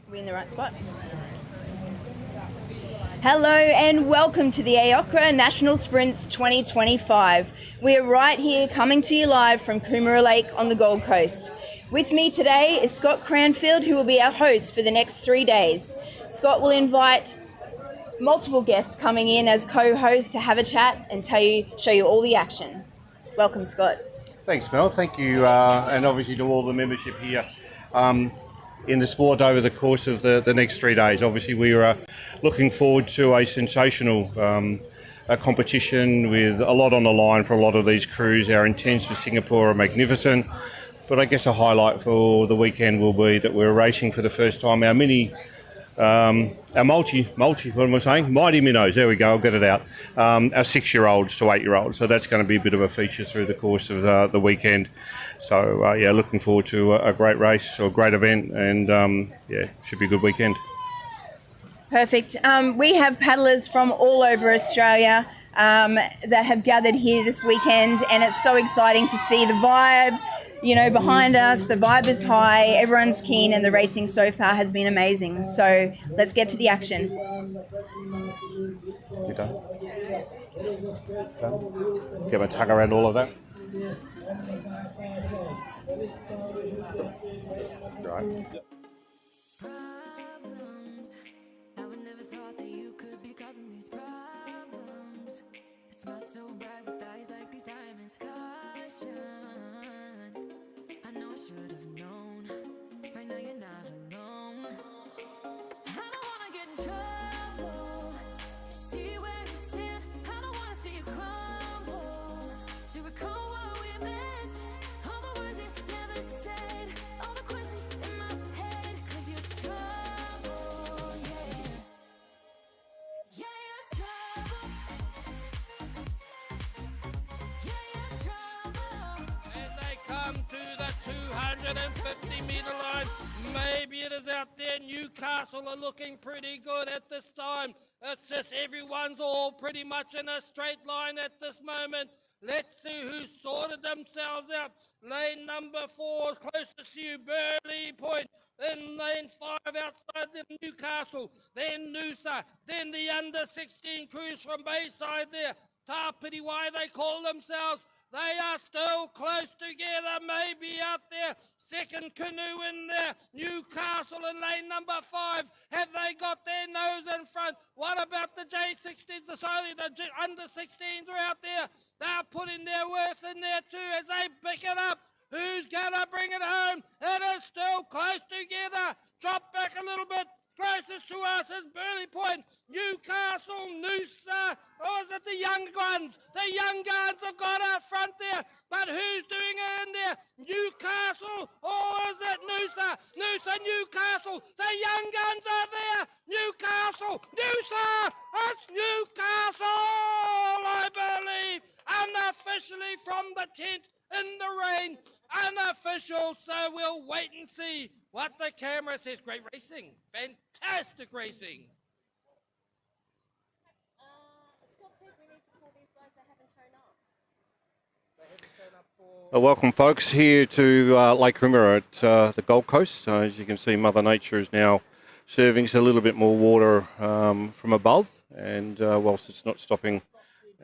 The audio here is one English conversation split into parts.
Are we in the right spot? Hello and welcome to the AOCRA National Sprints 2025. We are right here coming to you live from Coomera Lake on the Gold Coast. With me today is Scott Cranfield, who will be our host for the next 3 days. Scott will invite multiple guests coming in as co-hosts to have a chat and show you all the action. Welcome, Scott. Thanks, Mel. Thank you, and obviously to all the membership here in the sport over the course of the next 3 days. Obviously, we are looking forward to a sensational competition with a lot on the line for a lot of these crews. Our intents for Singapore are magnificent, but I guess a highlight for the weekend will be that we're racing for the first time our mighty minnows, there we go, I'll get it out, our 6-year-olds to 8-year-olds, so that's going to be a bit of a feature through the course of the weekend. So looking forward to a great race or a great event, and should be a good weekend. Perfect. We have paddlers from all over Australia that have gathered here this weekend, and it's so exciting to see the vibe, behind us. The vibe is high, everyone's keen, and the racing so far has been amazing. So let's get to the action. You done? Get my tug around all of that. right. Problems. I would never thought that you could be causing these problems. It smells so bright with eyes like these diamonds. Caution. I know I should have known. Right now you're not alone. I don't wanna get in trouble. See where you stand. I don't wanna see you crumble. To recall what we meant. All the words you never said. All the questions in my head. 'Cause you're trouble, yeah. Yeah, you're trouble. Yeah, you're trouble. As they come to the 250-metre line, maybe it is out there. Newcastle are looking pretty good at this time. It's just everyone's all pretty much in a straight line at this moment. Let's see who sorted themselves out. Lane number 4 closest to you, Burley Point. In lane 5 outside them, Newcastle. Then Noosa. Then the under-16 crews from Bayside there. Tapiti, why they call themselves. They are still close together, maybe out there. Second canoe in there. Newcastle in lane number 5. Have they got their nose in front? What about the J16s? Sorry, the under-16s are out there. They're putting their worth in there too as they pick it up. Who's going to bring it home? It is still close together. Drop back a little bit. Closest to us is Burley Point, Newcastle, Noosa, or is it the young ones? The young guns have got out front there, but who's doing it in there? Newcastle, or is it Noosa? Noosa, Newcastle, the young guns are there. Newcastle, Noosa, it's Newcastle, I believe, unofficially from the tent in the rain, unofficial, so we'll wait and see what the camera says. Great racing, fantastic racing. Scott said we need to call these guys that haven't shown up. Welcome, folks, here to Lake Coomera at the Gold Coast. As you can see, Mother Nature is now serving us a little bit more water from above, and whilst it's not stopping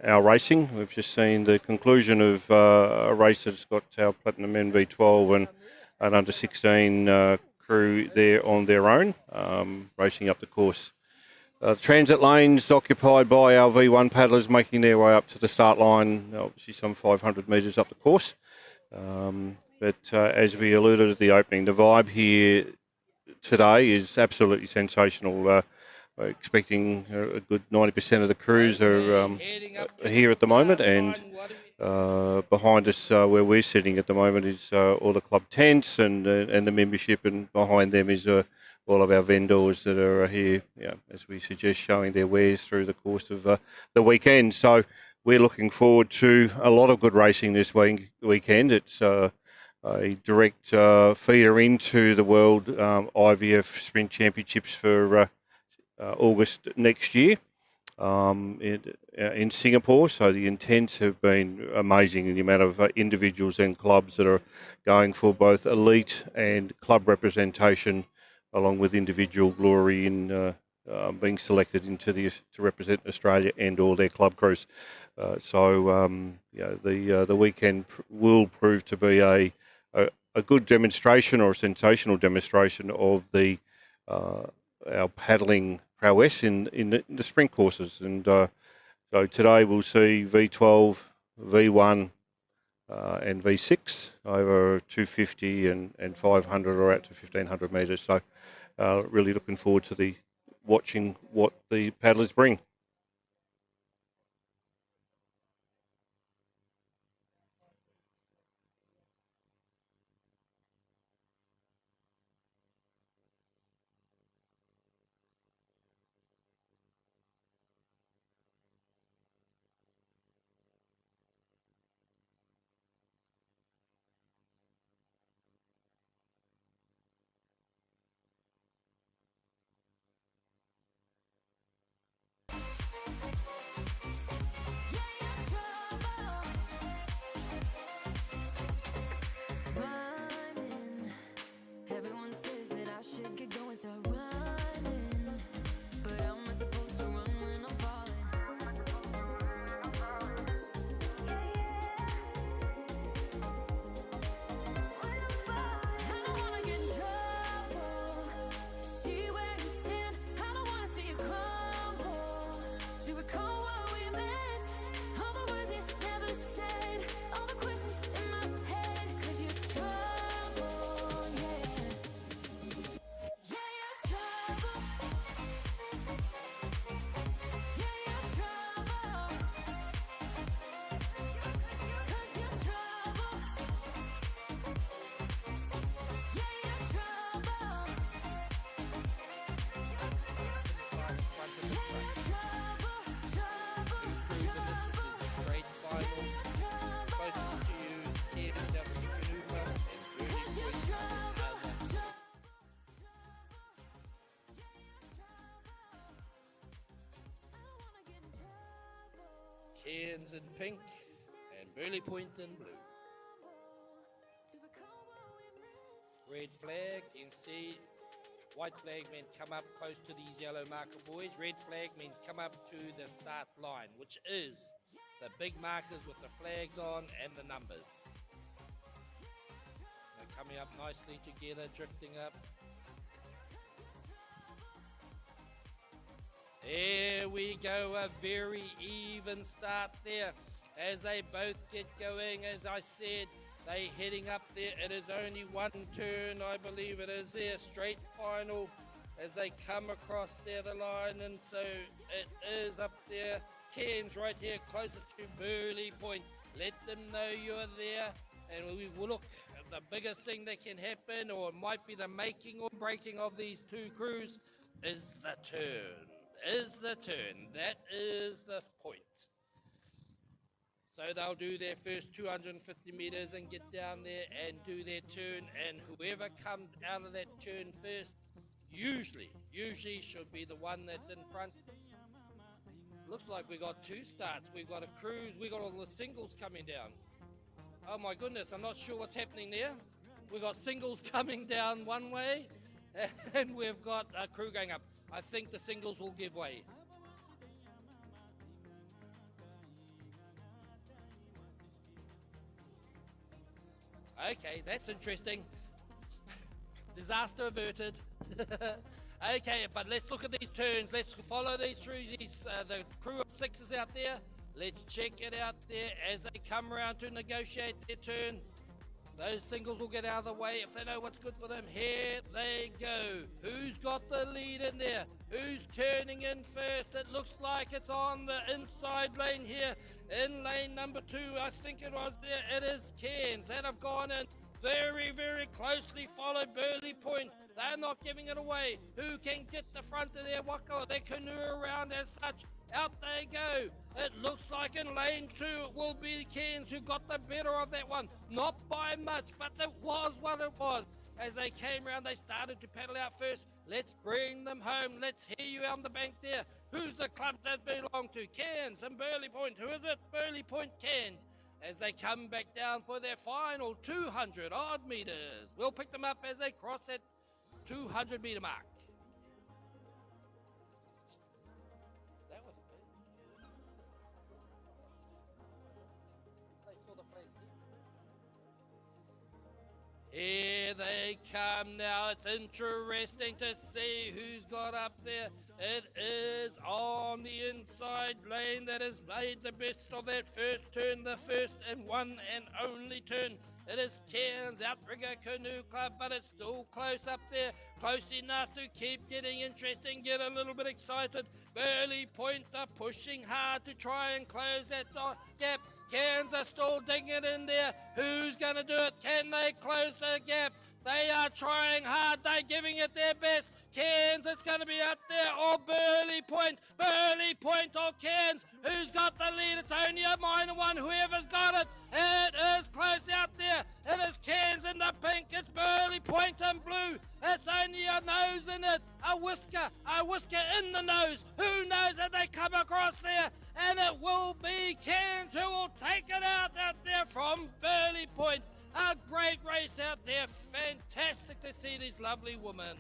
our racing, we've just seen the conclusion of a race that's got our Platinum NV12 and an under-16 crew there on their own, racing up the course. Transit lanes occupied by our V1 paddlers making their way up to the start line, obviously some 500 metres up the course. But as we alluded at the opening, the vibe here today is absolutely sensational. We're expecting a good 90% of the crews are here at the moment, and behind us where we're sitting at the moment is all the club tents and the membership, and behind them is all of our vendors that are here, as we suggest, showing their wares through the course of the weekend. So we're looking forward to a lot of good racing this weekend. It's a direct feeder into the World IVF Sprint Championships for August next year in Singapore. So the intents have been amazing in the amount of individuals and clubs that are going for both elite and club representation, along with individual glory in being selected to represent Australia and all their club crews. The weekend will prove to be a good demonstration, or a sensational demonstration, of our paddling prowess in the sprint courses. And so today we'll see V12, V1 and V6 over 250 and 500 or out to 1500 metres. So really looking forward to watching what the paddlers bring. Cairns in pink and Burley Point in blue. Red flag, you can see white flag means come up close to these yellow marker boys. Red flag means come up to the start line, which is the big markers with the flags on and the numbers. They're coming up nicely together, drifting up. There we go, a very even start there as they both get going. As I said, they heading up there. It is only one turn, I believe it is there, straight final as they come across there the line, and so it is up there. Cairns right here, closest to Burley Point. Let them know you're there, and we will look. The biggest thing that can happen, or it might be the making or breaking of these two crews, is the turn. That is the point. So they'll do their first 250 meters and get down there and do their turn, and whoever comes out of that turn first usually should be the one that's in front. Looks like we got two starts. We've got a cruise, we got all the singles coming down. Oh my goodness, I'm not sure what's happening there. We've got singles coming down one way and we've got a crew going up. I think the singles will give way. Okay, that's interesting. Disaster averted. Okay, but let's look at these turns. Let's follow these through these the crew of sixes out there. Let's check it out there as they come around to negotiate their turn. Those singles will get out of the way if they know what's good for them. Here they go. Who's got the lead in there? Who's turning in first? It looks like it's on the inside lane here. In lane number 2, I think it was there. It is Cairns that have gone in. Very, very closely followed Burley Point. They're not giving it away. Who can get the front of their waka or their canoe around as such? Out they go. It looks like in lane 2 it will be Cairns who got the better of that one. Not by much, but it was what it was. As they came around, they started to paddle out first. Let's bring them home. Let's hear you on the bank there. Who's the club that belong to? Cairns and Burley Point. Who is it? Burley Point, Cairns. As they come back down for their final 200 odd meters. We'll pick them up as they cross that 200 meter mark. That was big. They saw the flags here. Here they come now. It's interesting to see who's got up there. It is on the inside lane that has made the best of that first turn, the first and one and only turn. It is Cairns Outrigger Canoe Club, but it's still close up there. Close enough to keep getting interesting, get a little bit excited. Burley Point are pushing hard to try and close that gap. Cairns are still digging it in there. Who's going to do it? Can they close the gap? They are trying hard. They're giving it their best. Cairns, it's going to be up there, or Burley Point or Cairns. Who's got the lead? It's only a minor one, whoever's got it. It is close out there. It is Cairns in the pink, it's Burley Point in blue. It's only a nose in it, a whisker in the nose. Who knows if they come across there? And it will be Cairns who will take it out there from Burley Point. A great race out there. Fantastic to see these lovely women.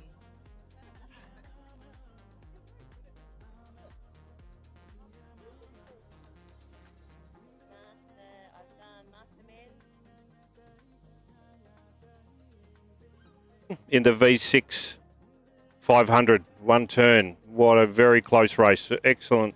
In the V6 500, one turn. What a very close race. Excellent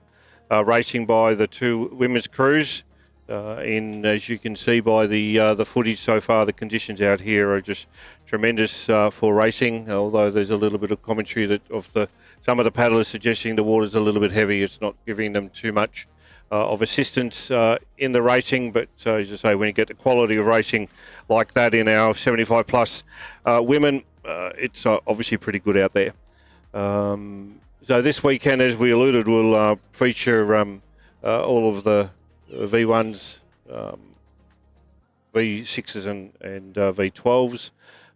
racing by the two women's crews. As you can see by the footage so far, the conditions out here are just tremendous for racing. Although there's a little bit of commentary that some of the paddlers suggesting the water's a little bit heavy. It's not giving them too much of assistance in the racing. But as I say, when you get the quality of racing like that in our 75 plus women, it's obviously pretty good out there. So this weekend, as we alluded, we'll feature all of the V1s, V6s and V12s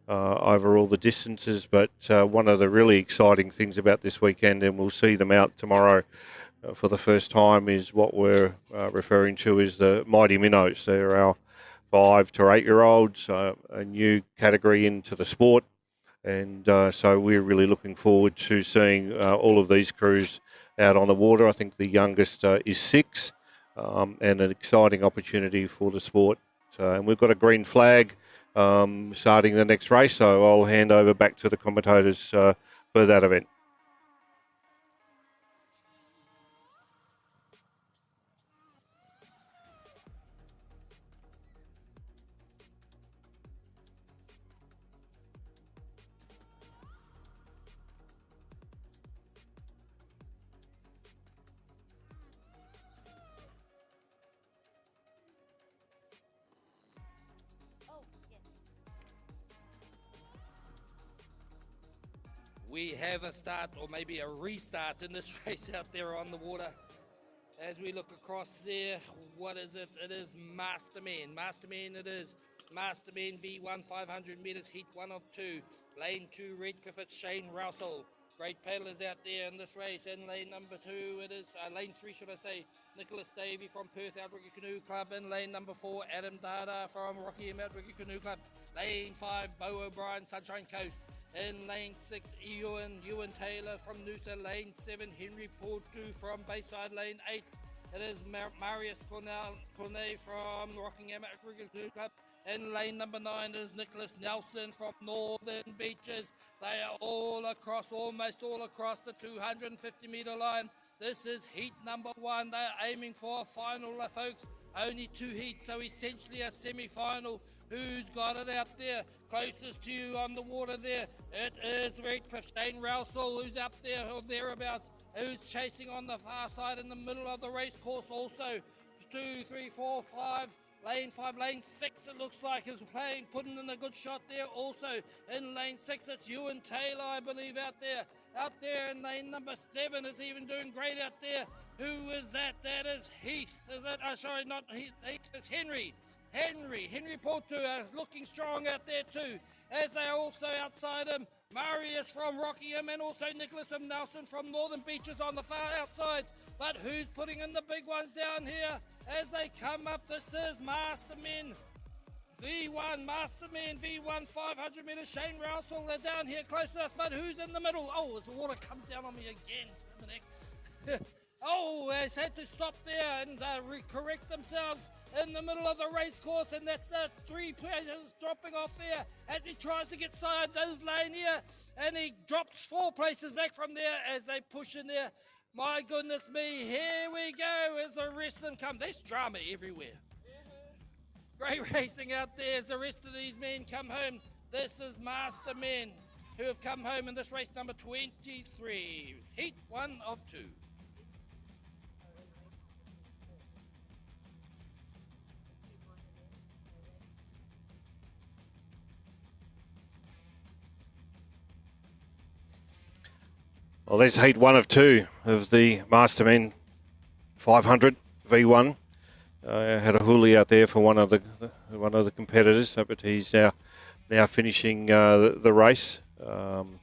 over all the distances. But one of the really exciting things about this weekend, and we'll see them out tomorrow, for the first time is what we're referring to as the Mighty Minnows. They're our 5 to 8 year olds, a new category into the sport. And so we're really looking forward to seeing all of these crews out on the water. I think the youngest is 6, and an exciting opportunity for the sport. And we've got a green flag starting the next race, so I'll hand over back to the commentators for that event. We have a start, or maybe a restart in this race out there on the water. As we look across there, what is it? It is Masterman. Masterman it is. Masterman V1 500 metres, heat 1 of 2. Lane 2, Redcliffe, it's Shane Russell. Great paddlers out there in this race. In lane number 2, it is, lane 3 should I say, Nicholas Davey from Perth Outrigger Canoe Club. In lane number 4, Adam Dada from Rockingham Outrigger Canoe Club. Lane 5, Bo O'Brien, Sunshine Coast. In lane 6, Ewan Taylor from Noosa. Lane 7, Henry Portu from Bayside. Lane 8, it is Marius Cornet from Rockingham Outrigger Canoe Club. In lane number 9 is Nicholas Nelson from Northern Beaches. They are almost all across the 250 metre line. This is heat number 1. They are aiming for a final, folks. Only 2 heats, so essentially a semi-final. Who's got it out there? Closest to you on the water there, it is Redcliffe. Shane Rousel, who's up there or thereabouts, who's chasing on the far side in the middle of the race course also. 2, 3, 4, 5. Lane 5, lane 6 it looks like is putting in a good shot there also. In lane 6 it's Ewan Taylor I believe out there. Out there in lane number 7 is even doing great out there. Who is that? That is Heath. Is it? Sorry, not Heath. It's Henry Portu looking strong out there too. As they also outside him, Marius from Rockingham and also Nicholas and Nelson from Northern Beaches on the far outside. But who's putting in the big ones down here as they come up? This is Masterman V1 500 metres. Shane Rousel, they're down here close to us, but who's in the middle? Oh, as the water comes down on me again. Oh, they had to stop there and correct themselves in the middle of the race course, and that's 3 places dropping off there as he tries to get side his lane here, and he drops 4 places back from there as they push in there. My goodness me, here we go as the rest of them come. There's drama everywhere. Great racing out there as the rest of these men come home. This is Mastermen who have come home in this race number 23, heat 1 of 2. Well, that's heat 1 of 2 of the Mastermen 500 V1. Had a hoolie out there for one of the competitors, but he's now finishing the race. And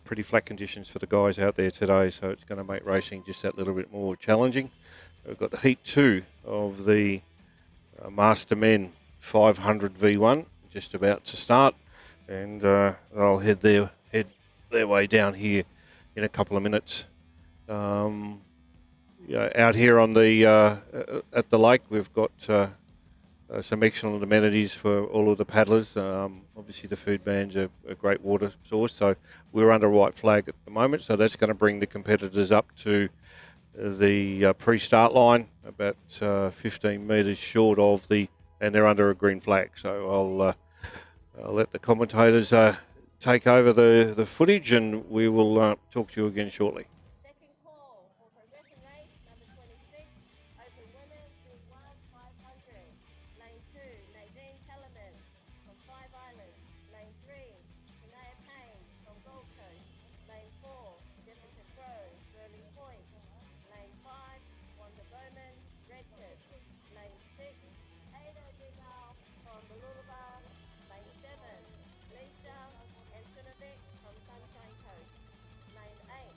pretty flat conditions for the guys out there today, so it's going to make racing just that little bit more challenging. We've got heat 2 of the Mastermen 500 V1 just about to start, and they'll head their way down here in a couple of minutes. Out here on the at the lake, we've got some excellent amenities for all of the paddlers. Obviously, the food band's a great water source, so we're under white flag at the moment. So that's going to bring the competitors up to the pre-start line, about 15 metres short of and they're under a green flag. So I'll let the commentators take over the footage, and we will talk to you again shortly. Second call for progression race number 26, open winner, V1 500. Lane 2, Nadine Kellerman from Five Islands. Lane 3, Shania Payne from Gold Coast. Lane 4, Jessica Crow, Burley Point. Lane 5, Wanda Bowman, Redcliffe. Lane 6, Ada Duval from Balulabar. Lane 7, Lisa and Sunavik from Sunshine Coast. Lane 8,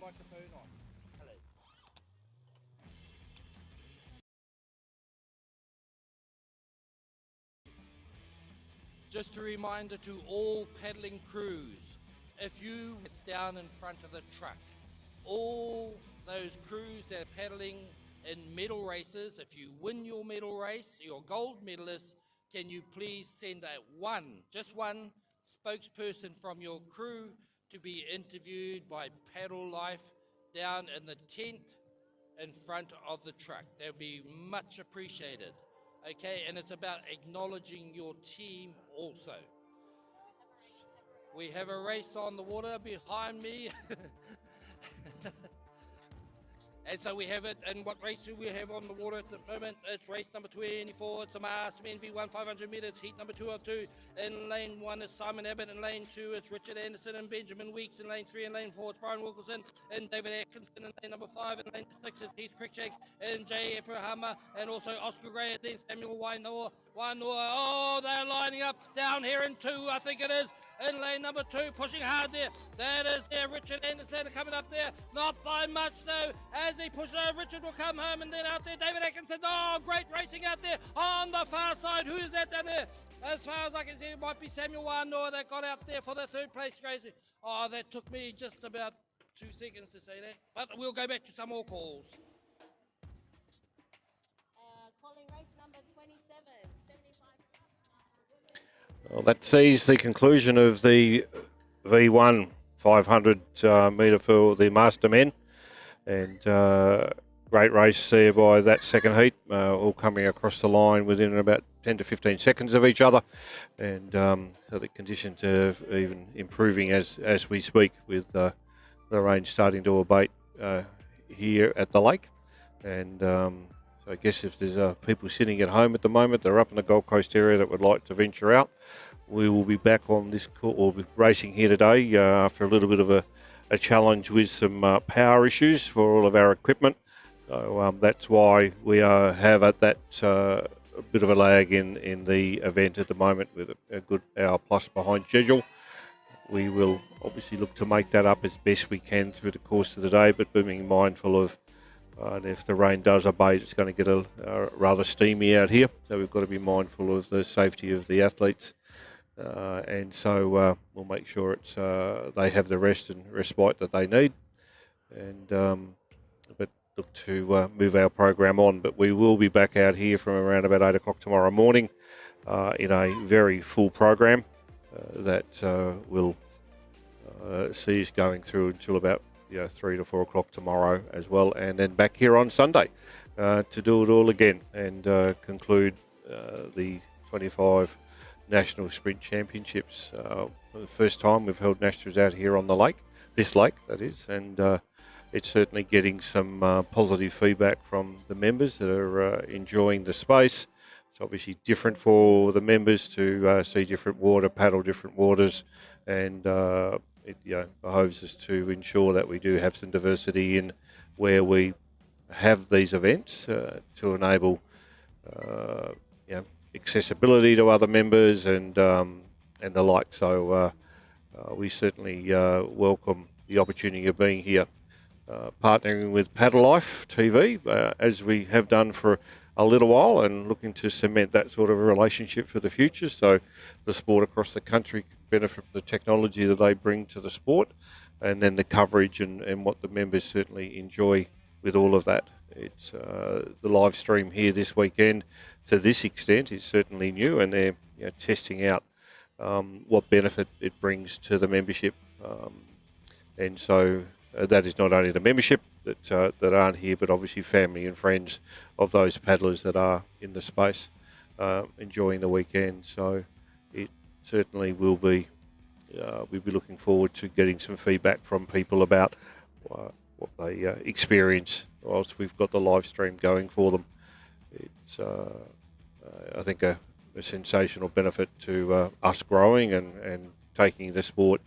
microphone on. Hello. Just a reminder to all paddling crews, if you it's down in front of the truck, all those crews that are paddling in medal races, if you win your medal race, your gold medalist, can you please send just one spokesperson from your crew to be interviewed by Paddle Life down in the tent in front of the truck. That would be much appreciated. Okay, and it's about acknowledging your team also. We have a race on the water behind me. And so we have it, and what race do we have on the water at the moment? It's race number 24, it's a Mars NV1 500 metres, heat number 2 of 2. In lane 1 is Simon Abbott, in lane 2 it's Richard Anderson and Benjamin Weeks, in lane 3 and lane 4 it's Brian Wilkinson, and David Atkinson in lane number 5, in lane 6 is Heath Crickshake, and Jay Ebrahama, and also Oscar Gray, and then Samuel Wainoa. Oh, they're lining up down here in 2, I think it is. In lane number 2, pushing hard there. That is there, Richard Anderson coming up there. Not by much though. As he pushes over, Richard will come home, and then out there, David Atkinson. Oh, great racing out there on the far side. Who is that down there? As far as I can see, it might be Samuel Wainoa that got out there for the 3rd place racing. Oh, that took me just about 2 seconds to say that. But we'll go back to some more calls. Calling race number 27, 75. Well, that sees the conclusion of the V1 500 metre for the master men, and great race there by that second heat, all coming across the line within about 10 to 15 seconds of each other, and so the conditions are even improving as we speak, with the rain starting to abate here at the lake. And so I guess if there's people sitting at home at the moment, they're up in the Gold Coast area that would like to venture out, we will be back on this course, or racing here today after a little bit of a challenge with some power issues for all of our equipment. So that's why we have at that a bit of a lag in the event at the moment, with a good hour plus behind schedule. We will obviously look to make that up as best we can through the course of the day, but being mindful of and if the rain does abate, it's going to get rather steamy out here. So we've got to be mindful of the safety of the athletes. And so we'll make sure it's they have the rest and respite that they need. And but look to move our program on. But we will be back out here from around about 8 o'clock tomorrow morning in a very full program that will see us going through until about 3 to 4 o'clock tomorrow as well, and then back here on Sunday to do it all again and conclude the 25 National Sprint Championships. For the first time we've held Nationals out here on the lake, this lake that is, and it's certainly getting some positive feedback from the members that are enjoying the space. It's obviously different for the members to see different water, paddle different waters, and it behoves us to ensure that we do have some diversity in where we have these events to enable accessibility to other members and the like. So we certainly welcome the opportunity of being here, partnering with Paddle Life TV as we have done for a little while, and looking to cement that sort of a relationship for the future, so the sport across the country can benefit from the technology that they bring to the sport, and then the coverage and what the members certainly enjoy with all of that. It's the live stream here this weekend to this extent is certainly new, and they're testing out what benefit it brings to the membership, and so that is not only the membership that aren't here, but obviously family and friends of those paddlers that are in the space enjoying the weekend. So it certainly will be, we'll be looking forward to getting some feedback from people about what they experience whilst we've got the live stream going for them. It's, I think, a sensational benefit to us growing and taking the sport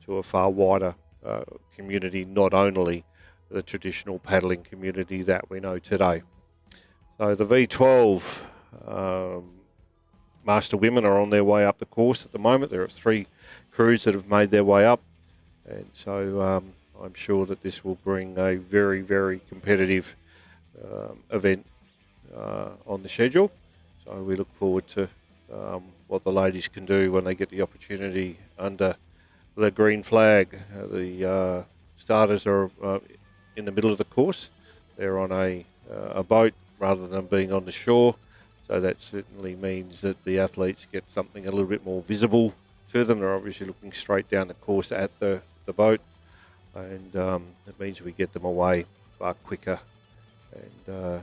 to a far wider community, not only the traditional paddling community that we know today. So the V12 Master Women are on their way up the course at the moment. There are 3 crews that have made their way up, and so I'm sure that this will bring a very, very competitive event on the schedule. So we look forward to what the ladies can do when they get the opportunity under the green flag. The starters are in the middle of the course. They're on a boat rather than being on the shore. So that certainly means that the athletes get something a little bit more visible to them. They're obviously looking straight down the course at the boat. And it means we get them away far quicker and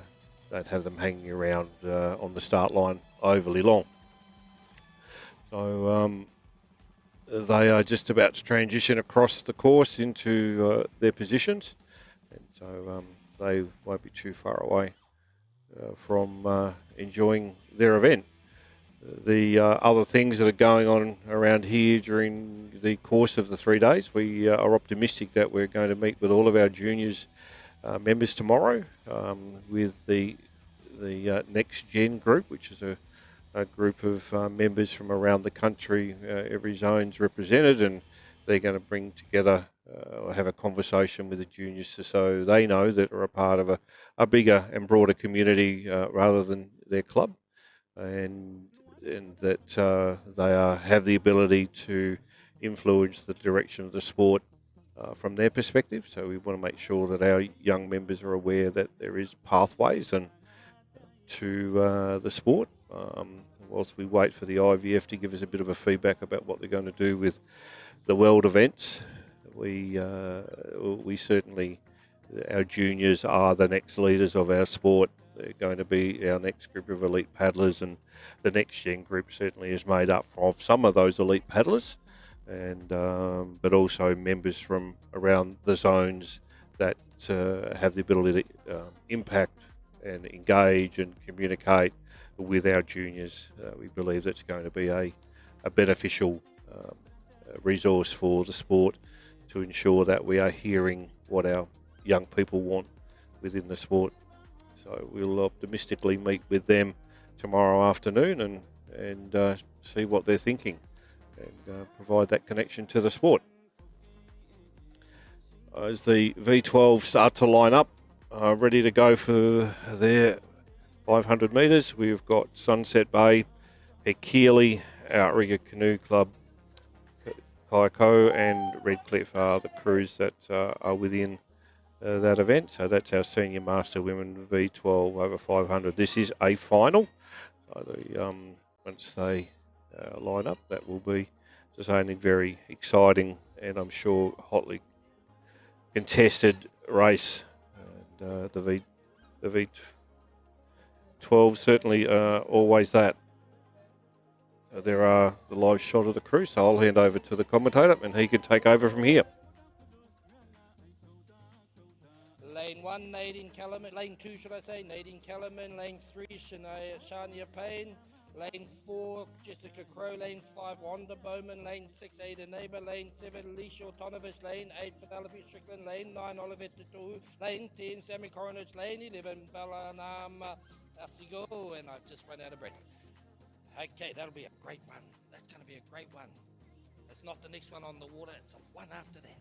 don't have them hanging around on the start line overly long. So they are just about to transition across the course into their positions, and so they won't be too far away from enjoying their event. The other things that are going on around here during the course of the 3 days, we are optimistic that we're going to meet with all of our juniors members tomorrow with the Next Gen group, which is a group of members from around the country. Every zone's represented, and they're going to bring together or have a conversation with the juniors so they know that they're a part of a bigger and broader community rather than their club, and that they have the ability to influence the direction of the sport from their perspective. So we want to make sure that our young members are aware that there is pathways and to the sport. Whilst we wait for the IVF to give us a bit of a feedback about what they're going to do with the world events, we certainly, our juniors are the next leaders of our sport. They're going to be our next group of elite paddlers, and the Next Gen group certainly is made up of some of those elite paddlers, and but also members from around the zones that have the ability to impact and engage and communicate with our juniors. We believe that's going to be a beneficial resource for the sport to ensure that we are hearing what our young people want within the sport. So we'll optimistically meet with them tomorrow afternoon and see what they're thinking and provide that connection to the sport. As the V12 start to line up, ready to go for their 500 metres, we've got Sunset Bay, Keeley, Outrigger Canoe Club, Kaiko and Redcliffe are the crews that are within that event. So that's our Senior Master Women V12 over 500. This is a final. So once they line up, that will be just only very exciting and I'm sure hotly contested race. And the V12 certainly always that. There are the live shot of the crew, so I'll hand over to the commentator and he can take over from here. Lane 1, Nadine Kellerman. Lane 2, should I say? Nadine Kellerman. Lane 3, Shania Payne. Lane 4, Jessica Crow. Lane 5, Wanda Bowman. Lane 6, Ada Neighbour. Lane 7, Alicia Tonovich. Lane 8, Penelope Strickland. Lane 9, Oliver Tutu. Lane 10, Sammy Coronich. Lane 11, Balanam Arsigo. And I've just run out of breath. Okay, that'll be a great one. That's going to be a great one. It's not the next one on the water, it's the one after that.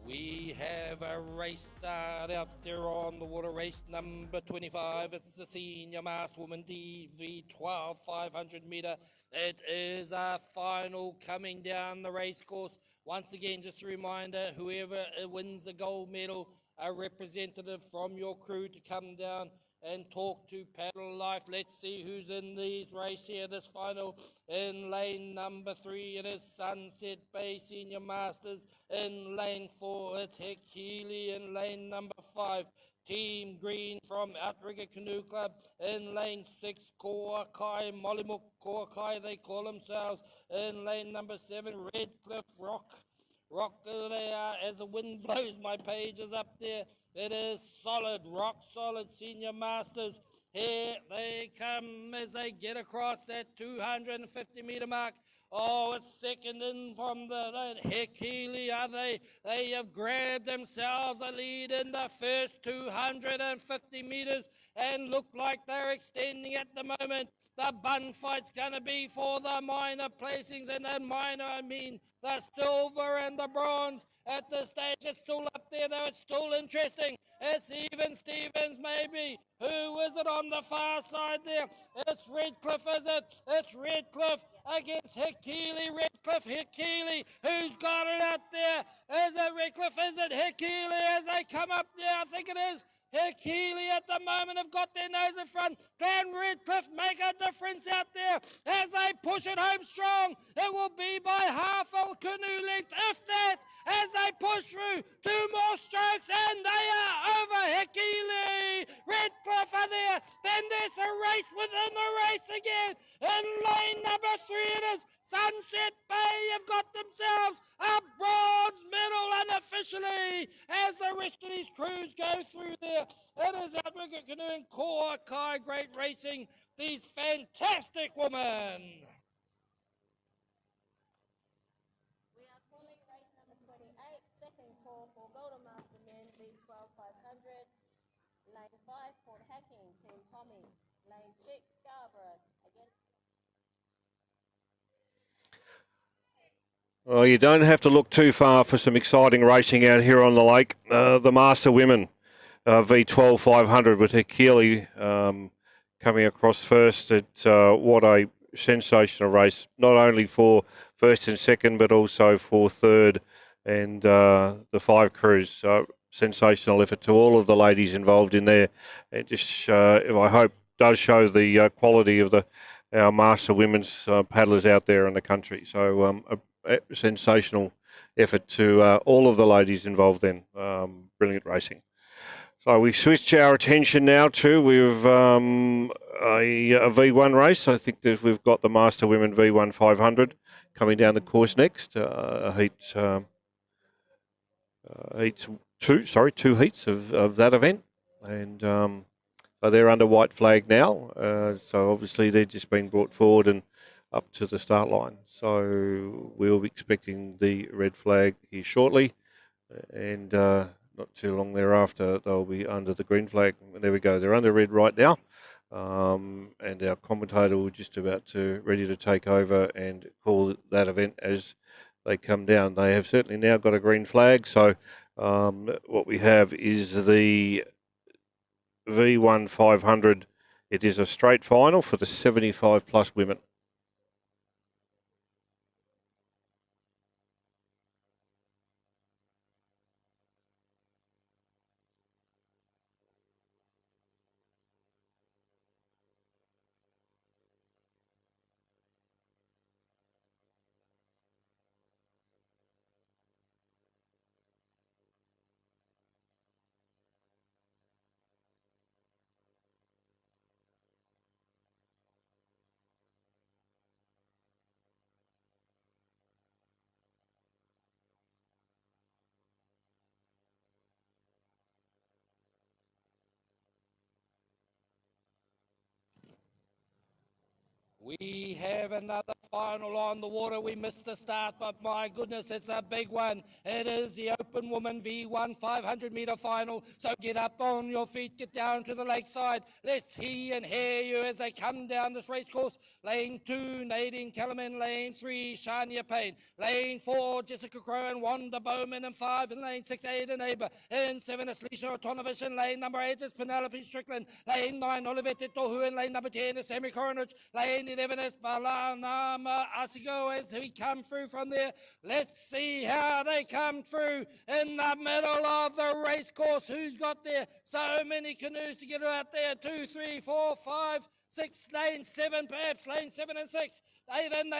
We have a race start out there on the water, race number 25. It's the Senior Masked Woman DV12 500 metre. It is a final coming down the race course. Once again, just a reminder, whoever wins the gold medal, a representative from your crew to come down and talk to Paddle Life. Let's see who's in these race here, this final. In lane number 3, it is Sunset Bay Senior Masters. In lane 4, it's Hick Healy. In lane number 5, Team Green from Outrigger Canoe Club. In lane 6, Koakai, Mollymook Koakai, they call themselves. In lane number 7, Redcliffe Rock they are, as the wind blows, my page is up there. It is solid, rock solid Senior Masters. Here they come as they get across that 250 metre mark. Oh, it's second in from the Hick Healy, are they? They have grabbed themselves a lead in the first 250 metres and look like they're extending at the moment. The bun fight's going to be for the minor placings, and the minor, I mean the silver and the bronze. At this stage, it's still up there, though. It's still interesting. It's even Stevens, maybe. Who is it on the far side there? It's Redcliffe, is it? It's Redcliffe against Hick Healy. Redcliffe, Hick Healy. Who's got it out there? Is it Redcliffe? Is it Hick Healy as they come up there? I think it is. Hick Healy at the moment have got their nose in front. Can Redcliffe make a difference out there as they push it home strong? It will be by half a canoe length, if that, as they push through 2 more strokes, and they are over. Hick Healy, Redcliffe are there. Then there's a race within the race again. In lane number 3 it is Sunset Bay have got themselves a bronze medal unofficially as the rest of these crews go through there. It is Outrigger Canoe and Koakai, great racing, these fantastic women. We are calling race number 28, second call for Golden Master Men, V12 500. Lane 5, Port Hacking, Team Tommy. Lane 6, Scarborough, against Well, you don't have to look too far for some exciting racing out here on the lake. The Master Women V12 500 with Hick Healy coming across first. What a sensational race, not only for first and second, but also for third and the 5 crews. Sensational effort to all of the ladies involved in there. It just, I hope, does show the quality of our Master Women's paddlers out there in the country. So a sensational effort to all of the ladies involved in. Brilliant racing. So we switch our attention now to a V1 race. I think that we've got the Master Women V1 500 coming down the course next. Two heats of that event. And so they're under white flag now. So obviously they've just been brought forward and up to the start line. So we'll be expecting the red flag here shortly, and not too long thereafter they'll be under the green flag. And there we go, they're under red right now, and our commentator was just about to ready to take over and call that event as they come down. They have certainly now got a green flag, so what we have is the V1 500. It is a straight final for the 75 plus women. We have another final on the water. We missed the start, but my goodness, it's a big one. It is the Open Woman V1 500 metre final. So get up on your feet, get down to the lakeside. Let's hear and hear you as they come down this race course. Lane 2, Nadine Kellerman. Lane 3, Shania Payne. Lane 4, Jessica Crow and Wanda Bowman. And 5 in lane 6, Ada Neighbour. In 7 is Lisa Otonovich. In lane number 8 is Penelope Strickland. Lane 9, Olivette Tohu. In lane number 10 is Sammy Coronage. Lane 11 is Balana Asigo as we come through from there. Let's see how they come through in the middle of the race course. Who's got there? So many canoes to get out there. 2, 3, 4, 5, 6, lane 7, perhaps lane 7 and 6. 8 in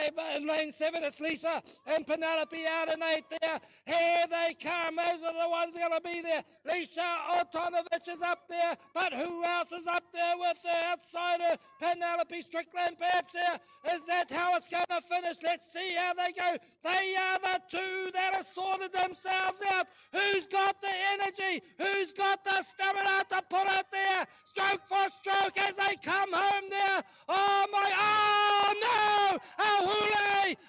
lane 7, it's Lisa and Penelope out in 8 there. Here they come, those are the ones going to be there. Lisa Otonovich is up there, but who else is up there with the outsider? Penelope Strickland perhaps there. Is that how it's going to finish? Let's see how they go. They are the two that have sorted themselves out. Who's got the energy? Who's got the stamina to put it there? Stroke for stroke as they come home there. Oh no!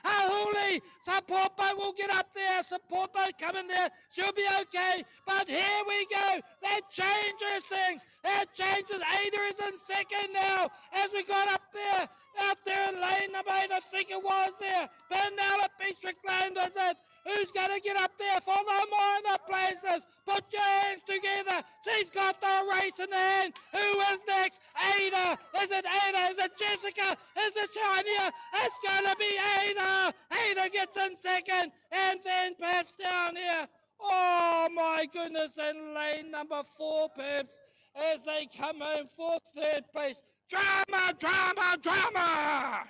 Ahuli! Support boat will get up there. Support boat coming there. She'll be okay. But here we go. That changes things. That changes. Ada is in second now as we got up there. Out there in lane number 8, I think it was there. Penelope Strickland is it. Who's going to get up there for the minor places? Put your hands together. She's got the race in the hand. Who is next? Ada. Is it Ada? Is it Jessica? Is it Shania? It's going to be Ada. Ada gets in second. And then perhaps down here. Oh my goodness. And lane number 4 perhaps as they come home for third place. Drama, drama, drama!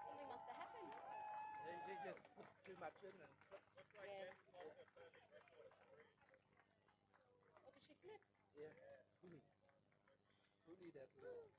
Something must have happened. She just put too much in and What did she flip? who need that little?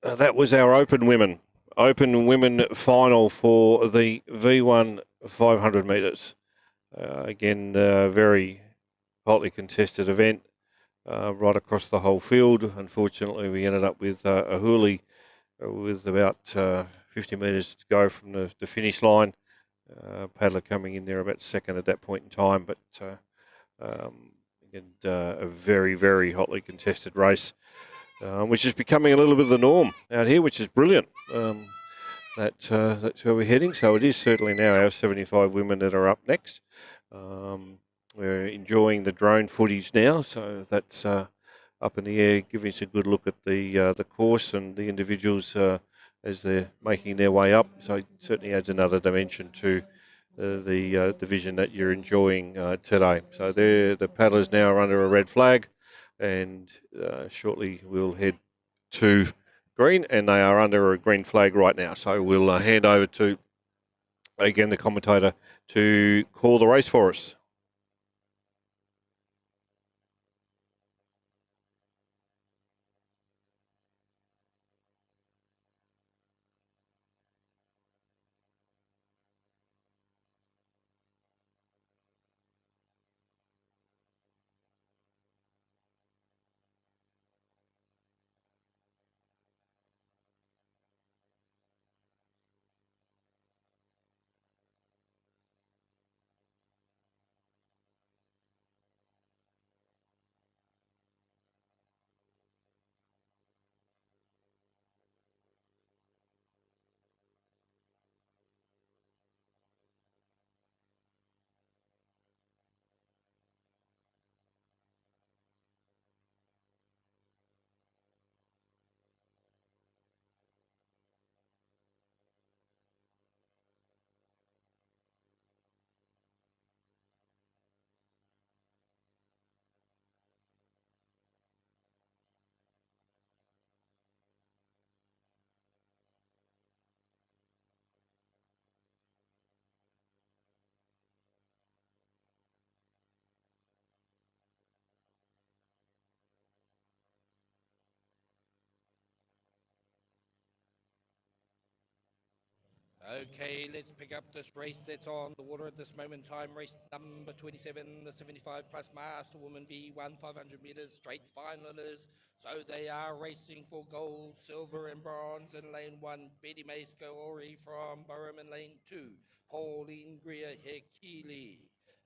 That was our Open Women final for the V1 500 metres. Again, very hotly contested event right across the whole field. Unfortunately, we ended up with Ahuli with about 50 metres to go from the finish line. Paddler coming in there about second at that point in time, but again, a very, very hotly contested race. Which is becoming a little bit of the norm out here, which is brilliant. That's where we're heading. So it is certainly now our 75 women that are up next. We're enjoying the drone footage now, so that's up in the air, giving us a good look at the course and the individuals as they're making their way up. So it certainly adds another dimension to the division that you're enjoying today. So the paddlers now are under a red flag. And shortly we'll head to green, and they are under a green flag right now. So we'll hand over to, again, the commentator to call the race for us. Okay, let's pick up this race that's on the water at this moment in time. Race number 27, the 75 plus Master Woman V1 500 meters straight finalists. So they are racing for gold, silver, and bronze in lane 1. Betty May Scaori from Burham in lane 2. Pauline Greer Hekili.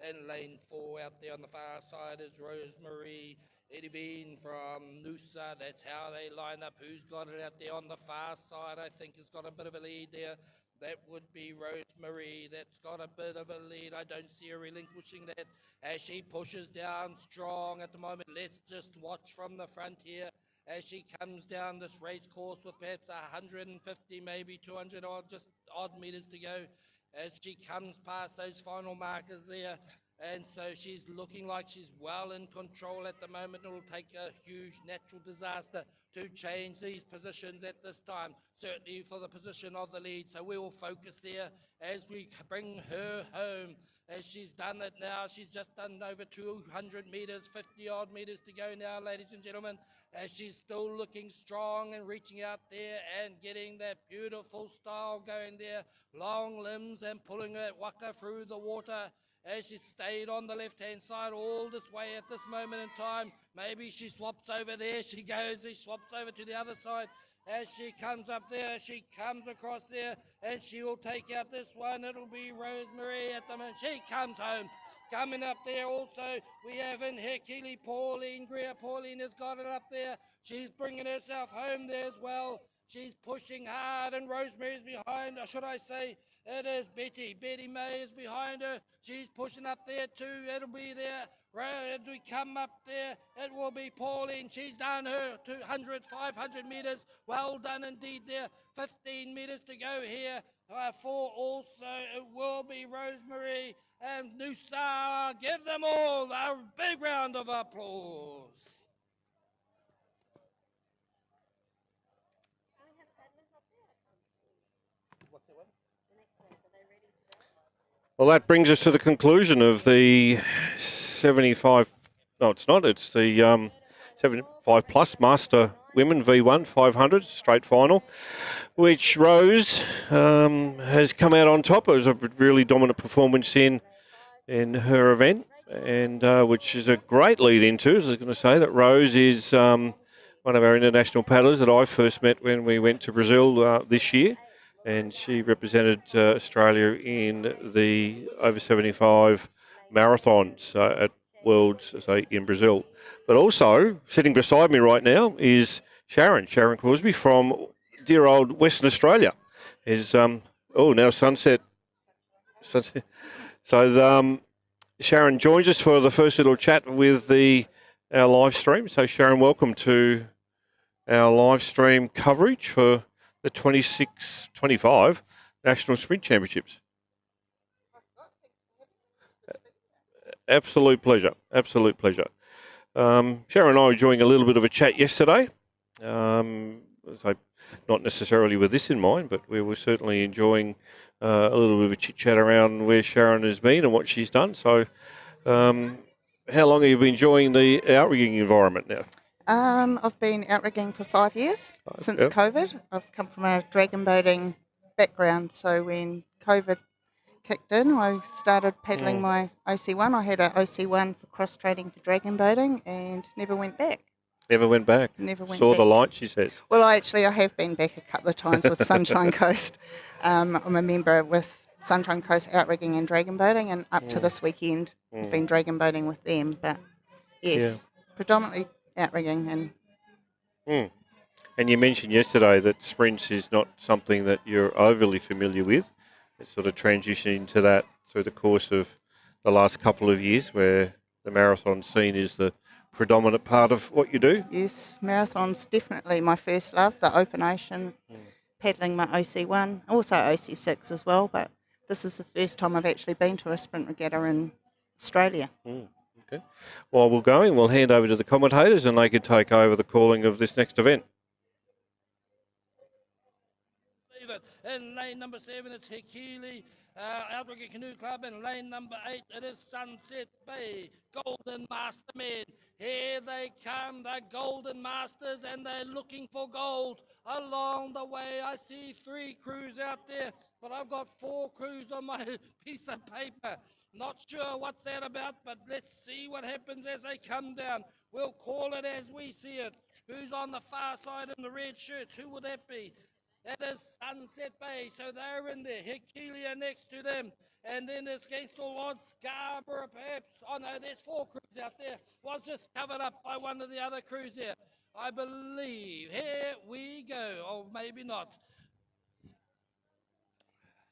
In lane 4 out there on the far side is Rosemary Edivine from Noosa. That's how they line up. Who's got it out there on the far side? I think has got a bit of a lead there. That would be Rosemary. That's got a bit of a lead. I don't see her relinquishing that as she pushes down strong at the moment. Let's just watch from the front here as she comes down this race course with perhaps 150, maybe 200 odd, just odd meters to go as she comes past those final markers there. And so she's looking like she's well in control at the moment. It'll take a huge natural disaster to change these positions at this time, certainly for the position of the lead. So we will focus there as we bring her home. As she's done it now, she's just done over 200 meters, 50 odd meters to go now, ladies and gentlemen, as she's still looking strong and reaching out there and getting that beautiful style going there, long limbs and pulling that waka through the water. As she stayed on the left-hand side all this way at this moment in time. Maybe she swaps over there. She swaps over to the other side. As she comes up there, she comes across there, and she will take out this one. It'll be Rosemary at the moment. She comes home. Coming up there also, we have in Hekili Pauline Greer. Pauline has got it up there. She's bringing herself home there as well. She's pushing hard, and Rosemary's behind, or should I say, it is Betty. Betty May is behind her. She's pushing up there too. It'll be there. As we come up there, it will be Pauline. She's done her 200, 500 meters. Well done indeed there. 15 meters to go here. For also, it will be Rosemary and Noosa. Give them all a big round of applause. Well, that brings us to the conclusion of the 75. No, it's not. It's the 75 plus Master Women V1 500 straight final, which Rose has come out on top. It was a really dominant performance in her event, and which is a great lead into. I was going to say that Rose is one of our international paddlers that I first met when we went to Brazil this year. And she represented Australia in the over 75 marathons at Worlds, say, in Brazil. But also, sitting beside me right now is Sharon Crosby from dear old Western Australia. Is now sunset. So Sharon joins us for the first little chat with our live stream. So Sharon, welcome to our live stream coverage for the 26-25 National Sprint Championships. Absolute pleasure. Sharon and I were enjoying a little bit of a chat yesterday. So not necessarily with this in mind, but we were certainly enjoying a little bit of a chit-chat around where Sharon has been and what she's done. So how long have you been enjoying the outrigging environment now? I've been outrigging for 5 years since COVID. I've come from a dragon boating background, so when COVID kicked in, I started paddling my OC1. I had an OC1 for cross-training for dragon boating and never went back. Never went back? Saw the light, she says. Well, I have been back a couple of times with Sunshine Coast. I'm a member with Sunshine Coast outrigging and dragon boating, and up to this weekend, I've been dragon boating with them. But yes, predominantly outrigging And you mentioned yesterday that sprints is not something that you're overly familiar with. It's sort of transitioning into that through the course of the last couple of years, where the marathon scene is the predominant part of what you do. Yes, marathon's definitely my first love, the open ocean, paddling my OC1, also OC6 as well, but this is the first time I've actually been to a sprint regatta in Australia. Okay. While we're going, we'll hand over to the commentators and they can take over the calling of this next event. In lane number 7, it's Hekili Outrigger Canoe Club. In lane number 8, it is Sunset Bay Golden Master Men. Here they come, the Golden Masters, and they're looking for gold. Along the way, I see 3 crews out there. but I've got 4 crews on my piece of paper. Not sure what's that about, but let's see what happens as they come down. We'll call it as we see it. Who's on the far side in the red shirts? Who will that be? That is Sunset Bay, so they're in there. Hekilia next to them. And then it's against all odds, Scarborough perhaps. Oh no, there's 4 crews out there. Was just covered up by one of the other crews here. I believe. Here we go. Or maybe not.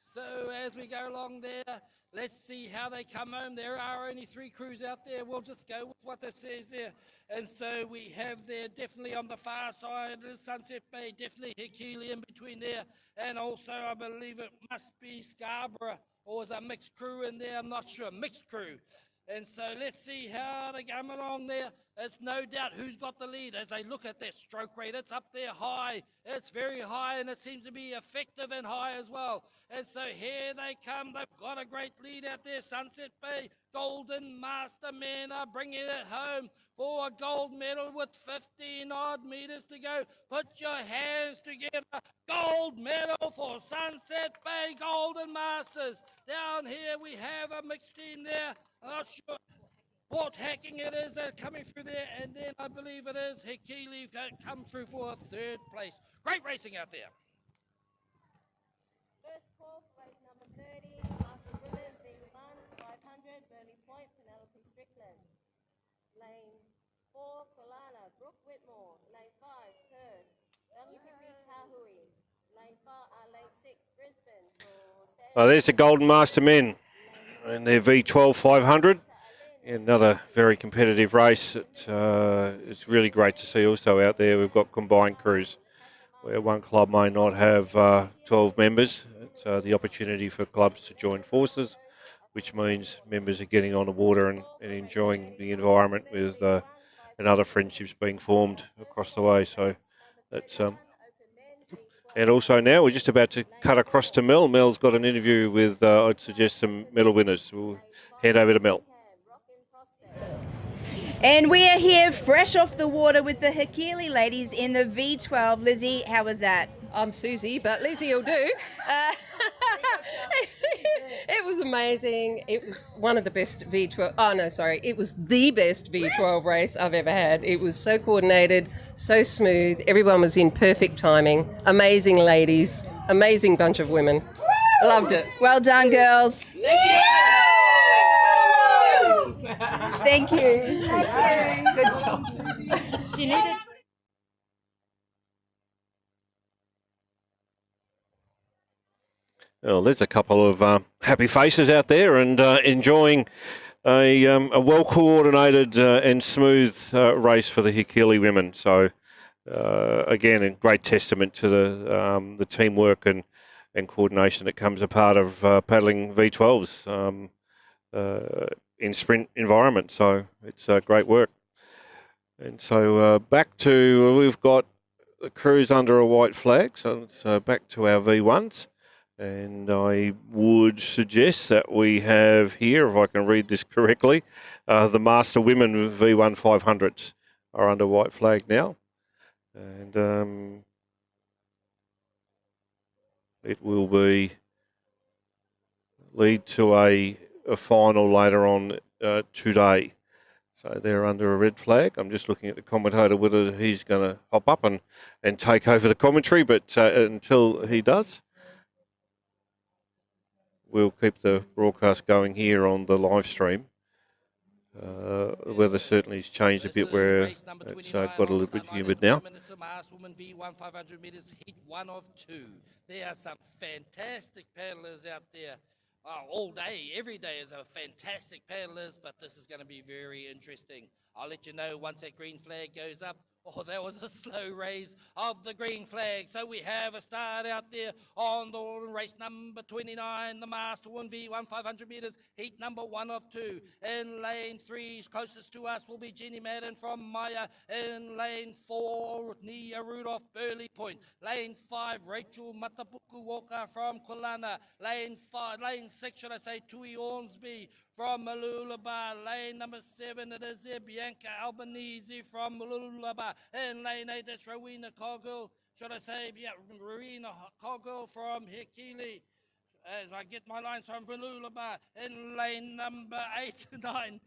So as we go along there, let's see how they come home. There are only 3 crews out there. We'll just go with what it says there. And so we have there definitely on the far side is Sunset Bay, definitely Hikili in between there. And also I believe it must be Scarborough, or is a mixed crew in there? I'm not sure. Mixed crew. And so let's see how they come along there. It's no doubt who's got the lead as they look at their stroke rate. It's up there high. It's very high, and it seems to be effective and high as well. And so here they come. They've got a great lead out there. Sunset Bay, Golden Master men are bringing it home for a gold medal with 15 odd meters to go. Put your hands together. Gold medal for Sunset Bay Golden Masters. Down here we have a mixed team there. I'm not sure what hacking it is coming through there, and then I believe it is Hikili come through for 3rd place. Great racing out there. First call for race number 30, Master Women, V1, 500, Burley Point, Penelope Strickland. Lane 4, Kolana, Brooke Whitmore. Lane 5, Perth, WPP Kahui. Lane 6, Brisbane for Sam. There's the Golden Master men in their V12 500. Another very competitive race. It's really great to see also out there. We've got combined crews where one club may not have 12 members. It's the opportunity for clubs to join forces, which means members are getting on the water and enjoying the environment with and other friendships being formed across the way. So that's and also now we're just about to cut across to Mel. Mel's got an interview with, I'd suggest, some medal winners. We'll head over to Mel. And we are here fresh off the water with the Hikili ladies in the V12. Lizzie, how was that? I'm Susie, but Lizzie will do. It was amazing. It was one of the best V12. Oh, no, sorry. It was the best V12 race I've ever had. It was so coordinated, so smooth. Everyone was in perfect timing. Amazing ladies. Amazing bunch of women. Loved it. Well done, girls. Thank you. Good job. Do you need it? Well, there's a couple of happy faces out there and enjoying a well-coordinated and smooth race for the Hikili women. So, again, a great testament to the teamwork and coordination that comes a part of paddling V12s in sprint environment. So it's great work. And so back to, we've got the crews under a white flag. So it's back to our V1s. And I would suggest that we have here, if I can read this correctly, the Master Women V1 500s are under white flag now. And it will lead to a final later on today. So they're under a red flag. I'm just looking at the commentator whether he's going to hop up and take over the commentary, but until he does, we'll keep the broadcast going here on the live stream. The weather certainly has changed a bit where it's got a little bit humid now. Woman V1 500 meters, heat 1 of 2. There are some fantastic paddlers out there. All day, every day is a fantastic paddlers, but this is going to be very interesting. I'll let you know once that green flag goes up. Oh, that was a slow raise of the green flag. So we have a start out there on the race number 29, the Master 1v1 500 meters, heat number 1 of 2. In lane 3, closest to us will be Jenny Madden from Maya. In lane 4, Nia Rudolph, Burley Point. Lane 5, Rachel Matapuku Walker from Kulana. Lane 6, should I say, Tui Ormsby from Malulaba. Lane number 7, it is Bianca Albanese from Malulaba. In lane 8, it's Rowena Coggle. Should I say, yeah, Rowena Coggle from Hikili. as I get my lines from Brululaba in lane number 8 to 9.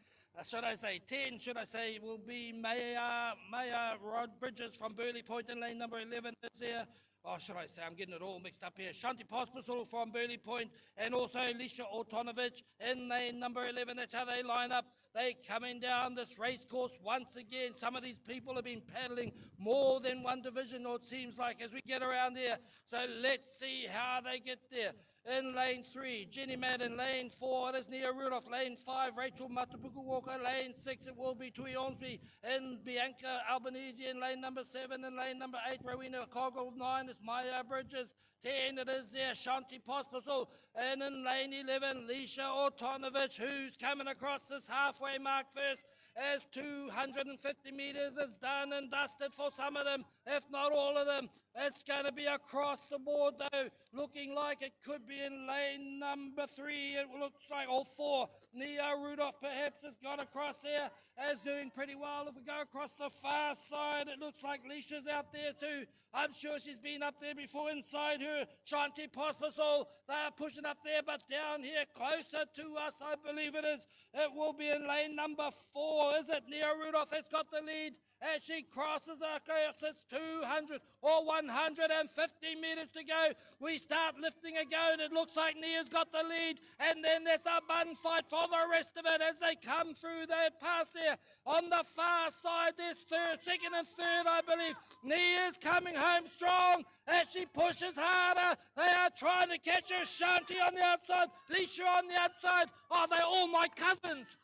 Should I say 10? Should I say will be Maya Rod Bridges from Burley Point in lane number 11 is there. Oh, should I say, I'm getting it all mixed up here. Shanti Pospisil from Burley Point and also Alicia Ortonovich in lane number 11. That's how they line up. They're coming down this race course once again. Some of these people have been paddling more than one division, or it seems like, as we get around here. So let's see how they get there. In lane 3, Jenny Madden. Lane 4, it is Nia Rudolph. Lane 5, Rachel Matapuku Walker. Lane 6, it will be Tui Ormsby. In Bianca Albanese in lane number 7. In lane number 8, Rowena Coggle. 9 is Maya Bridges. 10, it is there, Shanti Pospisil. And in lane 11, Lisha Ortonovich, who's coming across this halfway mark first, as 250 metres is done and dusted for some of them, if not all of them. It's going to be across the board, though, looking like it could be in lane number 3, it looks like, or 4. Nia Rudolph perhaps has got across there, is doing pretty well. If we go across the far side, it looks like Leisha's out there too. I'm sure she's been up there before. Inside her, Shanti Pospisil, they are pushing up there, but down here, closer to us, I believe it is. It will be in lane number 4, is it? Nia Rudolph has got the lead as she crosses our course. It's 200 or 150 metres to go. We start lifting a go, and it looks like Nia's got the lead, and then there's a bun fight for the rest of it as they come through that pass there. On the far side, there's second and third, I believe. Nia's coming home strong as she pushes harder. They are trying to catch her. Shanti on the outside, Leisha on the outside. Oh, they're all my cousins.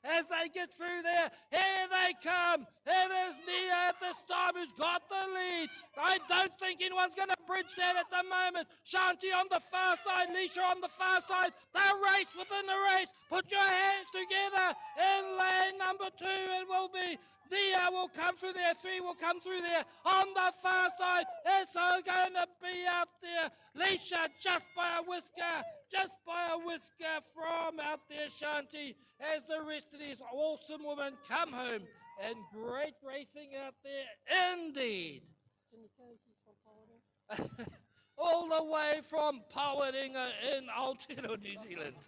As they get through there, here they come. It is Nia at this time who's got the lead. I don't think anyone's going to bridge that at the moment. Shanti on the far side, Leisha on the far side. They'll race within the race. Put your hands together. In lane number 2, it will be Nia will come through there, 3 will come through there. On the far side, it's all going to be out there. Leisha just by a whisker from out there, Shanti, as the rest of these awesome women come home. And great racing out there indeed. All the way from Pawadinga in Aotearoa, New Zealand.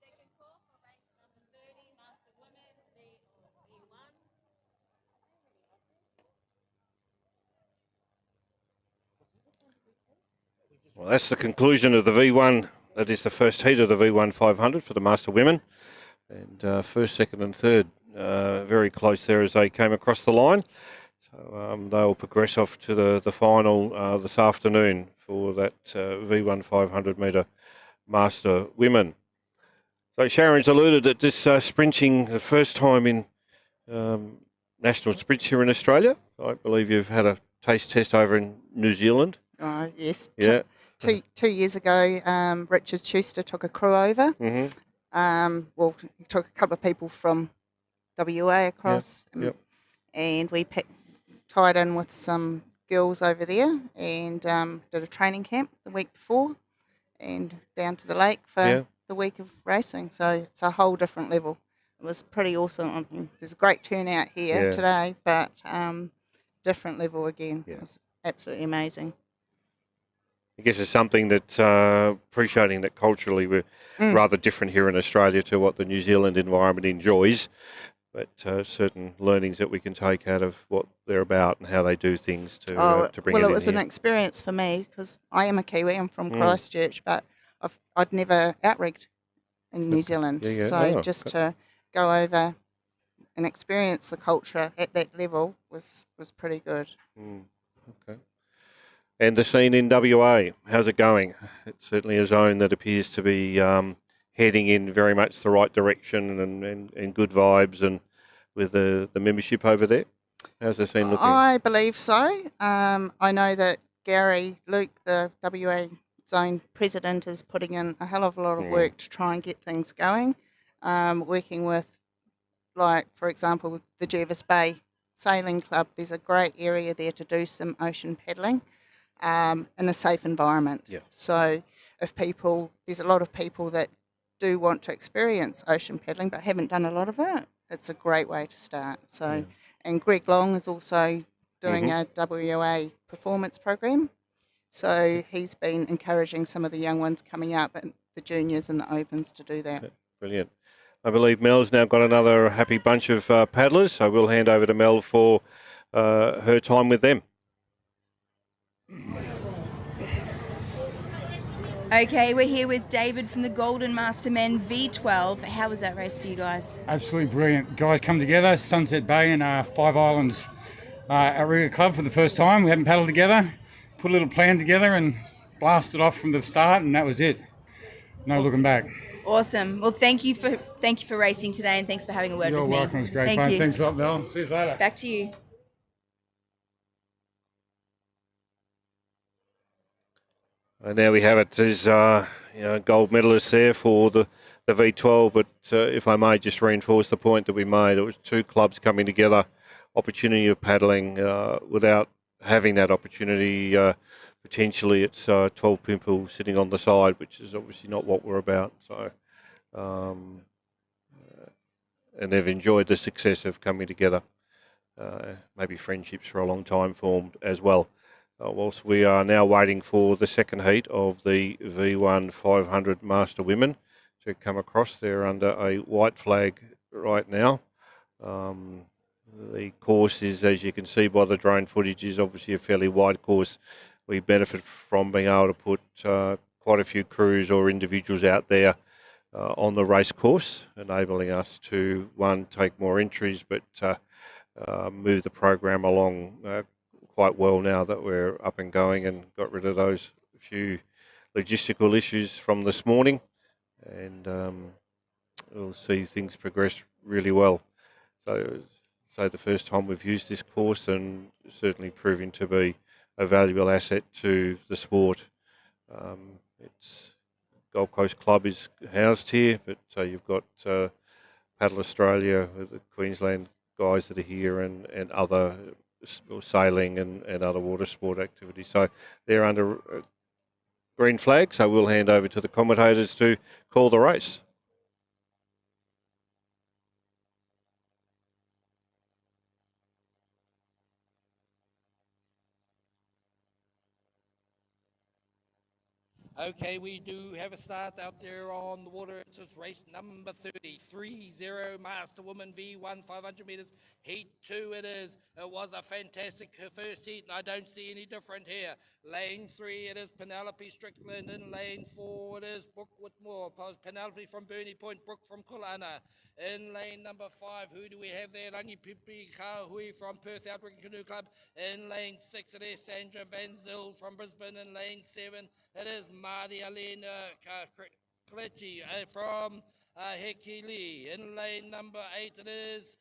Second call for race number 30, Master Women, V1. Well, that's the conclusion of the V1. That is the first heat of the V1 500 for the Master Women. And first, second and third very close there as they came across the line. So they'll progress off to the final this afternoon for that V1 500 metre Master Women. So Sharon's alluded that this sprinting, the first time in national sprints here in Australia. I believe you've had a taste test over in New Zealand. Oh, yes. Yeah. 2 years ago, Richard Schuster took a crew over. Mm-hmm. Well, he took a couple of people from WA across, Yep. and we tied in with some girls over there and did a training camp the week before and down to the lake for the week of racing. So it's a whole different level. It was pretty awesome. I mean, there's a great turnout here today, but different level again. Yeah. It was absolutely amazing. I guess it's something that appreciating that culturally we're rather different here in Australia to what the New Zealand environment enjoys, but certain learnings that we can take out of what they're about and how they do things to bring it in. Well, it was an here. experience for me because I am a Kiwi. I'm from Christchurch, but I'd never outrigged in New Zealand. Yeah. So Oh, just to go over and experience the culture at that level was pretty good. Okay. And the scene in WA, how's it going? It's certainly a zone that appears to be heading in very much the right direction and good vibes, and with the membership over there. How's the scene looking? I believe so. I know that Gary Luke, the WA zone president, is putting in a hell of a lot of work to try and get things going. Working with, like, for example, with the Jervis Bay Sailing Club, there's a great area there to do some ocean paddling. In a safe environment. Yeah. So there's a lot of people that do want to experience ocean paddling but haven't done a lot of it. It's a great way to start. So, and Greg Long is also doing a WA performance program. So he's been encouraging some of the young ones coming up, and the juniors and the opens, to do that. Brilliant. I believe Mel's now got another happy bunch of paddlers, so we'll hand over to Mel for her time with them. Okay, we're here with David from the Golden Master Men V12. How was that race for you guys? Absolutely brilliant. Guys come together, Sunset Bay and Five Islands Outrigger Club for the first time. We hadn't paddled together, put a little plan together and blasted off from the start, and that was it. No looking back. Awesome. Well, thank you for racing today, and thanks for having a word You're with me. welcome. It was great Thank fun. you. Thanks a lot, Mel. See you later. Back to you. And there we have it. There's gold medalists there for the V12, but if I may just reinforce the point that we made, it was two clubs coming together, opportunity of paddling without having that opportunity. Potentially it's 12 people sitting on the side, which is obviously not what we're about. So, and they've enjoyed the success of coming together. Maybe friendships for a long time formed as well. Whilst we are now waiting for the second heat of the V1 500 Master Women to come across. They're under a white flag right now. The course is, as you can see by the drone footage, is obviously a fairly wide course. We benefit from being able to put quite a few crews or individuals out there on the race course, enabling us to, one, take more entries, but move the program along quite well now that we're up and going and got rid of those few logistical issues from this morning, and we'll see things progress really well. So the first time we've used this course, and certainly proving to be a valuable asset to the sport. It's Gold Coast Club is housed here, but you've got Paddle Australia, the Queensland guys that are here, and other sailing and other water sport activities. So they're under green flag, so we'll hand over to the commentators to call the race. Okay, we do have a start out there on the water. It's just race number 30, Master Woman V1 500 metres. Heat 2 it is. It was a fantastic first heat, and I don't see any different here. Lane 3 it is Penelope Strickland. In lane 4 it is Brooke Whitmore. Penelope from Burnie Point, Brooke from Kulana. In lane number 5, who do we have there? Rangi Pipi Kahui from Perth Outrigger Canoe Club. In lane 6 it is Sandra Van Zyl from Brisbane. In lane 7 it is Maria Elena Kletchi from Hekili. In lane number 8 it is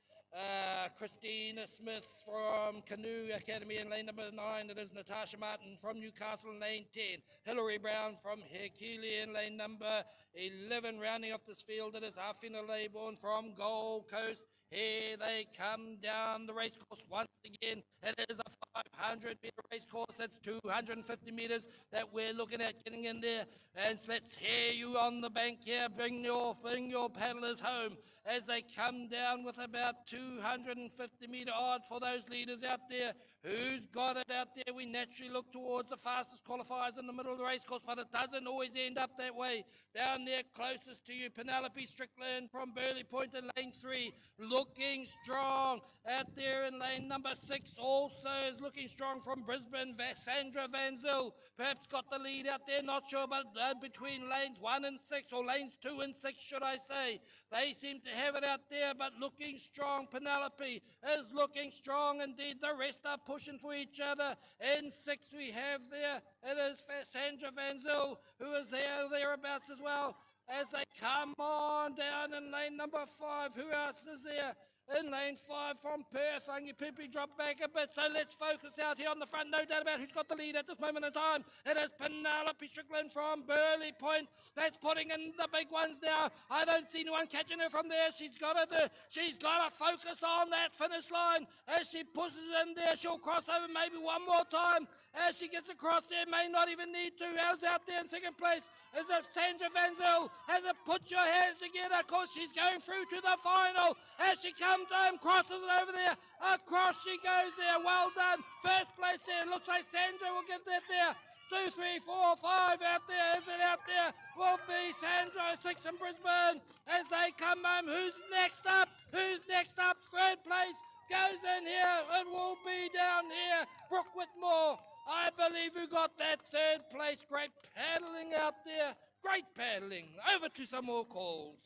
Christina Smith from Canoe Academy. In lane number 9 it is Natasha Martin from Newcastle. In lane 10 Hilary Brown from Hekili. In lane number 11 rounding off this field it is Afina Laybourne from Gold Coast. Here they come down the race course once again. It is a 500 metre race course. It's 250 metres that we're looking at getting in there. And let's hear you on the bank here. Bring your paddlers home as they come down with about 250 metre odd for those leaders out there. Who's got it out there? We naturally look towards the fastest qualifiers in the middle of the race course, but it doesn't always end up that way. Down there closest to you, Penelope Strickland from Burley Point in lane 3, looking strong. Out there in lane number 6 also is looking strong from Brisbane, Sandra Van Zyl. Perhaps got the lead out there, not sure, but between lanes 1 and 6, or lanes 2 and 6 should I say. They seem to have it out there, but looking strong. Penelope is looking strong indeed. The rest are pushing for each other. In 6 we have there, it is Sandra Van Zyl, who is thereabouts as well. As they come on down in lane number 5, who else is there? In lane 5 from Perth, Rangi Pipi dropped back a bit, so let's focus out here on the front. No doubt about who's got the lead at this moment in time. It is Penelope Strickland from Burley Point. That's putting in the big ones now. I don't see anyone catching her from there. She's got to focus on that finish line. As she pushes in there, she'll cross over maybe one more time. As she gets across there, may not even need to. Who's out there in second place? Is it Sandra Van Zyl? Has it put your hands together? Of course, she's going through to the final. As she comes comes home, crosses it over there. Across she goes there. Well done. First place there. Looks like Sandra will get that there. 2, 3, 4, 5 out there. Is it out there? Will be Sandra, 6 in Brisbane. As they come home, who's next up? Who's next up? Third place goes in here. It will be down here. Brooke Whitmore, I believe, who got that third place. Great paddling out there. Great paddling. Over to some more calls.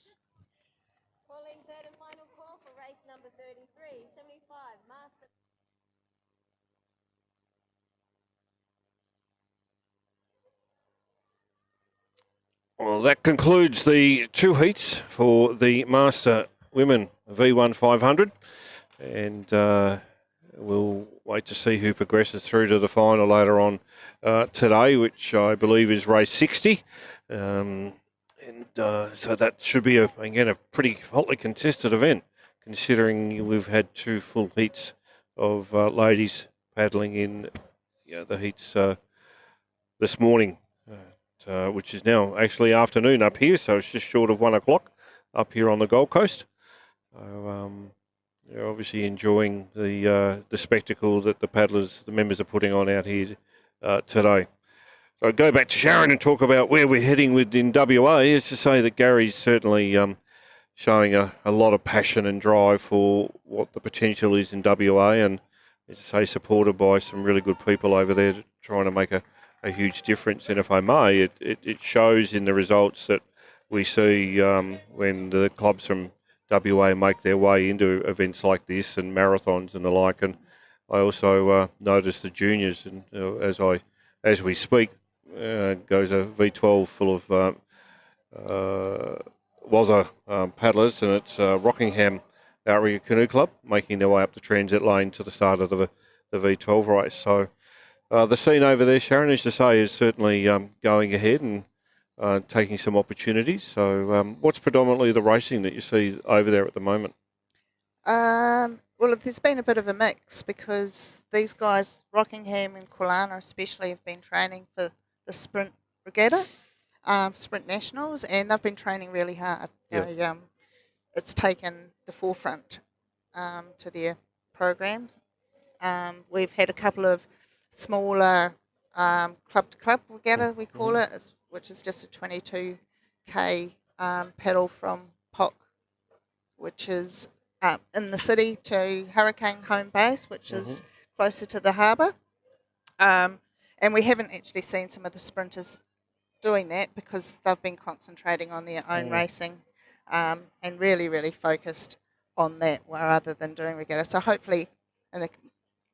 Calling third and final call for race number 33, 75, Master. Well, that concludes the 2 heats for the Master Women V1 500, and we'll wait to see who progresses through to the final later on today, which I believe is race 60. So that should be, again, a pretty hotly contested event, considering we've had 2 full heats of ladies paddling in the heats this morning. Which is now actually afternoon up here, so it's just short of 1 o'clock up here on the Gold Coast. So they're obviously enjoying the spectacle that the members are putting on out here today. So I'll go back to Sharon and talk about where we're heading in WA. Is to say that Gary's certainly showing a lot of passion and drive for what the potential is in WA, and as I say, supported by some really good people over there trying to make a huge difference. And if I may, it shows in the results that we see when the clubs from WA make their way into events like this and marathons and the like. And I also noticed the juniors, and as we speak, goes a V12 full of Wazza paddlers, and it's Rockingham Outrigger Canoe Club making their way up the transit lane to the start of the V12 race. So the scene over there, Sharon, as you say, is certainly going ahead and taking some opportunities. So what's predominantly the racing that you see over there at the moment? Well, there's been a bit of a mix because these guys, Rockingham and Kulana especially, have been training for the Sprint Regatta, Sprint Nationals, and they've been training really hard. Yep. It's taken the forefront to their programs. We've had a couple of smaller club-to-club regatta, we call it, which is just a 22k paddle from POC, which is in the city, to Hurricane home base, which is closer to the harbour. And we haven't actually seen some of the sprinters doing that because they've been concentrating on their own racing and really, really focused on that rather than doing regatta. So hopefully in the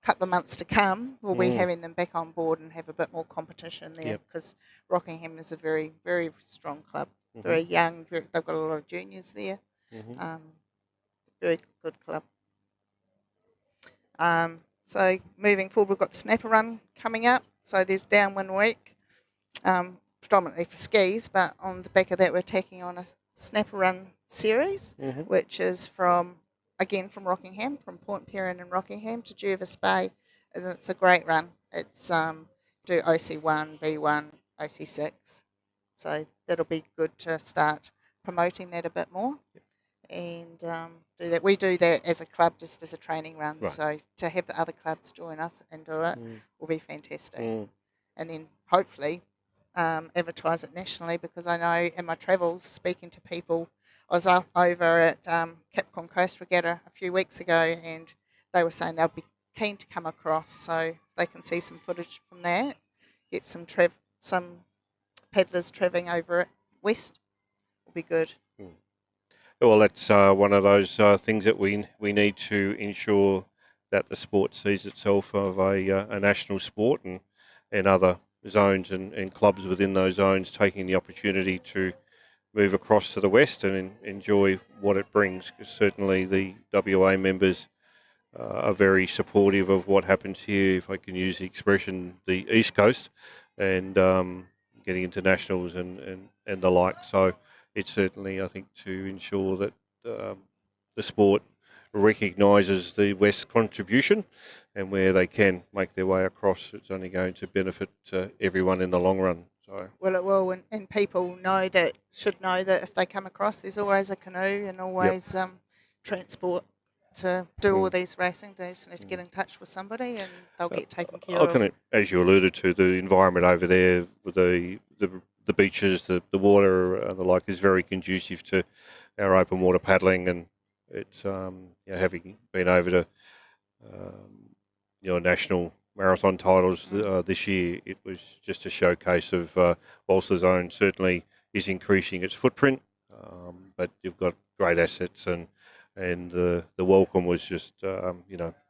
couple of months to come, we'll be having them back on board and have a bit more competition there, because Rockingham is a very, very strong club, very young. They've got a lot of juniors there. Very good club. So moving forward, we've got the Snapper Run coming up. So there's downwind week, predominantly for skis, but on the back of that, we're taking on a Snapper Run series, which is from Rockingham, from Point Perrin and Rockingham to Jervis Bay. And it's a great run. It's do OC1, V1, OC6. So that'll be good to start promoting that a bit more. And do that. We do that as a club, just as a training run. Right. So to have the other clubs join us and do it will be fantastic. And then hopefully advertise it nationally, because I know in my travels, speaking to people, I was over at Capcom Coast Regatta a few weeks ago, and they were saying they'll be keen to come across, so they can see some footage from that, get some paddlers travelling over it west, will be good. Well, that's one of those things that we need to ensure that the sport sees itself of a national sport, and other zones and clubs within those zones taking the opportunity to move across to the west and enjoy what it brings. Because certainly the WA members are very supportive of what happens here, if I can use the expression, the East Coast, and getting into nationals and the like. So it's certainly, I think, to ensure that the sport recognises the West contribution, and where they can make their way across, it's only going to benefit everyone in the long run. So. Well, it will, and people should know that if they come across, there's always a canoe and always transport to do all these racing. They just need to get in touch with somebody and they'll get taken care I of. can, as you alluded to, the environment over there with the beaches, the water and the like is very conducive to our open water paddling, and it's having been over to national marathon titles this year, it was just a showcase of whilst the zone certainly is increasing its footprint, but you've got great assets, and the welcome was just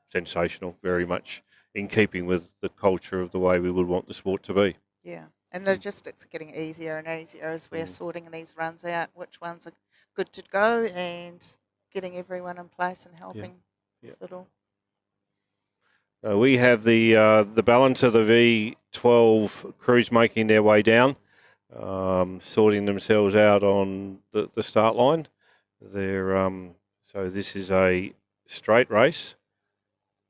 sensational, very much in keeping with the culture of the way we would want the sport to be. Yeah, and logistics are getting easier and easier as we're sorting these runs out, which ones are good to go, and getting everyone in place and helping with it all. We have the balance of the V12 crews making their way down, sorting themselves out on the start line. So this is a straight race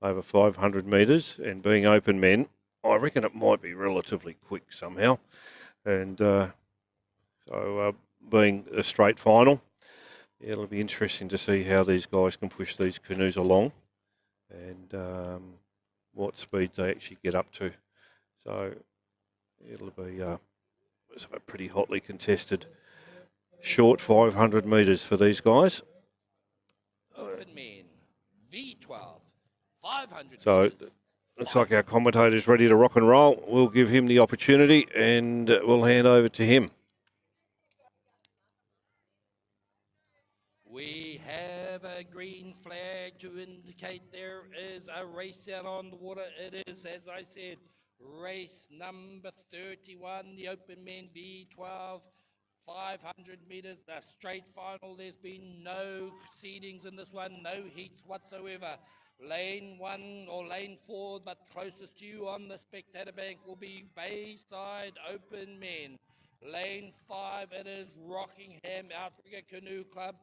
over 500 metres, and being open men, I reckon it might be relatively quick somehow. And so being a straight final, it'll be interesting to see how these guys can push these canoes along and what speeds they actually get up to. So it'll be a pretty hotly contested short 500 metres for these guys. Open men, V12, 500 So meters. looks like our commentator's ready to rock and roll. We'll give him the opportunity and we'll hand over to him. We have a green flag to indicate there is a race out on the water. It is, as I said, race number 31, the open men V12, 500 metres, a straight final. There's been no seedings in this one, no heats whatsoever. Lane 1 or lane 4, but closest to you on the spectator bank will be Bayside Open Men. Lane 5, it is Rockingham Outrigger Canoe Club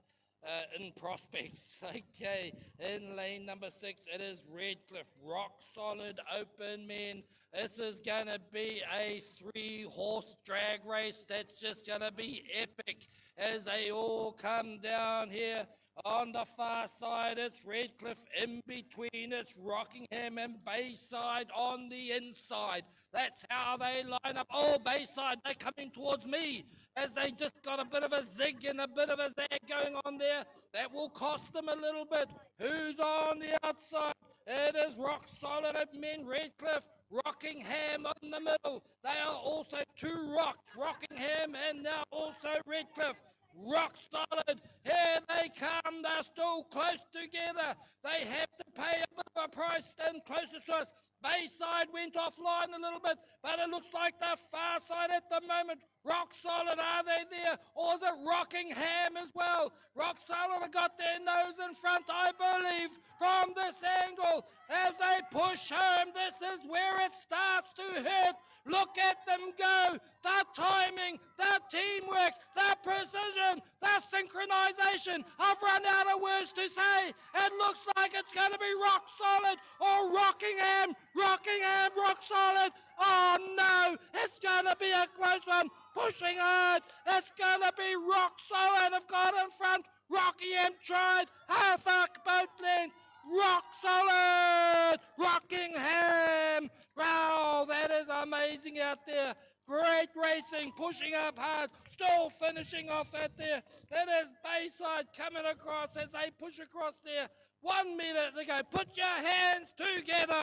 in Prospects. Okay, in lane number 6, it is Redcliffe Rock Solid Open Men. This is going to be a 3-horse drag race that's just going to be epic as they all come down here. On the far side, it's Redcliffe. In between, it's Rockingham and Bayside on the inside. That's how they line up. Oh, Bayside, they're coming towards me as they just got a bit of a zig and a bit of a zag going on there. That will cost them a little bit. Who's on the outside? It is Rock Solid Open Men, Redcliffe, Rockingham on the middle. They are also 2 rocks, Rockingham and now also Redcliffe. Rock Solid, here they come, they're still close together. They have to pay a bit of a price and closest to us. Bayside went offline a little bit, but it looks like the far side at the moment. Rock Solid, are they there? Or is it Rockingham as well? Rock Solid have got their nose in front, I believe, from this angle. As they push home, this is where it starts to hurt. Look at them go. The timing, the teamwork, the precision, the synchronization. I've run out of words to say. It looks like it's going to be Rock Solid or Rockingham. Rockingham, Rock Solid. Oh no, it's going to be a close one. Pushing hard. It's going to be Rock Solid. Have got in front. Rockingham tried. Half a boat length. Rock Solid! Rockingham! Wow, that is amazing out there. Great racing, pushing up hard, still finishing off out there. It is Bayside coming across as they push across there. 1 minute to go. Put your hands together!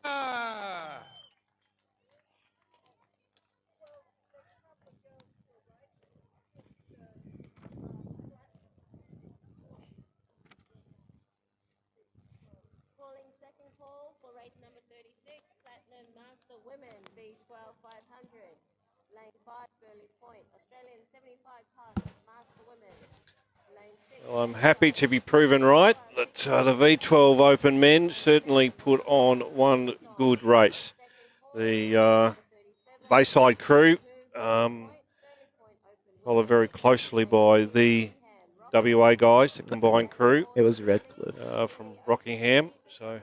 Calling second call for race number 36, Platinum Master Women, V12 500. Lane 5, Burley Point, Australian 75 class, Master Women. Lane 6. Well, I'm happy to be proven right that the V12 Open Men certainly put on one good race. The Bayside crew followed very closely by the WA guys, the combined crew. It was Redcliffe. From Rockingham. So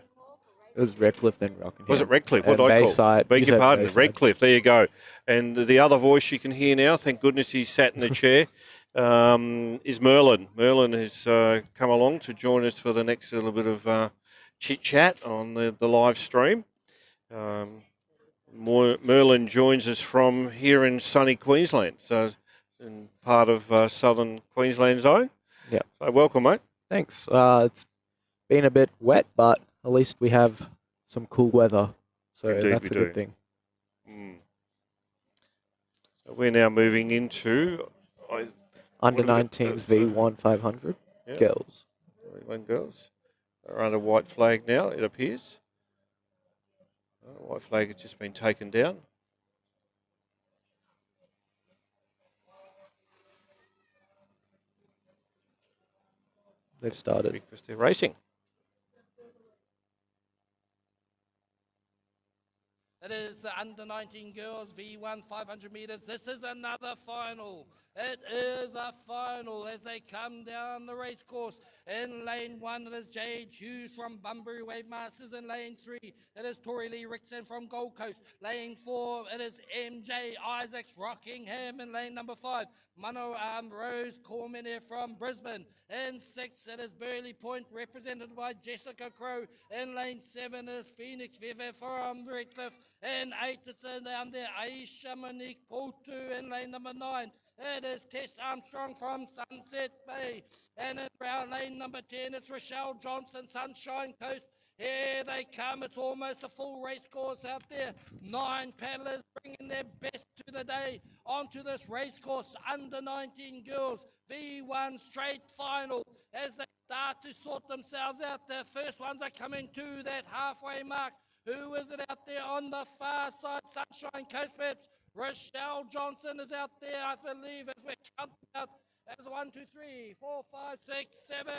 It was Redcliffe then Rockingham. was it Redcliffe? What did I call? Bayside. Beg You your said pardon. Bayside. Redcliffe. There you go. And the other voice you can hear now. Thank goodness he sat in the chair. is Merlin. Merlin has come along to join us for the next little bit of chit-chat on the live stream. Merlin joins us from here in sunny Queensland, so in part of southern Queensland zone. Yeah. So welcome, mate. Thanks. It's been a bit wet, but at least we have some cool weather, so Indeed that's we a do. good thing. So we're now moving into Under 19s V1 500 Yeah. girls. 21 girls are under white flag now, it appears. White flag has just been taken down. They've started. Because they're racing. It is the under 19 girls V1 500 metres. This is another final. It is a final as they come down the race course. In lane 1, it is Jade Hughes from Bunbury Wave Masters. In lane 3, it is Tori Lee Rickson from Gold Coast. Lane 4, it is MJ Isaacs Rockingham. In lane number 5, Mano Rose Cormier from Brisbane. In 6, it is Burley Point, represented by Jessica Crow. In lane 7, it is Phoenix Vive from Redcliffe. In 8, it's down there Aisha Monique Poutu. In lane number 9, it is Tess Armstrong from Sunset Bay. And in round lane number 10, it's Rochelle Johnson, Sunshine Coast. Here they come. It's almost a full race course out there. 9 paddlers bringing their best to the day onto this race course. Under 19 girls, V1 straight final. As they start to sort themselves out, the first ones are coming to that halfway mark. Who is it out there on the far side? Sunshine Coast, perhaps. Rochelle Johnson is out there, I believe, as we're counting out. As 1, 2, 3, 4, 5, 6, 7,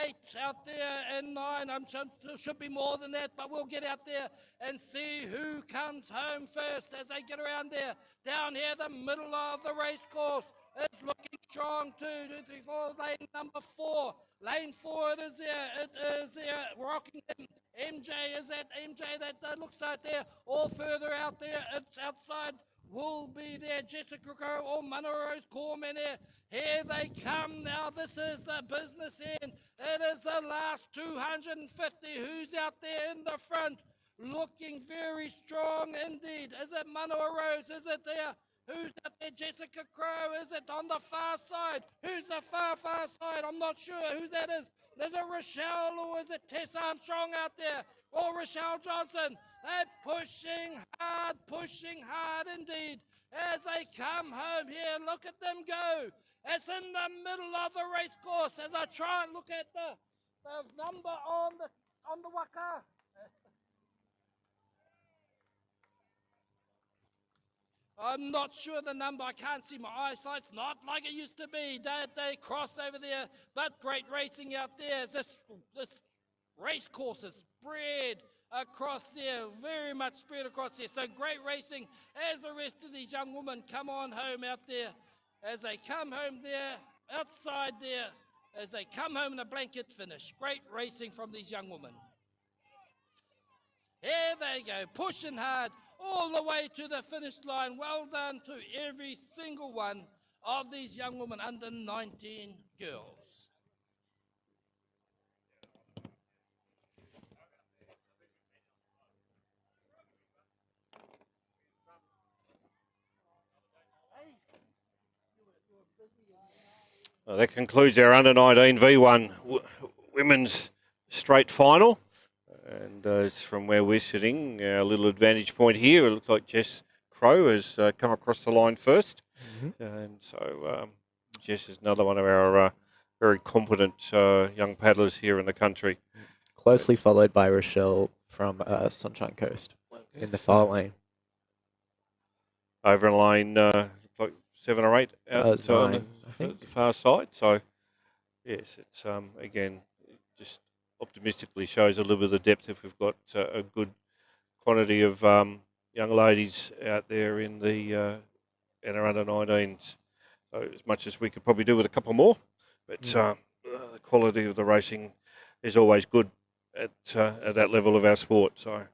8 out there, and 9. Should be more than that, but we'll get out there and see who comes home first as they get around there. Down here, the middle of the race course. It's looking strong. 2, 2, 3, 4. Lane number 4. Lane 4, it is there. It is there. Rockingham. MJ is that MJ that looks like there. Or further out there, it's outside. Will be there. Jessica Crow or Rose Cormier there. Here they come now. This is the business end. It is the last 250. Who's out there in the front? Looking very strong indeed. Is it Rose? Is it there? Who's out there? Jessica Crow. Is it on the far side? Who's the far side? I'm not sure who that is. Is it Rochelle or is it Tess Armstrong out there? Or Rochelle Johnson? They're pushing hard indeed. As they come home here, look at them go. It's in the middle of the race course as I try and look at the number on the waka. I'm not sure the number. I can't see. My eyesight's not like it used to be. They cross over there, but great racing out there. This race course is spread across there, very much spread across there. So great racing as the rest of these young women come on home out there. As they come home there, outside there, as they come home in a blanket finish. Great racing from these young women. Here they go, pushing hard all the way to the finish line. Well done to every single one of these young women, under 19 girls. Well, that concludes our under 19 V1 women's straight final. And it's from where we're sitting, our little advantage point here. It looks like Jess Crow has come across the line first. Mm-hmm. And so Jess is another one of our very competent young paddlers here in the country. Closely followed by Rochelle from Sunshine Coast in the far lane. Over in lane like 7 or 8 out on the far side. So, yes, it's again just optimistically shows a little bit of the depth if we've got a good quantity of young ladies out there in our under 19s. So as much as we could probably do with a couple more, but the quality of the racing is always good at that level of our sport. So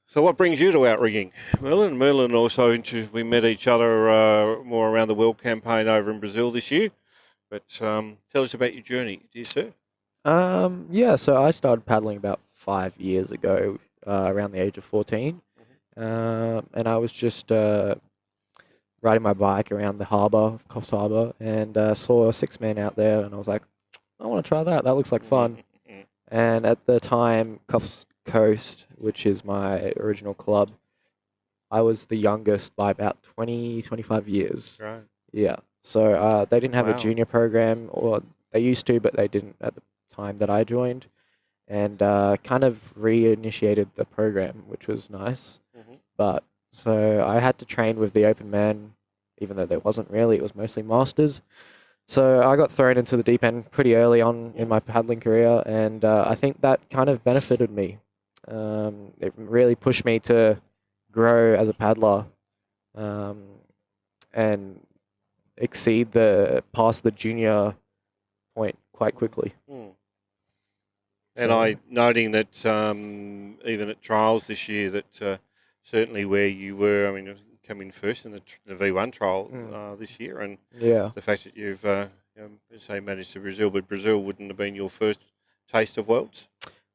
So what brings you to outrigging, Merlin? Merlin also, we met each other more around the World Campaign over in Brazil this year. But tell us about your journey, dear sir. Yeah, so I started paddling about 5 years ago, around the age of 14. And I was just riding my bike around the harbour, Coffs Harbour, and saw a 6-man out there, and I was like, I want to try that. That looks like fun. And at the time, Coffs Coast, which is my original club, I was the youngest by about 20, 25 years. Right. Yeah. So they didn't have Wow. a junior program, or they used to, but they didn't at the time that I joined. And kind of reinitiated the program, which was nice. But so I had to train with the open man, even though there wasn't really, it was mostly masters. So I got thrown into the deep end pretty early on in my paddling career, and I think that kind of benefited me. It really pushed me to grow as a paddler and exceed past the junior point quite quickly. And I noting that even at trials this year, that certainly where you were, I mean, coming first in the V1 trial this year, and the fact that you've say managed to Brazil, but Brazil wouldn't have been your first taste of Worlds.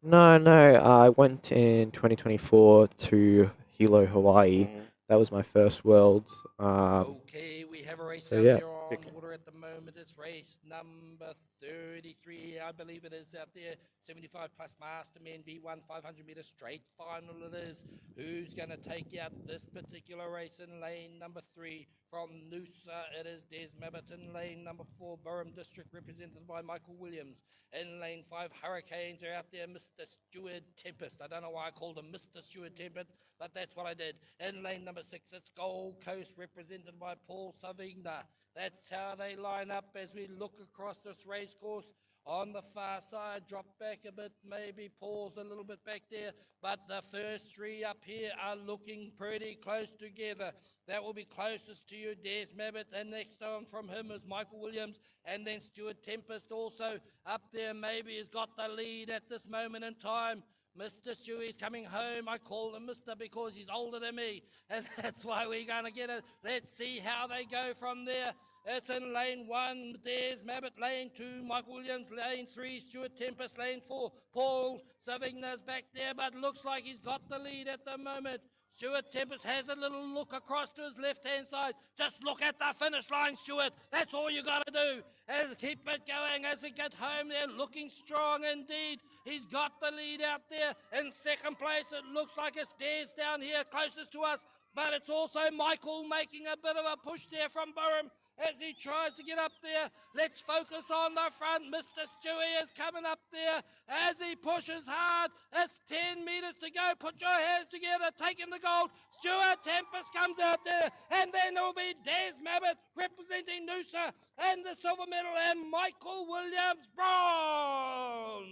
No, I went in 2024 to Hilo, Hawaii. That was my first Worlds. Okay, we have a race so out yeah. there on water at the moment. It's race number 33, I believe it is out there. 75 plus master men, V1 500 meter straight final it is. Who's going to take out this particular race in lane number 3 from Noosa? It is Des Mabbitt. In lane number 4, Burham District, represented by Michael Williams. In lane 5, Hurricanes are out there. Mr. Stewart Tempest. I don't know why I called him Mr. Stewart Tempest, but that's what I did. In lane number 6, it's Gold Coast, represented by Paul Savigna. That's how they line up as we look across this race course. On the far side, drop back a bit, maybe pause a little bit back there, but the first 3 up here are looking pretty close together. That will be closest to you, Des Mabbitt, and next on from him is Michael Williams, and then Stuart Tempest also up there, maybe has got the lead at this moment in time. Mr. Stewie's coming home. I call him Mr. because he's older than me, and that's why we're going to get it. Let's see how they go from there. It's in lane 1, there's Mabbitt, lane 2, Michael Williams, lane 3, Stuart Tempest, lane 4, Paul Savigna's back there, but looks like he's got the lead at the moment. Stuart Tempest has a little look across to his left-hand side. Just look at the finish line, Stuart. That's all you got to do. And keep it going as we get home there, looking strong indeed. He's got the lead out there. In second place, it looks like it's Des down here closest to us, but it's also Michael making a bit of a push there from Burham as he tries to get up there. Let's focus on the front. Mr. Stewie is coming up there as he pushes hard. It's 10 metres to go. Put your hands together, taking the gold. Stuart Tempest comes out there, and then there will be Des Mabbitt representing Noosa and the silver medal, and Michael Williams bronze.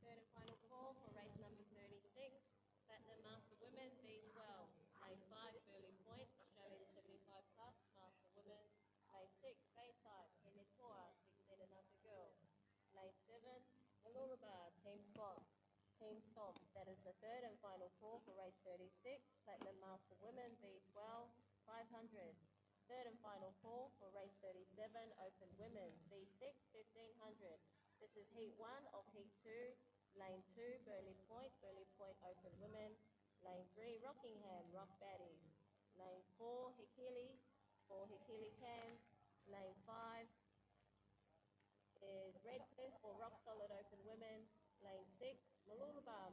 Third and final call for race number 36, Platinum Master Women V12. Lane 5, Burley Point, Australian 75 plus, Master Women. Lane 6, Bayside, Henetoa, 16 and under girls. Lane 7, Malulabar, Team Stomp. That is the third and final call for race 36, Platinum Master Women V12, 500. Third and final call for race 37, Open Women V6, 1500. This is Heat 1 of Heat 2, Lane 2, Burley Point Open Women. Lane 3, Rockingham, Rock Baddies. Lane 4, Hikili, for Hikili Cams. Lane 5 is Redcliffe or Rock Solid Open Women. Lane 6, Malulabar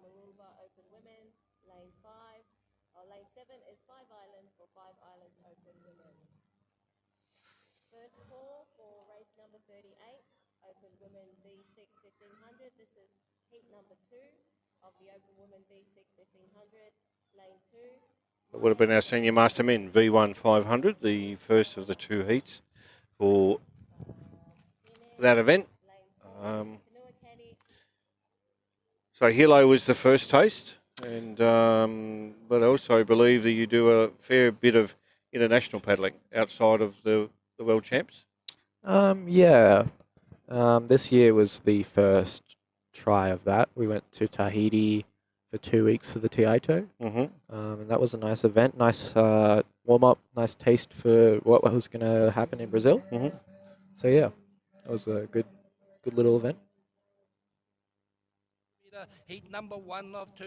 Open Women. Lane 7 is Five Islands for Five Islands Open Women. First call for race number 38, Open Women V6 1500. This is heat number 2 of the Open Women V6 1500. Lane 2. It would have been our senior master men, V1 500, the first of the 2 heats for that event. So Hilo was the first taste, and but I also believe that you do a fair bit of international paddling outside of the World Champs. Yeah. This year was the first try of that. We went to Tahiti for 2 weeks for the Tiaito. Mm-hmm. And that was a nice event, nice warm-up, nice taste for what was going to happen in Brazil. Mm-hmm. So, yeah, that was a good little event. Heat number 1 of 2.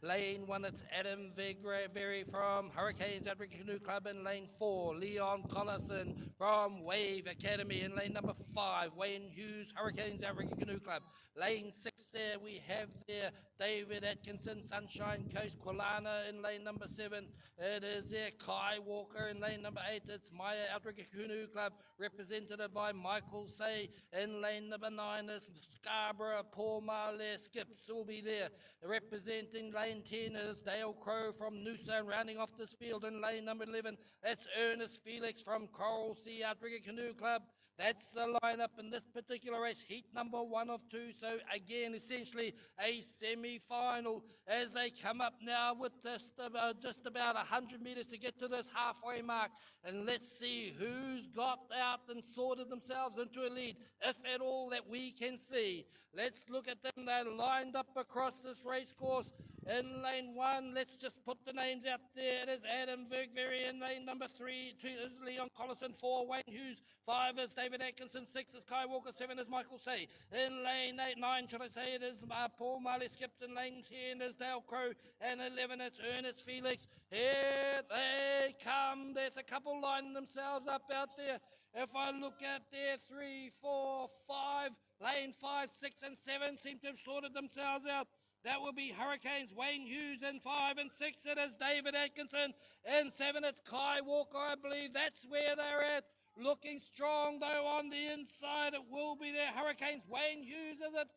Lane 1, it's Adam Berry from Hurricanes African Canoe Club. In lane 4, Leon Collison from Wave Academy. In lane number 5, Wayne Hughes, Hurricanes African Canoe Club. Lane 6 there, we have there David Atkinson, Sunshine Coast, Quilana in lane number 7. It is there Kai Walker in lane number 8. It's Maya African Canoe Club, represented by Michael Say. In lane number 9 is Scarborough, Paul Marley, Skips will be there. Representing lane 10 is Dale Crow from Noosa, and rounding off this field in lane number 11, it's Ernest Felix from Coral Sea African Canoe Club. That's the lineup in this particular race, heat number 1 of 2. So again, essentially a semi-final as they come up now with just about 100 metres to get to this halfway mark. And let's see who's got out and sorted themselves into a lead, if at all that we can see. Let's look at them. They're lined up across this race course. In lane 1, let's just put the names out there. It is Adam Bergberry in lane number 3. 2 is Leon Collison. 4, Wayne Hughes. 5 is David Atkinson. 6 is Kai Walker. 7 is Michael Say. In lane 9, should I say, it is Paul Marley Skips. In lane 10 is Dale Crow. And 11, it's Ernest Felix. Here they come. There's a couple lining themselves up out there. If I look at there, 3, 4, 5, lane 5, 6, and 7 seem to have sorted themselves out. That will be Hurricanes, Wayne Hughes in 5, and 6 it is David Atkinson. In 7 it's Kai Walker, I believe that's where they're at. Looking strong though on the inside, it will be there. Hurricanes, Wayne Hughes is it?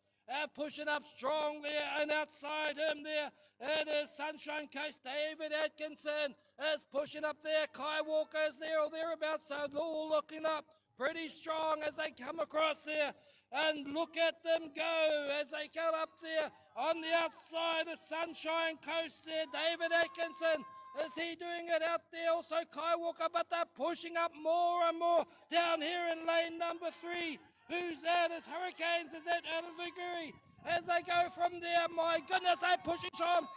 Pushing up strong there, and outside him there, it is Sunshine Coast. David Atkinson is pushing up there. Kai Walker is there or thereabouts, so all looking up pretty strong as they come across there. And look at them go as they come up there on the outside of Sunshine Coast there. David Atkinson, is he doing it out there? Also Kai Walker, but they're pushing up more and more down here in lane number 3. Who's that? Is Hurricanes? Is that Adam Viguri? As they go from there, my goodness, they're pushing on.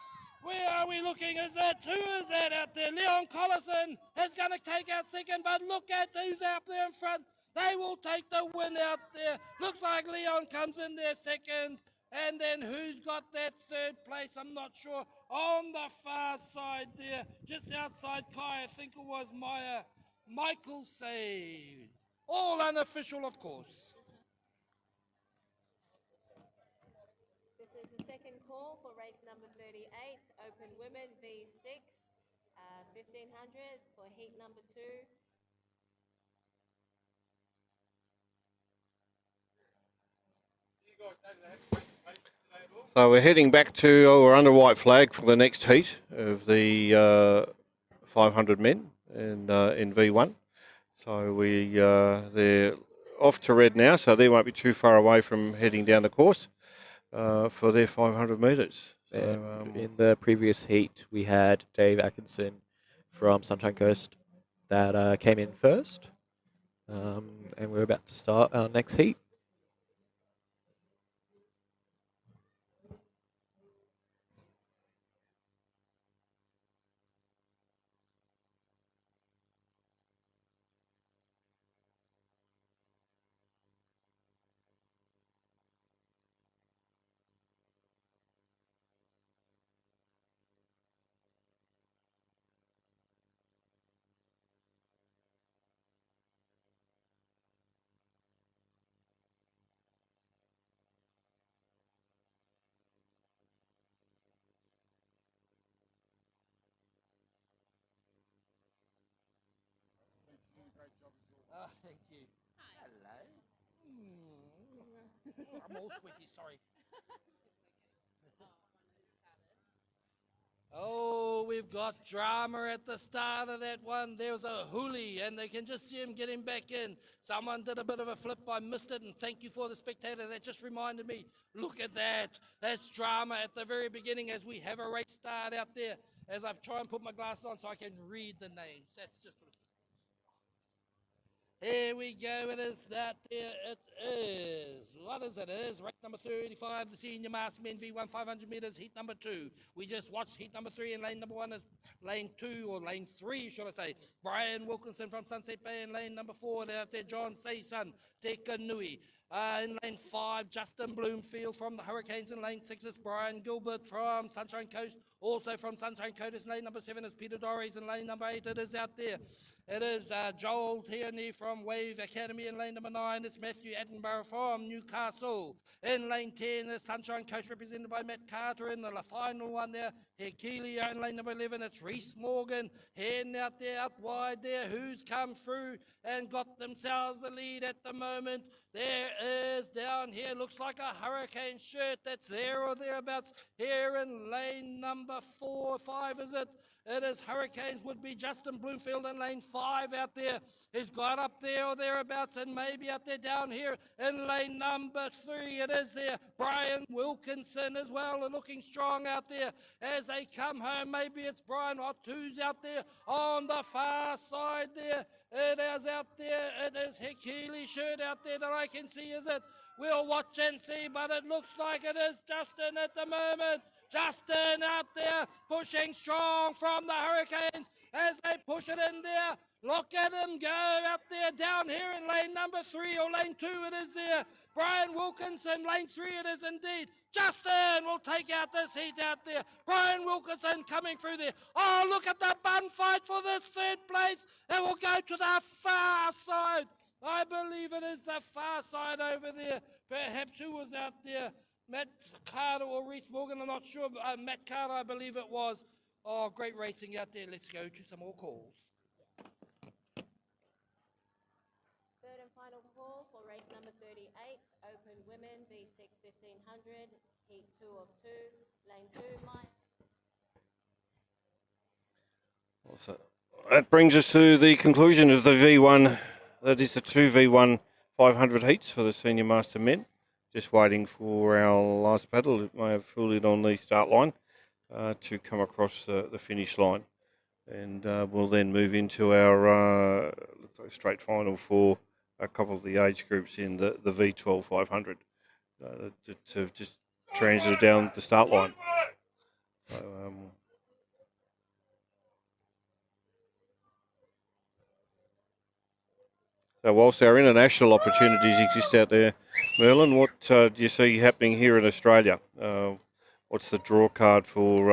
Where are we looking? Is that, who is that out there? Leon Collison is going to take out second, but look at who's out there in front. They will take the win out there. Looks like Leon comes in there second. And then who's got that third place? I'm not sure. On the far side there, just outside Kai, I think it was Michael Say. All unofficial, of course. This is the second call for race number 38, Open Women V6, 1500 for heat number 2. So we're heading back to, we're under white flag for the next heat of the 500 men in V1. So they're off to red now, so they won't be too far away from heading down the course for their 500 metres. So, in the previous heat, we had Dave Atkinson from Sunshine Coast that came in first, and we're about to start our next heat. Oh, thank you. Hello. I'm all sweaty, sorry. Oh, we've got drama at the start of that one. There was a hoolie, and they can just see him getting back in. Someone did a bit of a flip. I missed it, and thank you for the spectator. That just reminded me. Look at that. That's drama at the very beginning as we have a race start out there. As I try and put my glasses on so I can read the names. That's just... Here we go. It is that there. It is. What is it? It is race number 35, the senior master men V1 500 meters, heat number 2. We just watched heat number 3 and lane number 1 is lane 2 or lane 3, should I say. Brian Wilkinson from Sunset Bay in lane number 4. Out there, John Sayson, Te Kanui. In lane 5, Justin Bloomfield from the Hurricanes. In lane 6 is Brian Gilbert from Sunshine Coast. Also from Sunshine Coast, in lane number 7 is Peter Dorries. In lane number 8, it is out there. It is Joel Tierney from Wave Academy. In lane number 9, it's Matthew Attenborough from Newcastle. In lane 10, is Sunshine Coast represented by Matt Carter. In the final one there, Hekelia. In lane number 11, it's Reese Morgan. Heading out there, out wide there. Who's come through and got themselves the lead at the moment? There is down here, looks like a Hurricane shirt that's there or thereabouts. Here in lane number 4 or 5, is it? It is Hurricanes, would be Justin Bloomfield in lane 5 out there. He's got up there or thereabouts, and maybe out there down here in lane number 3. It is there. Brian Wilkinson as well, looking strong out there as they come home. Maybe it's Brian Otto's out there on the far side there. It is out there. It is Hekelia shirt out there that I can see, is it? We'll watch and see, but it looks like it is Justin at the moment. Justin out there pushing strong from the Hurricanes as they push it in there. Look at him go out there down here in lane number 3 or lane 2 it is there. Brian Wilkinson, lane 3 it is indeed. Justin will take out this heat out there. Brian Wilkinson coming through there. Oh, look at the bun fight for this 3rd place. It will go to the far side. I believe it is the far side over there. Perhaps who was out there? Matt Carter or Reese Morgan, I'm not sure. Matt Carter, I believe it was. Oh, great racing out there. Let's go to some more calls. Third and final call for race number 38, Open Women V6 1500, heat 2 of 2, lane 2, Mike. So that brings us to the conclusion of the V1. That is the 2 V1 500 heats for the senior master men. Just waiting for our last paddle. It may have fooled on the start line to come across the finish line. And we'll then move into our straight final for a couple of the age groups in the V12 500 to just transit down the start line. So whilst our international opportunities exist out there, Merlin, what do you see happening here in Australia? What's the draw card for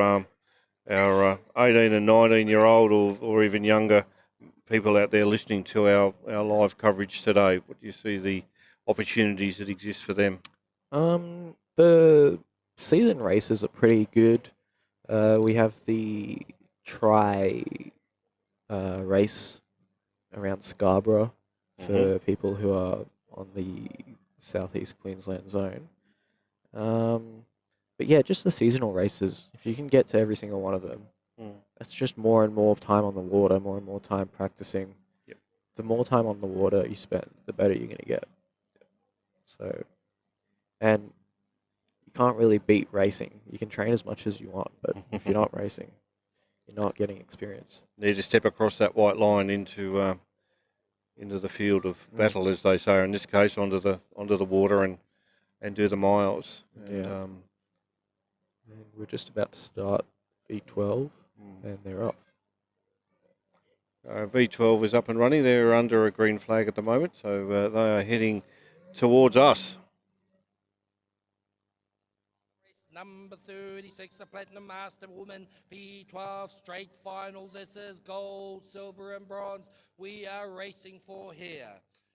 our 18 and 19-year-old or even younger people out there listening to our live coverage today? What do you see the opportunities that exist for them? The season races are pretty good. We have the tri race around Scarborough for people who are on the southeast Queensland zone. But yeah, just the seasonal races, if you can get to every single one of them, that's just more and more time on the water, more and more time practicing. Yep. The more time on the water you spend, the better you're going to get. So, and you can't really beat racing. You can train as much as you want, but if you're not racing, you're not getting experience. Need to step across that white line into the field of battle, as they say, or in this case, onto the water and do the miles. And, And we're just about to start V12, and they're off. V12 is up and running. They're under a green flag at the moment, so they are heading towards us. Number 36, the Platinum Master Woman, P12 straight final. This is gold, silver and bronze. We are racing for here.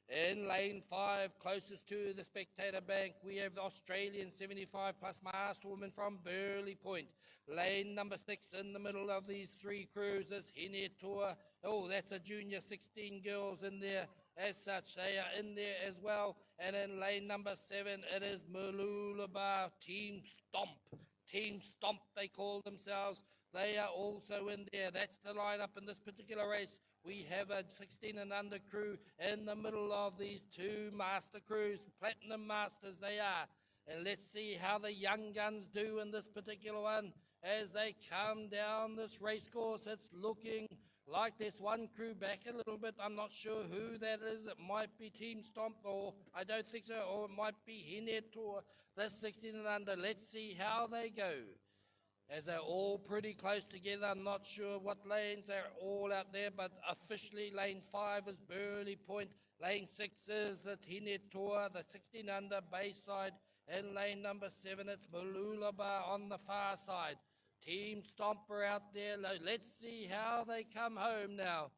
In lane 5, closest to the spectator bank, we have the Australian 75 plus Master Woman from Burley Point. Lane number 6 in the middle of these 3 crews is Hine Tour. Oh, that's a junior 16 girls in there. As such, they are in there as well. And in lane number 7, it is Mululaba Team Stomp. Team Stomp, they call themselves. They are also in there. That's the lineup in this particular race. We have a 16 and under crew in the middle of these 2 master crews. Platinum Masters they are. And let's see how the young guns do in this particular one as they come down this race course. It's looking like there's one crew back a little bit. I'm not sure who that is. It might be Team Stomp, or I don't think so, or it might be Hinet or this 16 and under. Let's see how they go. As they're all pretty close together. I'm not sure what lanes they're all out there, but officially lane 5 is Burley Point, lane 6 is the Hinet Tour, the 16 under Bayside, and lane number 7 it's Mooloolaba on the far side. Team Stomper out there. Let's see how they come home now.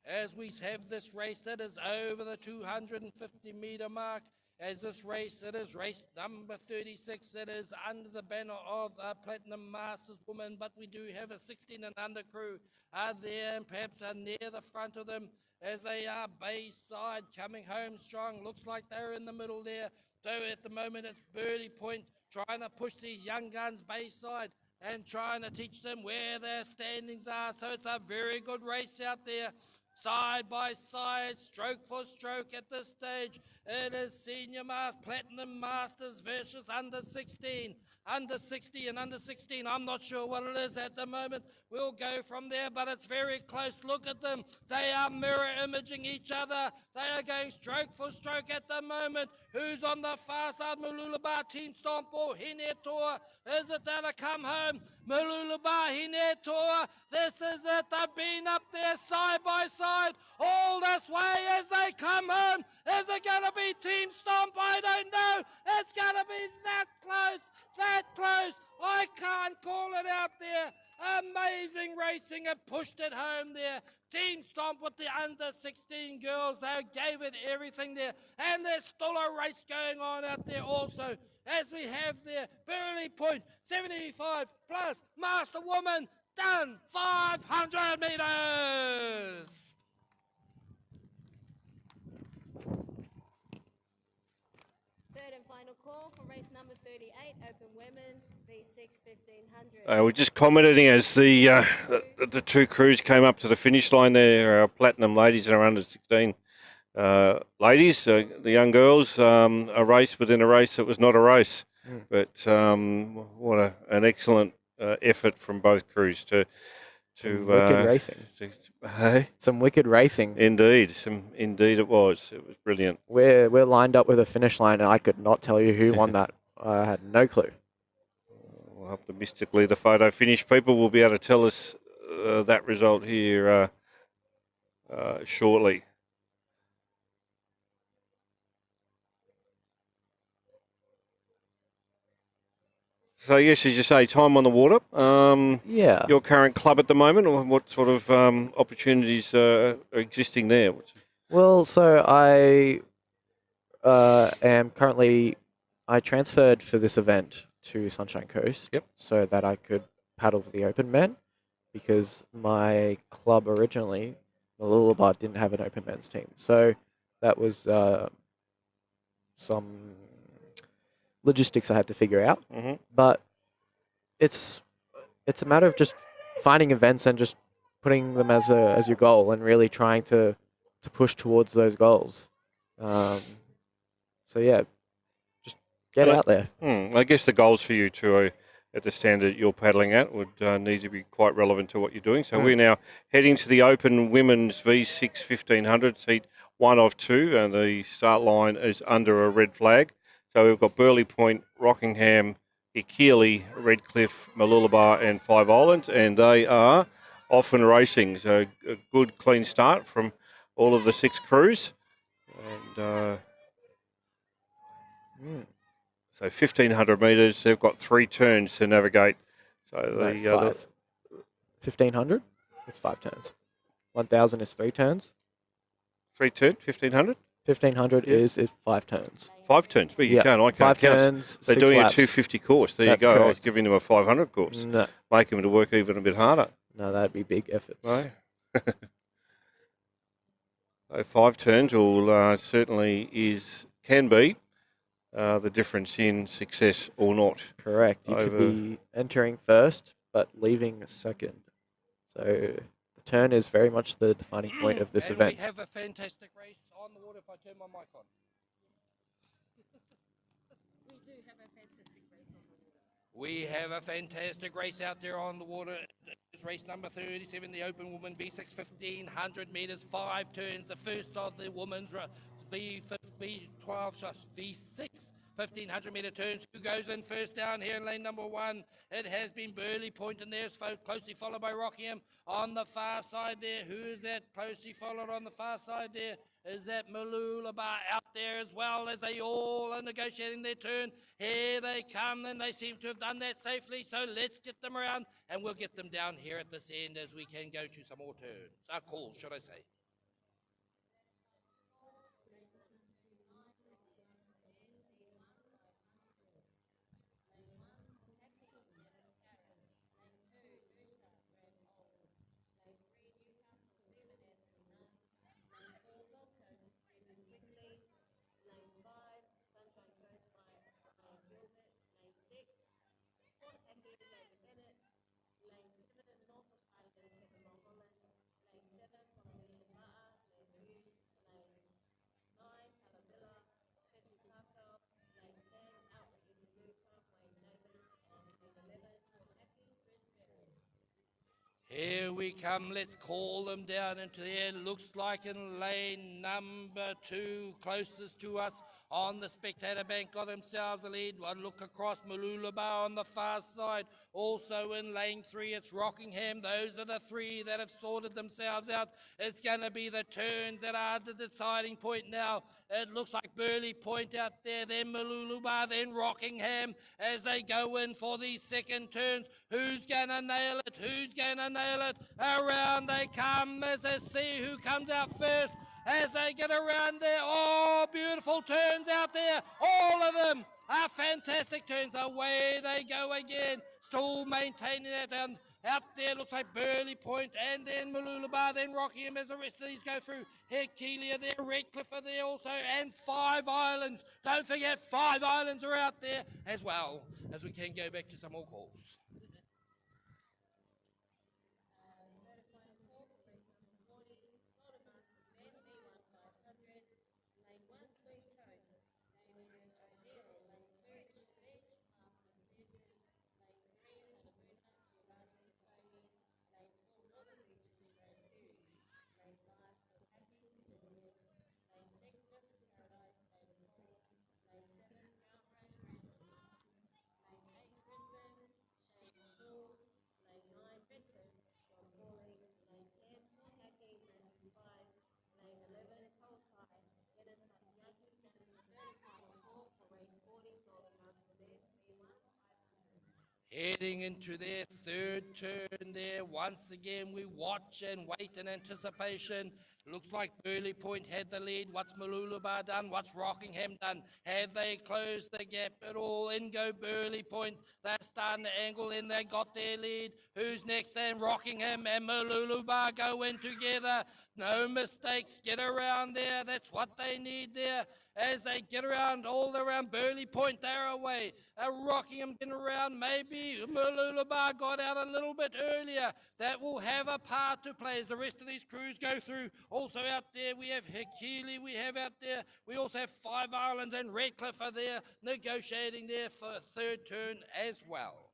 As we have this race, it is over the 250 meter mark. As this race, it is race number 36. It is under the banner of Platinum Masters Women, but we do have a 16 and under crew there, and perhaps are near the front of them as they are Bayside coming home strong. Looks like they're in the middle there. So at the moment, it's Burley Point trying to push these young guns Bayside and trying to teach them where their standings are. So it's a very good race out there. Side by side, stroke for stroke at this stage. It is Senior Platinum Masters versus under 16. Under 60 and under 16, I'm not sure what it is at the moment. We'll go from there, but it's very close. Look at them. They are mirror imaging each other. They are going stroke for stroke at the moment. Who's on the far side? Mooloolaba, Team Stomp or Hinet Tour? Is it that'll come home? Mooloolaba, Hinet Tour. This is it. They've been up there side by side all this way as they come home. Is it going to be Team Stomp? I don't know. It's going to be that close. That close. I can't call it out there. Amazing racing. It pushed it home there. Team Stomp with the under 16 girls. They gave it everything there. And there's still a race going on out there also. As we have there, Burley Point, 75 plus Master Woman, done 500 metres. Third and final call for race number 38, Open Women, V6 1500. We're just commenting as the two crews came up to the finish line there, our Platinum ladies and our under 16 ladies, the young girls, a race within a race that was not a race. But what an excellent effort from both crews to wicked racing. Hey? Some wicked racing. Indeed, indeed it was. It was brilliant. We're lined up with a finish line, and I could not tell you who won that. I had no clue. Well, optimistically, the photo finish people will be able to tell us that result here shortly. So yes, as you say, time on the water. Yeah. Your current club at the moment, or what sort of opportunities are existing there? Well, so I am currently, I transferred for this event to Sunshine Coast. Yep. So that I could paddle for the open men, because my club originally, the Mooloolaba, didn't have an open men's team. So that was some logistics I had to figure out. Mm-hmm. But it's a matter of just finding events and just putting them as your goal and really trying to push towards those goals. So yeah, just get out there. I guess the goals for you too, at the standard you're paddling at, would need to be quite relevant to what you're doing. So we're now heading to the Open Women's V6 1500, heat 1 of 2, and the start line is under a red flag. So we've got Burley Point, Rockingham, Ikili, Redcliffe, Mooloolaba and Five Islands, and they are off and racing. So a good, clean start from all of the 6 crews. And so 1,500 metres, they've got 3 turns to navigate. So the 1,500 is 5 turns. 1,000 is 3 turns. 3 turns, 1,500? 1,500 is 5 turns. 5 turns, but you can't. I can't 5 count. turns, They're 6 doing laps. a 250 course. There That's you go. correct. I was giving them a 500 course. No. Make them to work even a bit harder. No, that'd be big efforts. Right? So 5 turns will certainly can be the difference in success or not. Correct. You could be entering first, but leaving second. So the turn is very much the defining point of this event. We have a fantastic race on the water if I turn my mic on. We have a fantastic race out there on the water. It's race number 37, the Open Woman V6 1500 metres, 5 turns. The first of the women's V12, V6 1500 metre turns. Who goes in first down here in lane number 1? It has been Burley Point, and there's closely followed by Rockingham on the far side there. Who is that closely followed on the far side there? Is that Malulabar out there as well, as they all are negotiating their turn? Here they come, and they seem to have done that safely, so let's get them around, and we'll get them down here at this end as we can go to some more turns. Calls, should I say. Here we come, let's call them down into there. Looks like in lane number 2, closest to us on the spectator bank, got themselves a lead. One look across Malulabar on the far side. Also in lane 3, it's Rockingham. Those are the 3 that have sorted themselves out. It's going to be the turns that are the deciding point now. It looks like Burley Point out there, then Malulabar, then Rockingham as they go in for these second turns. Who's going to nail it? Who's going to nail it? Around they come as they see who comes out first as they get around there. Oh, beautiful turns out there. All of them are fantastic turns. Away they go again. Still maintaining that down. Out there looks like Burley Point, and then Malulabar, then Rockingham as the rest of these go through. Herculia there, Redcliffe are there also, and 5 Islands. Don't forget 5 Islands are out there as well, as we can go back to some more calls. Heading into their third turn there. Once again, we watch and wait in anticipation. Looks like Burley Point had the lead. What's Malulabar done? What's Rockingham done? Have they closed the gap at all? In go Burley Point. They're starting to angle in. They got their lead. Who's next then? Rockingham and Malulabar go in together. No mistakes. Get around there. That's what they need there. As they get around, all around Burley Point, they're away. Rockingham getting around. Maybe Malulabar got out a little bit earlier. That will have a part to play as the rest of these crews go through. Also out there, we have Hercule, we have out there. We also have 5 Islands and Redcliffe are there negotiating there for a third turn as well.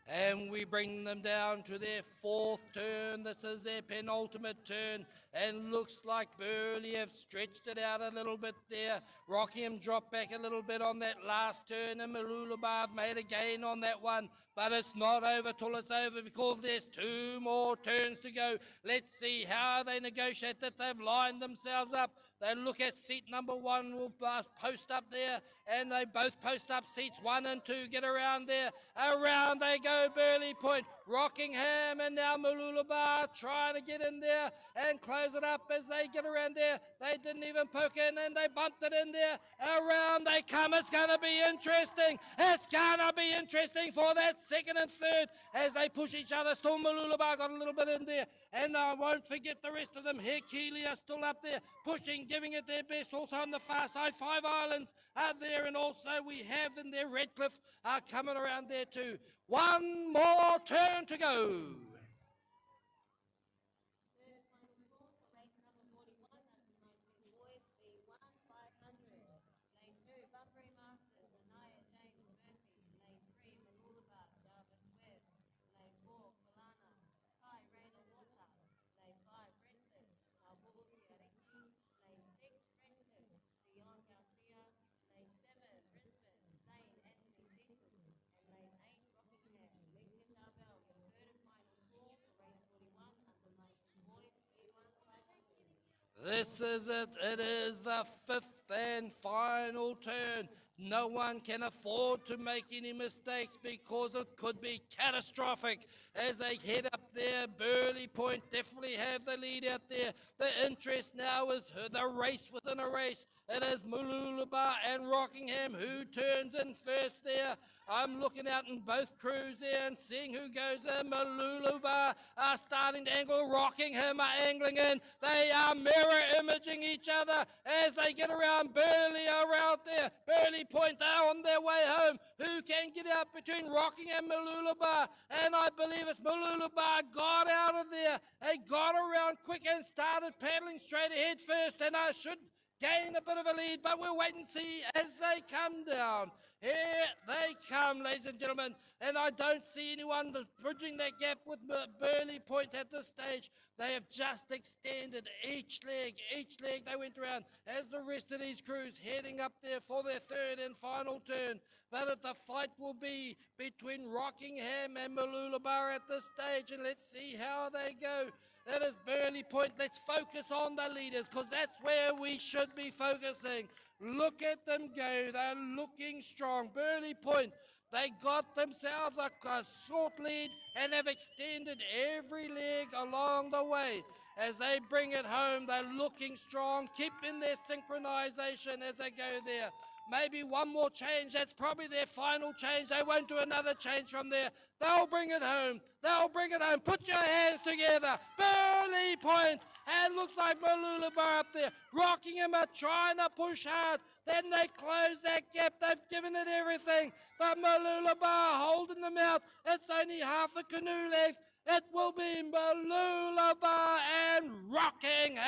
And we bring them down to their fourth turn. This is their penultimate turn. And looks like Burley have stretched it out a little bit there. Rockingham dropped back a little bit on that last turn. And Malulabar made a gain on that one. But it's not over till it's over because there's 2 more turns to go. Let's see how they negotiate that. They've lined themselves up. They look at seat number 1 will post up there. And they both post up seats 1 and 2. Get around there. Around they go. Burley Point. Rockingham and now Mooloolaba trying to get in there and close it up as they get around there. They didn't even poke in and they bumped it in there. Around they come. It's going to be interesting. It's going to be interesting for that second and third as they push each other. Still Mooloolaba got a little bit in there. And I won't forget the rest of them. Hekeely are still up there pushing, giving it their best. Also on the far side, Five Islands are there. And also we have in there Redcliffe are coming around there too. One more turn to go. This is it. It is the fifth and final turn. No one can afford to make any mistakes because it could be catastrophic as they head up there. Burley Point definitely have the lead out there. The interest now is the race within a race. It is Mooloolaba and Rockingham who turns in first there. I'm looking out in both crews there and seeing who goes in. Mooloolaba are starting to angle. Rockingham are angling in. They are mirror imaging each other as they get around. Burley are out there. Burley Point are on their way home. Who can get out between Rockingham and Mooloolaba? And I believe it's Mooloolaba got out of there. They got around quick and started paddling straight ahead first. And I should gain a bit of a lead, but we'll wait and see as they come down. Here they come, ladies and gentlemen, and I don't see anyone bridging that gap with Burley Point at this stage. They have just extended each leg they went around as the rest of these crews heading up there for their third and final turn. But the fight will be between Rockingham and Mooloolaba at this stage, and let's see how they go. That is Burley Point. Let's focus on the leaders because that's where we should be focusing. Look at them go. They're looking strong. Burley Point, they got themselves a short lead and have extended every leg along the way. As they bring it home, they're looking strong, keeping their synchronization as they go there. Maybe one more change. That's probably their final change. They won't do another change from there. They'll bring it home. They'll bring it home. Put your hands together. Burley Point. And looks like Mooloolaba up there. Rockingham are trying to push hard. Then they close that gap. They've given it everything. But Mooloolaba holding them out. It's only half a canoe length. It will be Mooloolaba and Rockingham.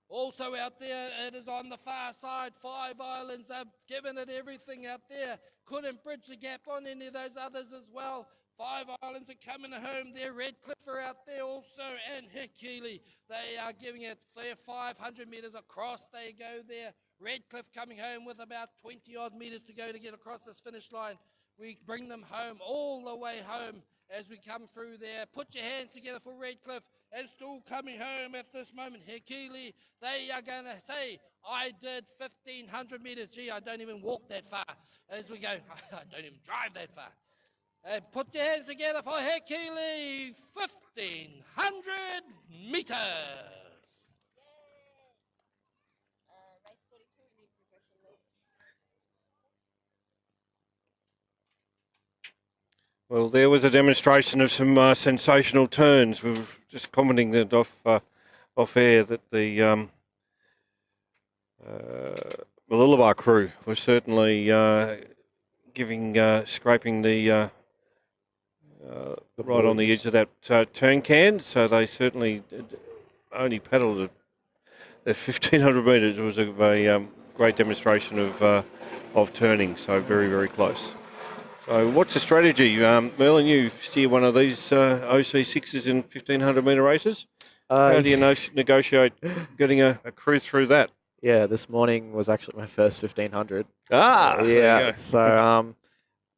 Also out there, it is on the far side. Five Islands, they've given it everything out there. Couldn't bridge the gap on any of those others as well. Five Islands are coming home there. Redcliffe are out there also, and Hekeely. They are giving it their 500 metres across. They go there. Redcliffe coming home with about 20 odd metres to go to get across this finish line. We bring them home all the way home as we come through there. Put your hands together for Redcliffe. And still coming home at this moment, Hekeely, they are going to say, I did 1,500 metres. Gee, I don't even walk that far. As we go, I don't even drive that far. And put your hands together for Hekeely, 1,500 metres. Race 42, we need progression, please. Well, there was a demonstration of some sensational turns. We were just commenting that off air that the Mooloolaba crew was certainly scraping the right on the edge of that turn can. So they certainly only paddled at 1,500 metres. It was a great demonstration of turning. So very, very close. So what's the strategy? Merlin, you steer one of these OC6s in 1,500 metre races. How do you negotiate getting a crew through that? Yeah, this morning was actually my first 1,500. Yeah. So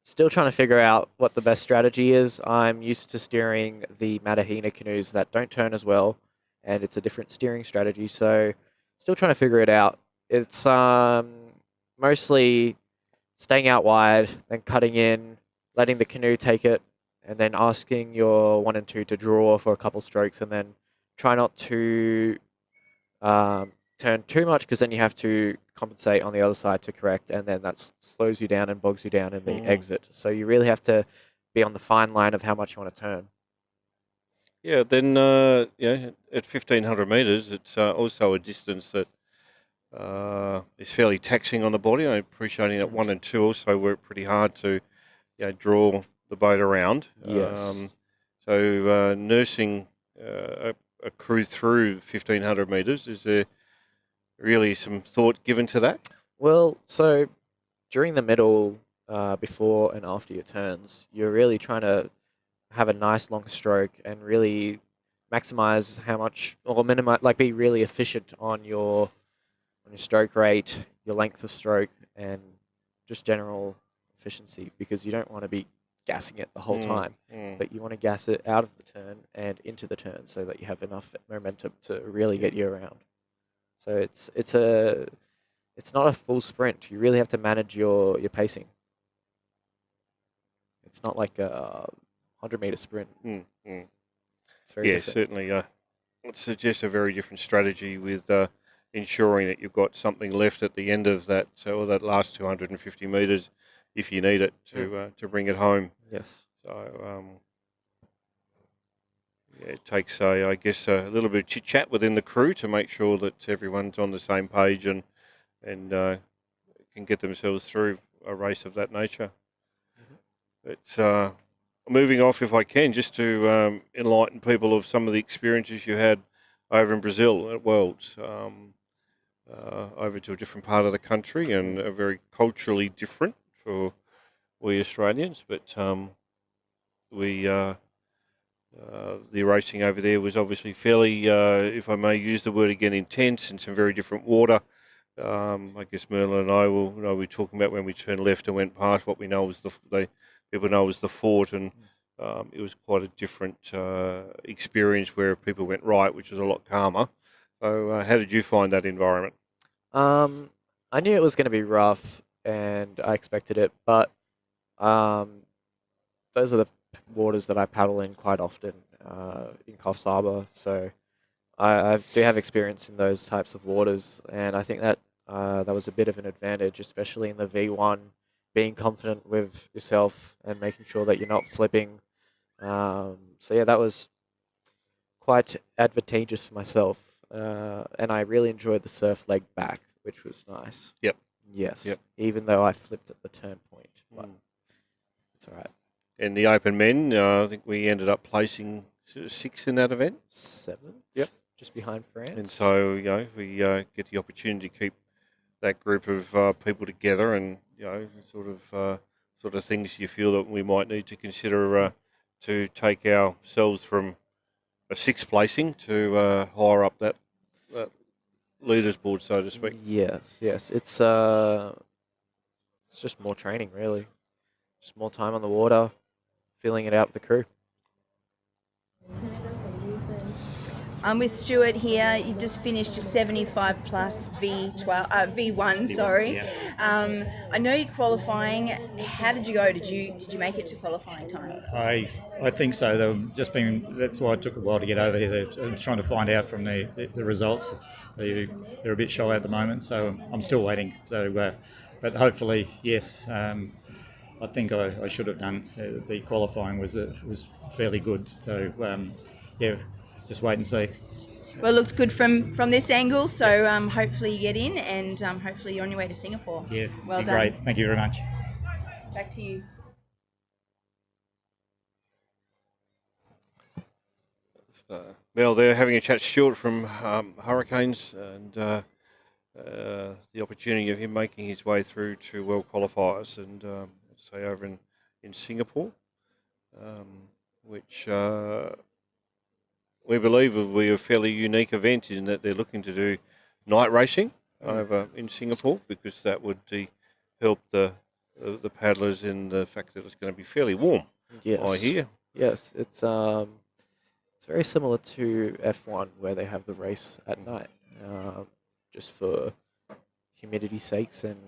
still trying to figure out what the best strategy is. I'm used to steering the Matahina canoes that don't turn as well, and it's a different steering strategy. So still trying to figure it out. It's mostly staying out wide, then cutting in, letting the canoe take it, and then asking your 1 and 2 to draw for a couple strokes, and then try not to turn too much, because then you have to compensate on the other side to correct, and then that slows you down and bogs you down in the exit. So you really have to be on the fine line of how much you want to turn. Yeah, then at 1,500 metres, it's also a distance that is fairly taxing on the body. I'm appreciating that 1 and 2 also work pretty hard to draw the boat around. Yes. So nursing a crew through 1,500 metres, is there really some thought given to that? Well, so during the middle, before and after your turns, you're really trying to have a nice long stroke and really maximize how much, or minimize, like be really efficient on your stroke rate, your length of stroke, and just general efficiency, because you don't want to be gassing it the whole time, but you want to gas it out of the turn and into the turn so that you have enough momentum to really get you around. So it's not a full sprint. You really have to manage your pacing. It's not like a 100-meter sprint. It's very different. Certainly. It suggests a very different strategy with ensuring that you've got something left at the end of that, or that last 250 metres, if you need it to bring it home. Yes. So it takes I guess a little bit of chit chat within the crew to make sure that everyone's on the same page and can get themselves through a race of that nature. It's moving off, if I can, just to enlighten people of some of the experiences you had over in Brazil at Worlds, over to a different part of the country, and very culturally different for we Australians. But the racing over there was obviously fairly, if I may use the word again, intense, and some very different water. I guess Merlin and I will be talking about when we turned left and went past what we know as people know as the fort, and it was quite a different experience where people went right, which was a lot calmer. So how did you find that environment? I knew it was going to be rough, and I expected it, but those are the waters that I paddle in quite often in Coffs Harbour, so I do have experience in those types of waters, and I think that that was a bit of an advantage, especially in the V1, being confident with yourself and making sure that you're not flipping. So yeah, that was quite advantageous for myself, and I really enjoyed the surf leg back, which was nice. Yep. Yes. Yep. Even though I flipped at the turn point, but it's all right. In the open men, I think we ended up placing 6 in that event. 7. Yep. Just behind France. And so, we get the opportunity to keep that group of people together, and sort of things you feel that we might need to consider to take ourselves from a 6th placing to higher up that leaders board, so to speak. Yes. It's just more training, really. Just more time on the water, feeling it out with the crew. I'm with Stuart here. You've just finished your 75 plus V1. Sorry. Yeah. I know you're qualifying. How did you go? Did you make it to qualifying time? I think so. That's why it took a while to get over here. They're trying to find out from the results. They're a bit shy at the moment, so I'm still waiting. So, but hopefully, yes. I think I should have done. The qualifying was fairly good. So, just wait and see. Well, it looks good from this angle, so hopefully you get in, and hopefully you're on your way to Singapore. Yeah, well done. Great. Thank you very much. Back to you. Well, they're having a chat, Stuart from Hurricanes, and the opportunity of him making his way through to world qualifiers, and say over in Singapore, which we believe will be a fairly unique event, in that they're looking to do night racing over in Singapore, because that would help the paddlers in the fact that it's going to be fairly warm. Yes. I hear. Yes, it's very similar to F1, where they have the race at night, just for humidity sakes and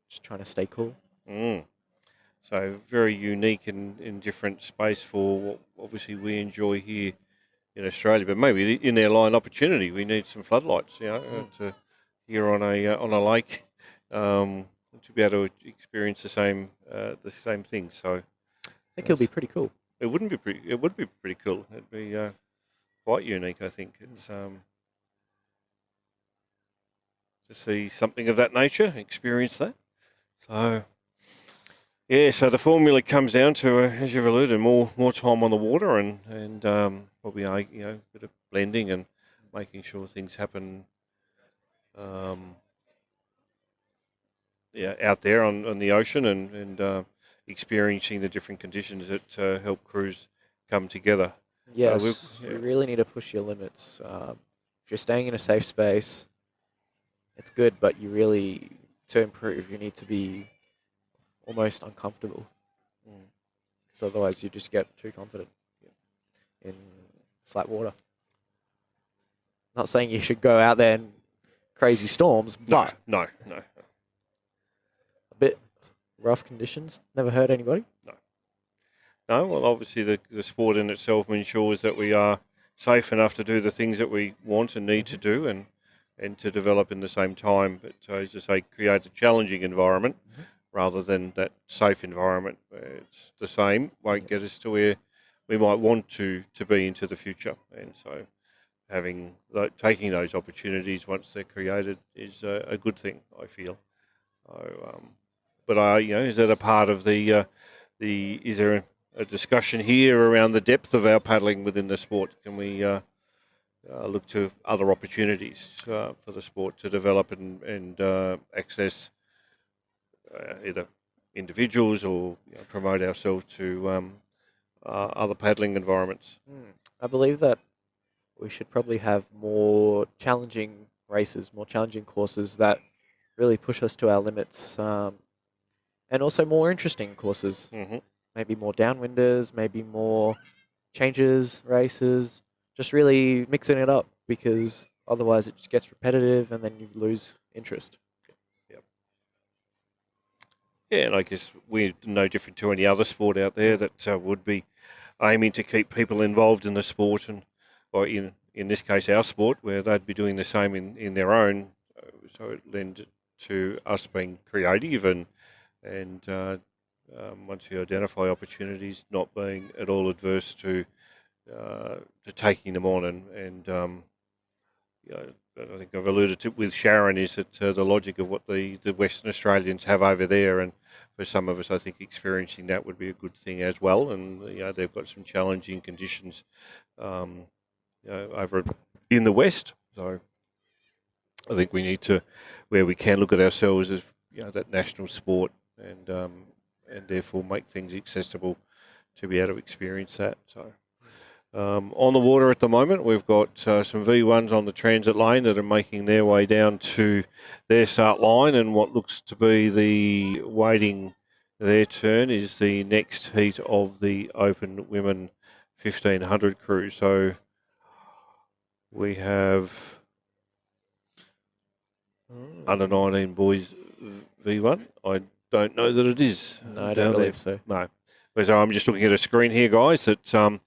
just trying to stay cool. Mm. So very unique and different space for what obviously we enjoy here in Australia, but maybe in our line opportunity we need some floodlights, to here on a lake, to be able to experience the same thing. So I think it'll be pretty cool. it wouldn't be pretty. It would be pretty cool. It'd be quite unique. I think it's to see something of that nature, experience that. So. Yeah, so the formula comes down to, as you've alluded, more time on the water and probably a bit of blending and making sure things happen, out there on the ocean and experiencing the different conditions that help crews come together. Yes, So you really need to push your limits. If you're staying in a safe space, it's good, but to improve, you need to be almost uncomfortable. Because otherwise you just get too confident in flat water. Not saying you should go out there in crazy storms, but No. a bit rough conditions. Never hurt anybody. No, well, obviously the sport in itself ensures that we are safe enough to do the things that we want and need to do and to develop in the same time. But as I say, create a challenging environment rather than that safe environment where it's the same, won't get us to where we might want to be into the future. And so taking those opportunities once they're created is a good thing, I feel. So, but is that a part of is there a discussion here around the depth of our paddling within the sport? Can we look to other opportunities for the sport to develop and access either individuals or promote ourselves to other paddling environments? I believe that we should probably have more challenging races, more challenging courses that really push us to our limits, and also more interesting courses. Mm-hmm. Maybe more downwinders, maybe more changes races, just really mixing it up, because otherwise it just gets repetitive and then you lose interest. Yeah, and I guess we're no different to any other sport out there that would be aiming to keep people involved in the sport, or in this case our sport, where they'd be doing the same in their own. So it lends to us being creative and once you identify opportunities, not being at all adverse to taking them on and I think I've alluded to with Sharon is that the logic of what the Western Australians have over there, and for some of us, I think experiencing that would be a good thing as well. And they've got some challenging conditions over in the West, so I think we need to, where we can, look at ourselves as that national sport and therefore make things accessible to be able to experience that. So. On the water at the moment, we've got some V1s on the transit lane that are making their way down to their start line, and what looks to be waiting their turn is the next heat of the Open Women 1500 crew. So we have under 19 boys V1. I don't know that it is. No, I don't believe so. No. So I'm just looking at a screen here, guys, that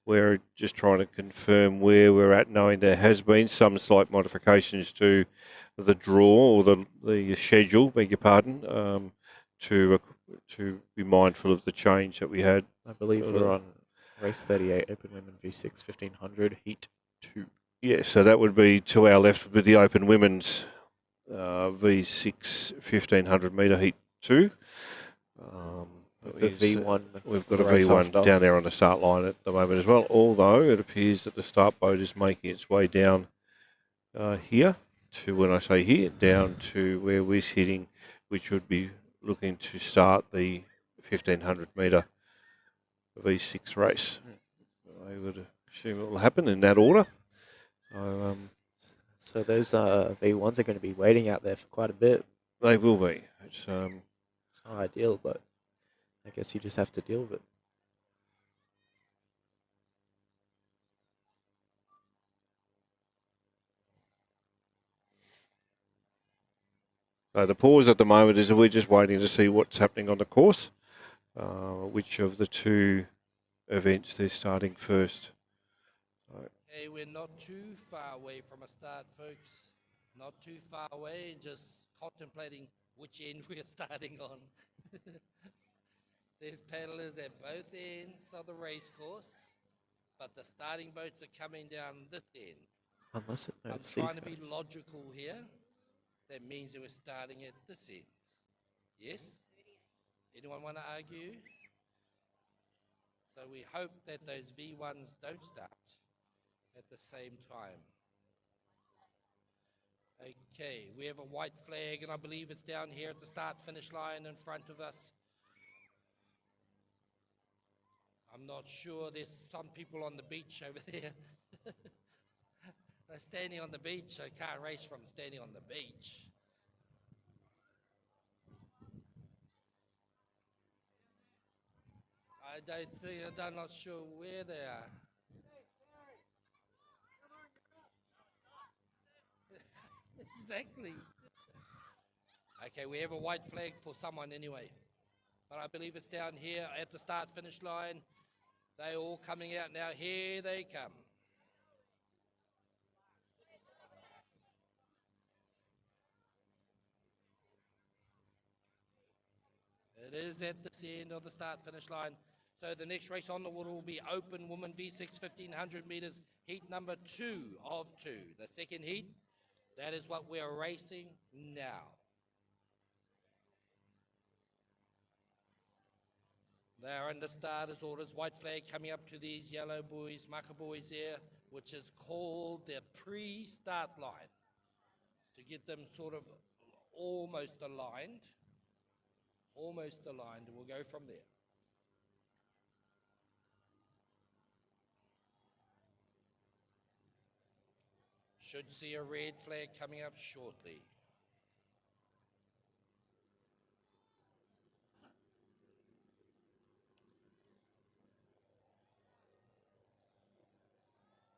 we're just trying to confirm where we're at, knowing there has been some slight modifications to the draw or the schedule, beg your pardon, to be mindful of the change that we had. I believe we're on race 38, Open Women V6 1500, Heat 2. Yeah, so that would be to our left with the Open Women's V6 1500 metre Heat 2. V1. We've got a V1 down there on the start line at the moment as well, although it appears that the start boat is making its way down here to, when I say here, down to where we're sitting, which would be looking to start the 1500 metre V6 race. I would assume it will happen in that order. So those V1s are going to be waiting out there for quite a bit. They will be. It's not ideal, but I guess you just have to deal with it. So the pause at the moment is that we're just waiting to see what's happening on the course, which of the two events they're starting first. Hey, we're not too far away from a start, folks. Not too far away, just contemplating which end we're starting on. There's paddlers at both ends of the race course, but the starting boats are coming down this end. Unless it I'm knows trying these to be guys. logical here. That means that we're starting at this end. Yes? Anyone want to argue? So we hope that those V1s don't start at the same time. Okay, we have a white flag, and I believe it's down here at the start-finish line in front of us. I'm not sure. There's some people on the beach over there. They're standing on the beach. I can't race from standing on the beach. I'm not sure where they are. Exactly. Okay, we have a white flag for someone anyway. But I believe it's down here at the start-finish line. They're all coming out now. Here they come. It is at this end of the start-finish line. So the next race on the water will be Open Women V6 1500 meters, heat number 2 of 2. The second heat, that is what we're racing now. They're under starters orders. White flag coming up to these yellow buoys, marker buoys here, which is called the pre-start line, to get them sort of almost aligned. Almost aligned, and we'll go from there. Should see a red flag coming up shortly.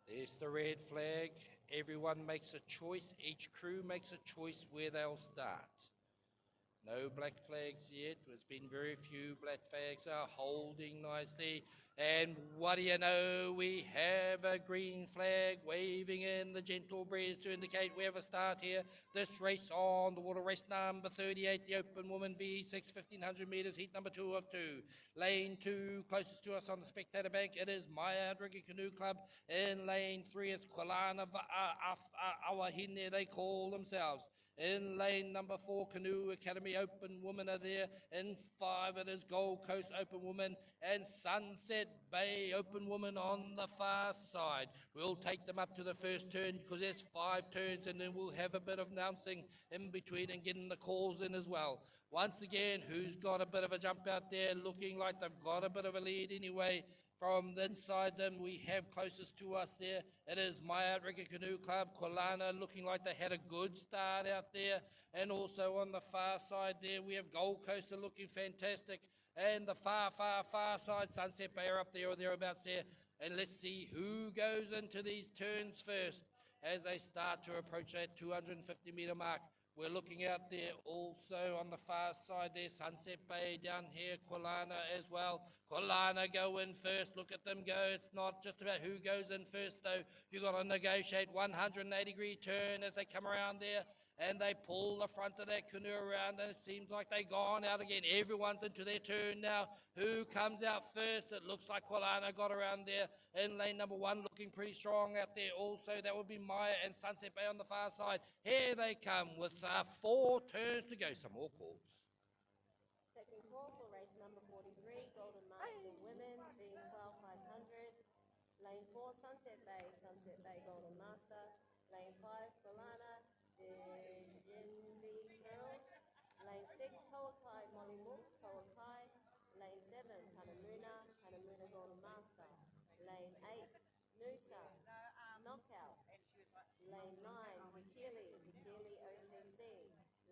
There's the red flag. Everyone makes a choice. Each crew makes a choice where they'll start. No black flags yet. There's been very few black flags are holding nicely. And what do you know? We have a green flag waving in the gentle breeze to indicate we have a start here. This race on the water, race number 38, the Open Woman V6 1500 meters, heat number 2 of 2. Lane 2, closest to us on the spectator bank, it is Maya Rigi Canoe Club. In lane 3, it's Kwalana Awahine, they call themselves. In lane number 4, Canoe Academy Open Women are there. In 5, it is Gold Coast Open Women and Sunset Bay Open Women on the far side. We'll take them up to the first turn because there's 5 turns, and then we'll have a bit of announcing in between and getting the calls in as well. Once again, who's got a bit of a jump out there, looking like they've got a bit of a lead anyway. From inside them, we have closest to us there. It is Maya Rigi Canoe Club, Kwalana, looking like they had a good start out there. And also on the far side there, we have Gold Coast looking fantastic. And the far side, Sunset Bay are up there or thereabouts there. And let's see who goes into these turns first as they start to approach that 250 metre mark. We're looking out there also on the far side there, Sunset Bay down here, Kwalana as well. Kwalana go in first, look at them go. It's not just about who goes in first though. You've got to negotiate 180-degree turn as they come around there. And they pull the front of that canoe around, and it seems like they've gone out again. Everyone's into their turn now. Who comes out first? It looks like Kwalana got around there in lane number 1, looking pretty strong out there also. That would be Maya and Sunset Bay on the far side. Here they come with 4 turns to go. Some more calls. Second call for race number 43, Golden Master Women, V12 500. Lane 4, Sunset Bay Golden Master. Lane 5, Kwalana, Jinbi Girls. Lane 6, Towakai Mollymook, Towakai. Lane 7, Hanamuna Golden Master. Lane 8, Nusa, Knockout. Lane 9, Hikili OCC.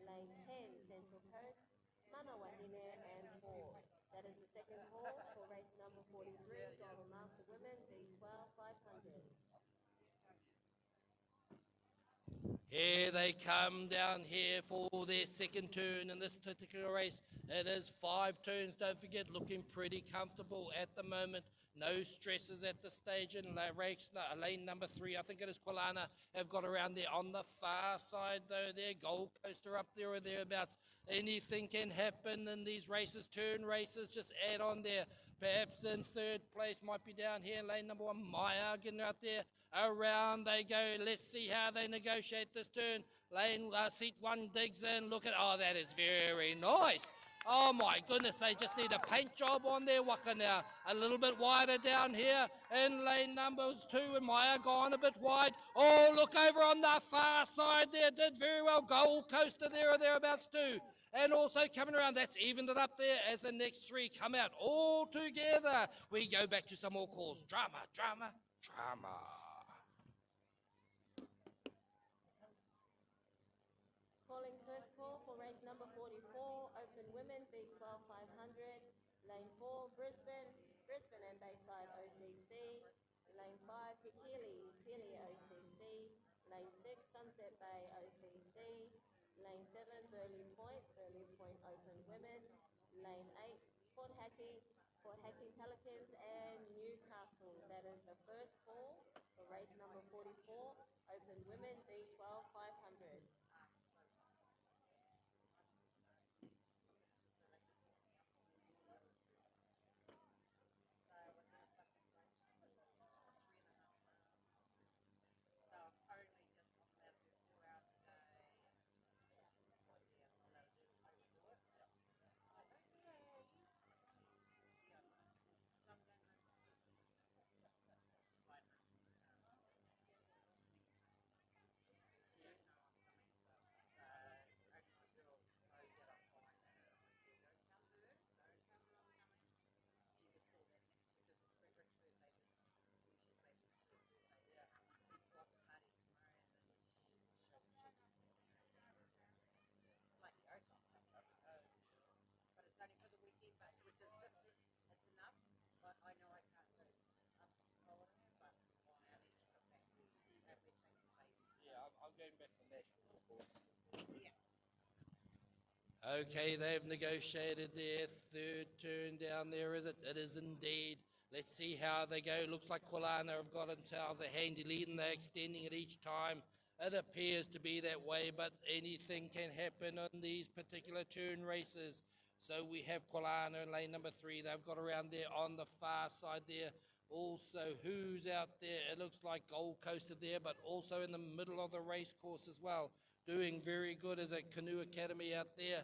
Lane 10, Central Coast, Manawahine and 4. That is the second call for race number 43, Golden Master Women, V12 500. Here they come down here for their second turn in this particular race. It is 5 turns, don't forget, looking pretty comfortable at the moment. No stresses at the stage in race, lane number 3, I think it is Quilana, have got around there on the far side though there. Gold Coaster up there or thereabouts. Anything can happen in these races, turn races, just add on there. Perhaps in third place might be down here, lane number 1, Maya getting out there. Around they go. Let's see how they negotiate this turn. Lane seat 1 digs in. Look at, oh, that is very nice. Oh my goodness, they just need a paint job on their waka now. A little bit wider down here in lane numbers 2 and Maya gone a bit wide. Oh, look over on the far side there. Did very well. Gold Coaster there or thereabouts too. And also coming around, that's evened it up there as the next 3 come out all together. We go back to some more calls. Drama, drama, drama. Calling first call for race number 44, Open Women, B12 500. Lane 4, Brisbane and Bayside OCC. Lane 5, Hikili OCC. Lane 6, Sunset Bay OCC. Lane 7, Burley Point Open Women. Lane 8, Port Hacking Pelicans and Newcastle. That is the first call for race number 44, Open Women, B12 500. Yeah, I'm going back to Nashville. Okay, they've negotiated their third turn down there, is it? It is indeed. Let's see how they go. Looks like Quilana have got themselves a handy lead and they're extending it each time. It appears to be that way, but anything can happen on these particular turn races. So we have Quilana in lane number 3. They've got around there on the far side there. Also, who's out there? It looks like Gold Coaster there, but also in the middle of the race course as well. Doing very good as a Canoe Academy out there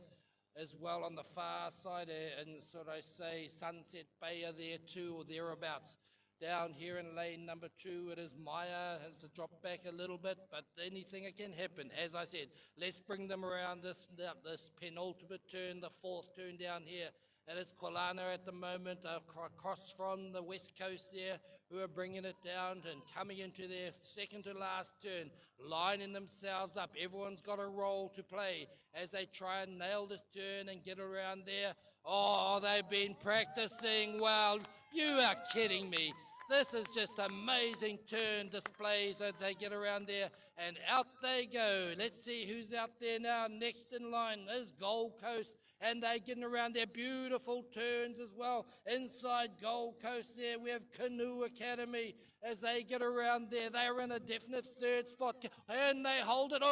as well on the far side. And so I say Sunset Bay are there too or thereabouts. Down here in lane number 2, it is Maya. Has to drop back a little bit, but anything can happen. As I said, let's bring them around this penultimate turn, the 4th turn down here. It is Quilana at the moment, across from the west coast there, who are bringing it down and coming into their second to last turn, lining themselves up. Everyone's got a role to play as they try and nail this turn and get around there. Oh, they've been practicing well. You are kidding me. This is just amazing turn displays as they get around there and out they go. Let's see who's out there now. Next in line is Gold Coast and they're getting around their beautiful turns as well. Inside Gold Coast there we have Canoe Academy as they get around there. They are in a definite 3rd spot and they hold it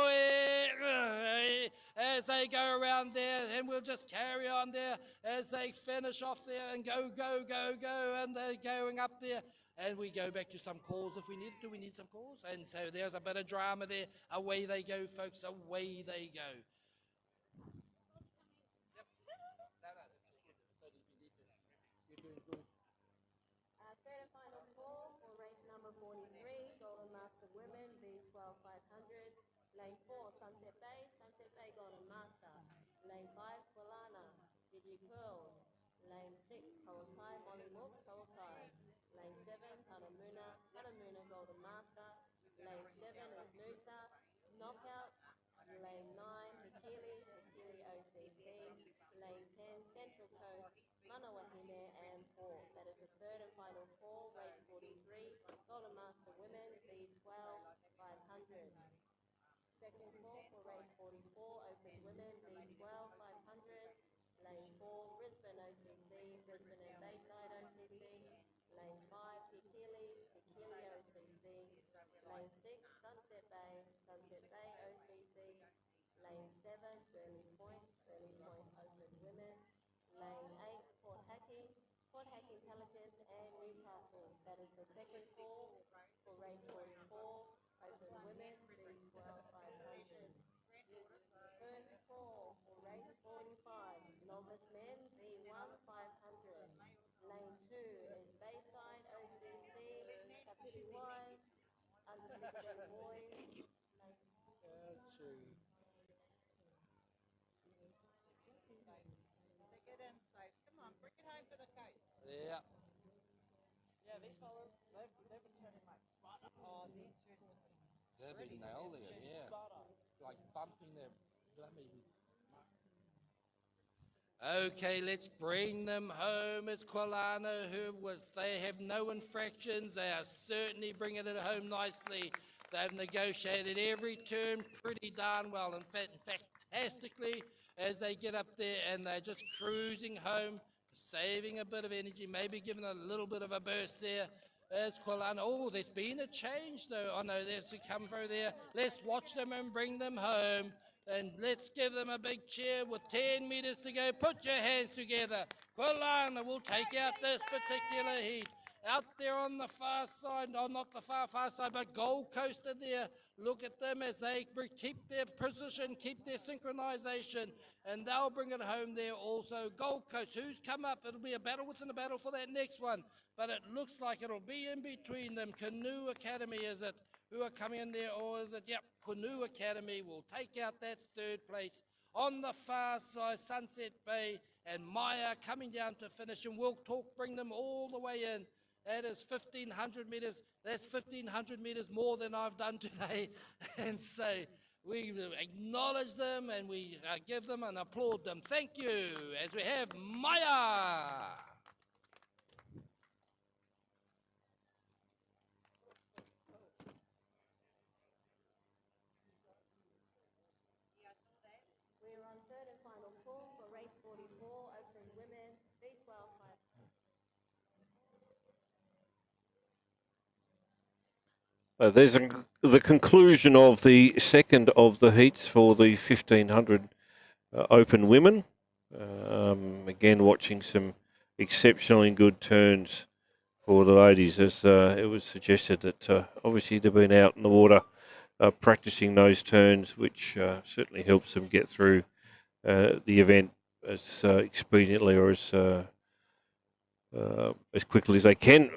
as they go around there, and we'll just carry on there as they finish off there and go and they're going up there. And we go back to some calls if we need to. We need some calls. And so there's a bit of drama there. Away they go, folks. Away they go. Yep. You're doing good. Third and final call for race number 43, Golden Master Women, B12 500. Lane 4, Sunset Bay Golden Master. Lane 5, Quilana, Digi Pearls. Lane 6, Kawakai, Molly Mook, Kawakai. Lane 7, Tanamuna Golden Master. Lane 7 is Noosa, Knockout. Lane 9, Hikili OCC. Lane 10, Central Coast, Manawahine and Port. That is the third and final call, race 43, Golden Master Women, B12 500. Second Intelligence and Newcastle. That is the second call for race 44, open women, 312,500. First call for race 45, novice men, V1 500. Lane 2 is Bayside OCC, Kapiti Wise, under 16 boys. Yeah. They've been nailed it, yeah. Like bumping their bloody. Okay, let's bring them home. It's Quilana they have no infractions. They are certainly bringing it home nicely. They've negotiated every turn pretty darn well. In fact, fantastically as they get up there, and they're just cruising home, saving a bit of energy, maybe giving a little bit of a burst there. There's Quilana. Oh, there's been a change though. Oh no, there's a come through there. Let's watch them and bring them home. And let's give them a big cheer with 10 metres to go. Put your hands together. Quilana will take out this particular heat. Out there on the far side, no, not the far side, but Gold Coast are there. Look at them as they keep their position, keep their synchronisation, and they'll bring it home there also. Gold Coast, who's come up? It'll be a battle within a battle for that next one, but it looks like it'll be in between them. Canoe Academy, is it? Who are coming in there, or is it? Yep, Canoe Academy will take out that third place. On the far side, Sunset Bay and Maya coming down to finish, and we'll bring them all the way in. That is 1,500 metres. That's 1,500 metres more than I've done today. And so we acknowledge them and we give them and applaud them. Thank you. As we have Maya. We're on third and final call for race 44, open women, V12 500. There's the conclusion of the second of the heats for the 1,500 open women. Again, watching some exceptionally good turns for the ladies, as it was suggested that obviously they've been out in the water practicing those turns, which certainly helps them get through the event as expediently or as quickly as they can.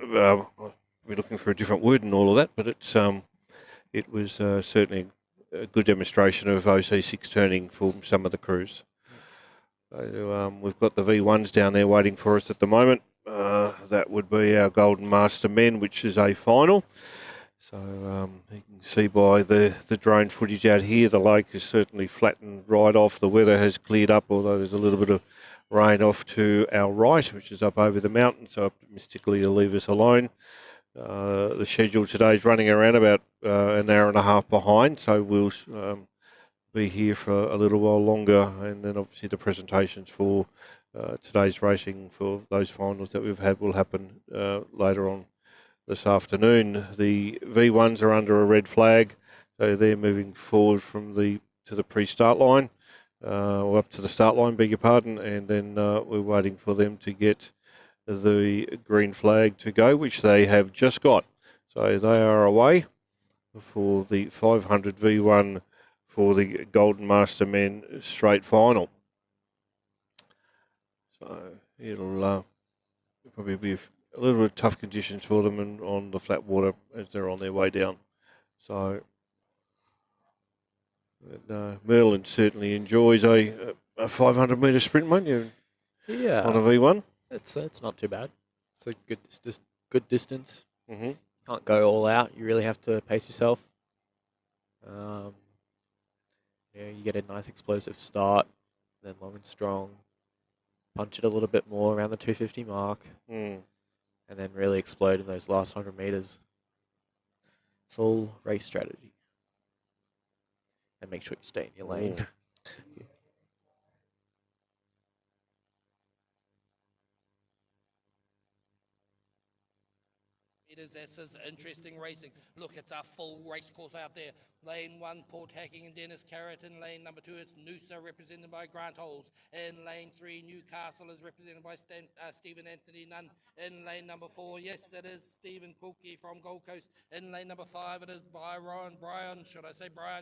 We're looking for a different word and all of that, but it was certainly a good demonstration of OC6 turning for some of the crews. So, we've got the V1s down there waiting for us at the moment. That would be our Golden Master men, which is a final. So you can see by the drone footage out here, the lake is certainly flattened right off. The weather has cleared up, although there's a little bit of rain off to our right, which is up over the mountain, so optimistically it'll leave us alone. The schedule today is running around about an hour and a half behind, so we'll be here for a little while longer, and then obviously the presentations for today's racing for those finals that we've had will happen later on this afternoon. The V1s are under a red flag, so they're moving forward to the pre-start line, or up to the start line, beg your pardon, and then we're waiting for them to get the green flag to go, which they have just got. So they are away for the 500 V1 for the Golden Master Men straight final. So it'll probably be a little bit of tough conditions for them and on the flat water as they're on their way down. So Merlin certainly enjoys a 500 metre sprint, won't you? Yeah. On a V1? It's not too bad. It's a good distance. Mm-hmm. Can't go all out. You really have to pace yourself. You get a nice explosive start, then long and strong. Punch it a little bit more around the 250 mark, and then really explode in those last 100 meters. It's all race strategy. And make sure you stay in your lane. This is interesting racing. Look, it's a full race course out there. Lane 1, Port Hacking and Dennis Carrot. In lane number 2, it's Noosa, represented by Grant Holes. In lane 3, Newcastle is represented by Stephen Anthony Nunn. In lane number 4, yes, it is Stephen Quilke from Gold Coast. In lane number 5, it is Brian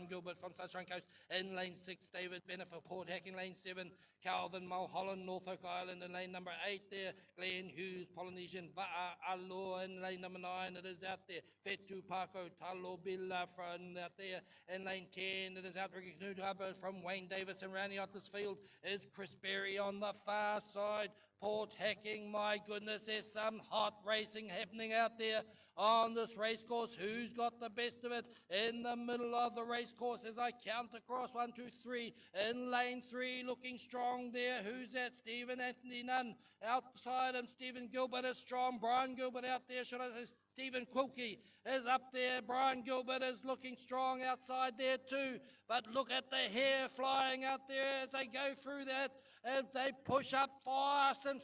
Gilbert from Sunshine Coast. In lane 6, David Bennett for Port Hacking. Lane 7, Calvin Mulholland, Norfolk Island. In lane number 8 there, Glenn Hughes, Polynesian, Va'a Alo. In lane number 9, it is out there, Fetu Paco Talo Billa from out there. In lane 10, it is Outrigger Canoe Harbour from Wayne Davis, and rounding out this field is Chris Berry on the far side. Port Hacking, my goodness, there's some hot racing happening out there on this race course. Who's got the best of it in the middle of the race course as I count across? 1, 2, 3. In lane 3, looking strong there. Who's that? Stephen Anthony Nunn. Outside him, Stephen Gilbert is strong. Brian Gilbert out there, should I say? Stephen Quilke is up there. Brian Gilbert is looking strong outside there too. But look at the hair flying out there as they go through that. And they push up fast and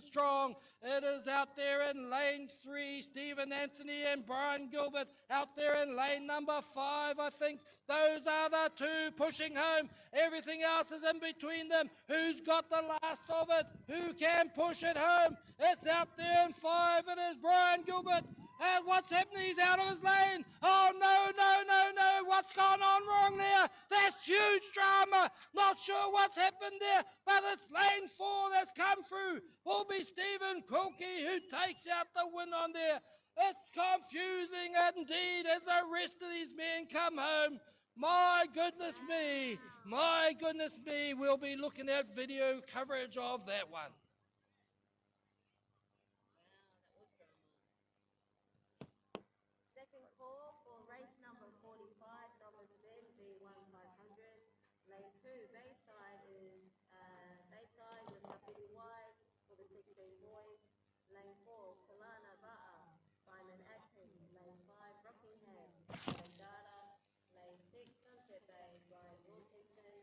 strong. It is out there in lane 3, Stephen Anthony and Brian Gilbert. Out there in lane number 5, I think. Those are the two pushing home. Everything else is in between them. Who's got the last of it? Who can push it home? It's out there in 5. It is Brian Gilbert. And what's happening? He's out of his lane. Oh, no. What's gone on wrong there? That's huge drama. Not sure what's happened there, but it's lane 4 that's come through. Will be Stephen Quilke who takes out the win on there. It's confusing indeed as the rest of these men come home. My goodness me. We'll be looking at video coverage of that one. Second call for race number 45, Novice B1500. Lane 2, Bayside is Bayside with Kapiti Wide for the 16 boys. Lane 4, Kalana Ba'a, Simon Atkins. Lane 5, Rockingham, Dada. Lane 6, Sunset Bay, Brian Wilkinson.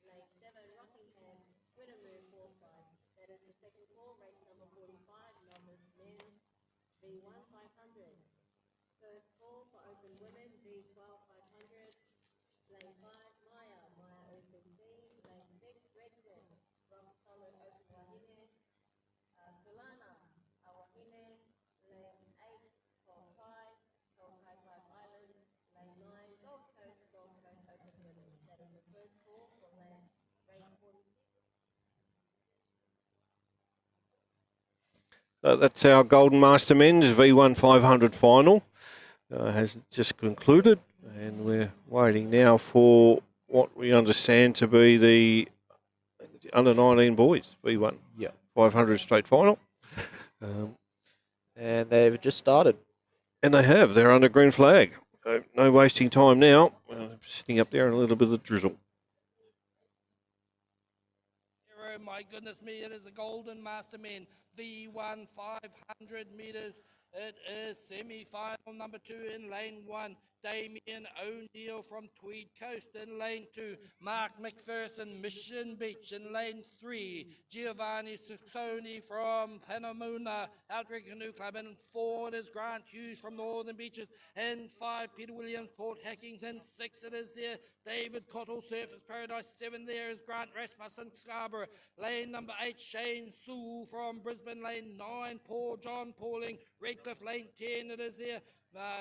Lane 7, Rockingham, Winnemere Forsyth. That is the second call, race number 45, Novice Men B1500. First call for open women, B12 500. Lane 5, Maya Open C. Lane 6, Redson, Rock Solid Open Wahine. Kulana Awahine. Lane 8, Top 5, Top 5 Islands. Lane 9, Gold Coast Open Women. That is the first call for race 46. That's our Golden Master Men's V1 500 final. Has just concluded, and we're waiting now for what we understand to be the under 19 boys V1 500 straight final. And they've just started. And they have. They're under green flag. So no wasting time now. Sitting up there in a little bit of drizzle. Oh my goodness me, it is a Golden Master Men V1 500 metres. It is semi-final number 2 in lane 1. Damien O'Neill from Tweed Coast in lane 2. Mark McPherson, Mission Beach in lane 3. Giovanni Sassoni from Panamuna, Outrigger Canoe Club. And 4 it is Grant Hughes from Northern Beaches. And 5 Peter Williams, Port Hackings. And 6 it is there David Cottle, Surfers Paradise. 7 there is Grant Rasmussen, Scarborough. Lane number 8, Shane Sewell from Brisbane. Lane 9, Paul John Pauling, Redcliffe. Lane 10 it is there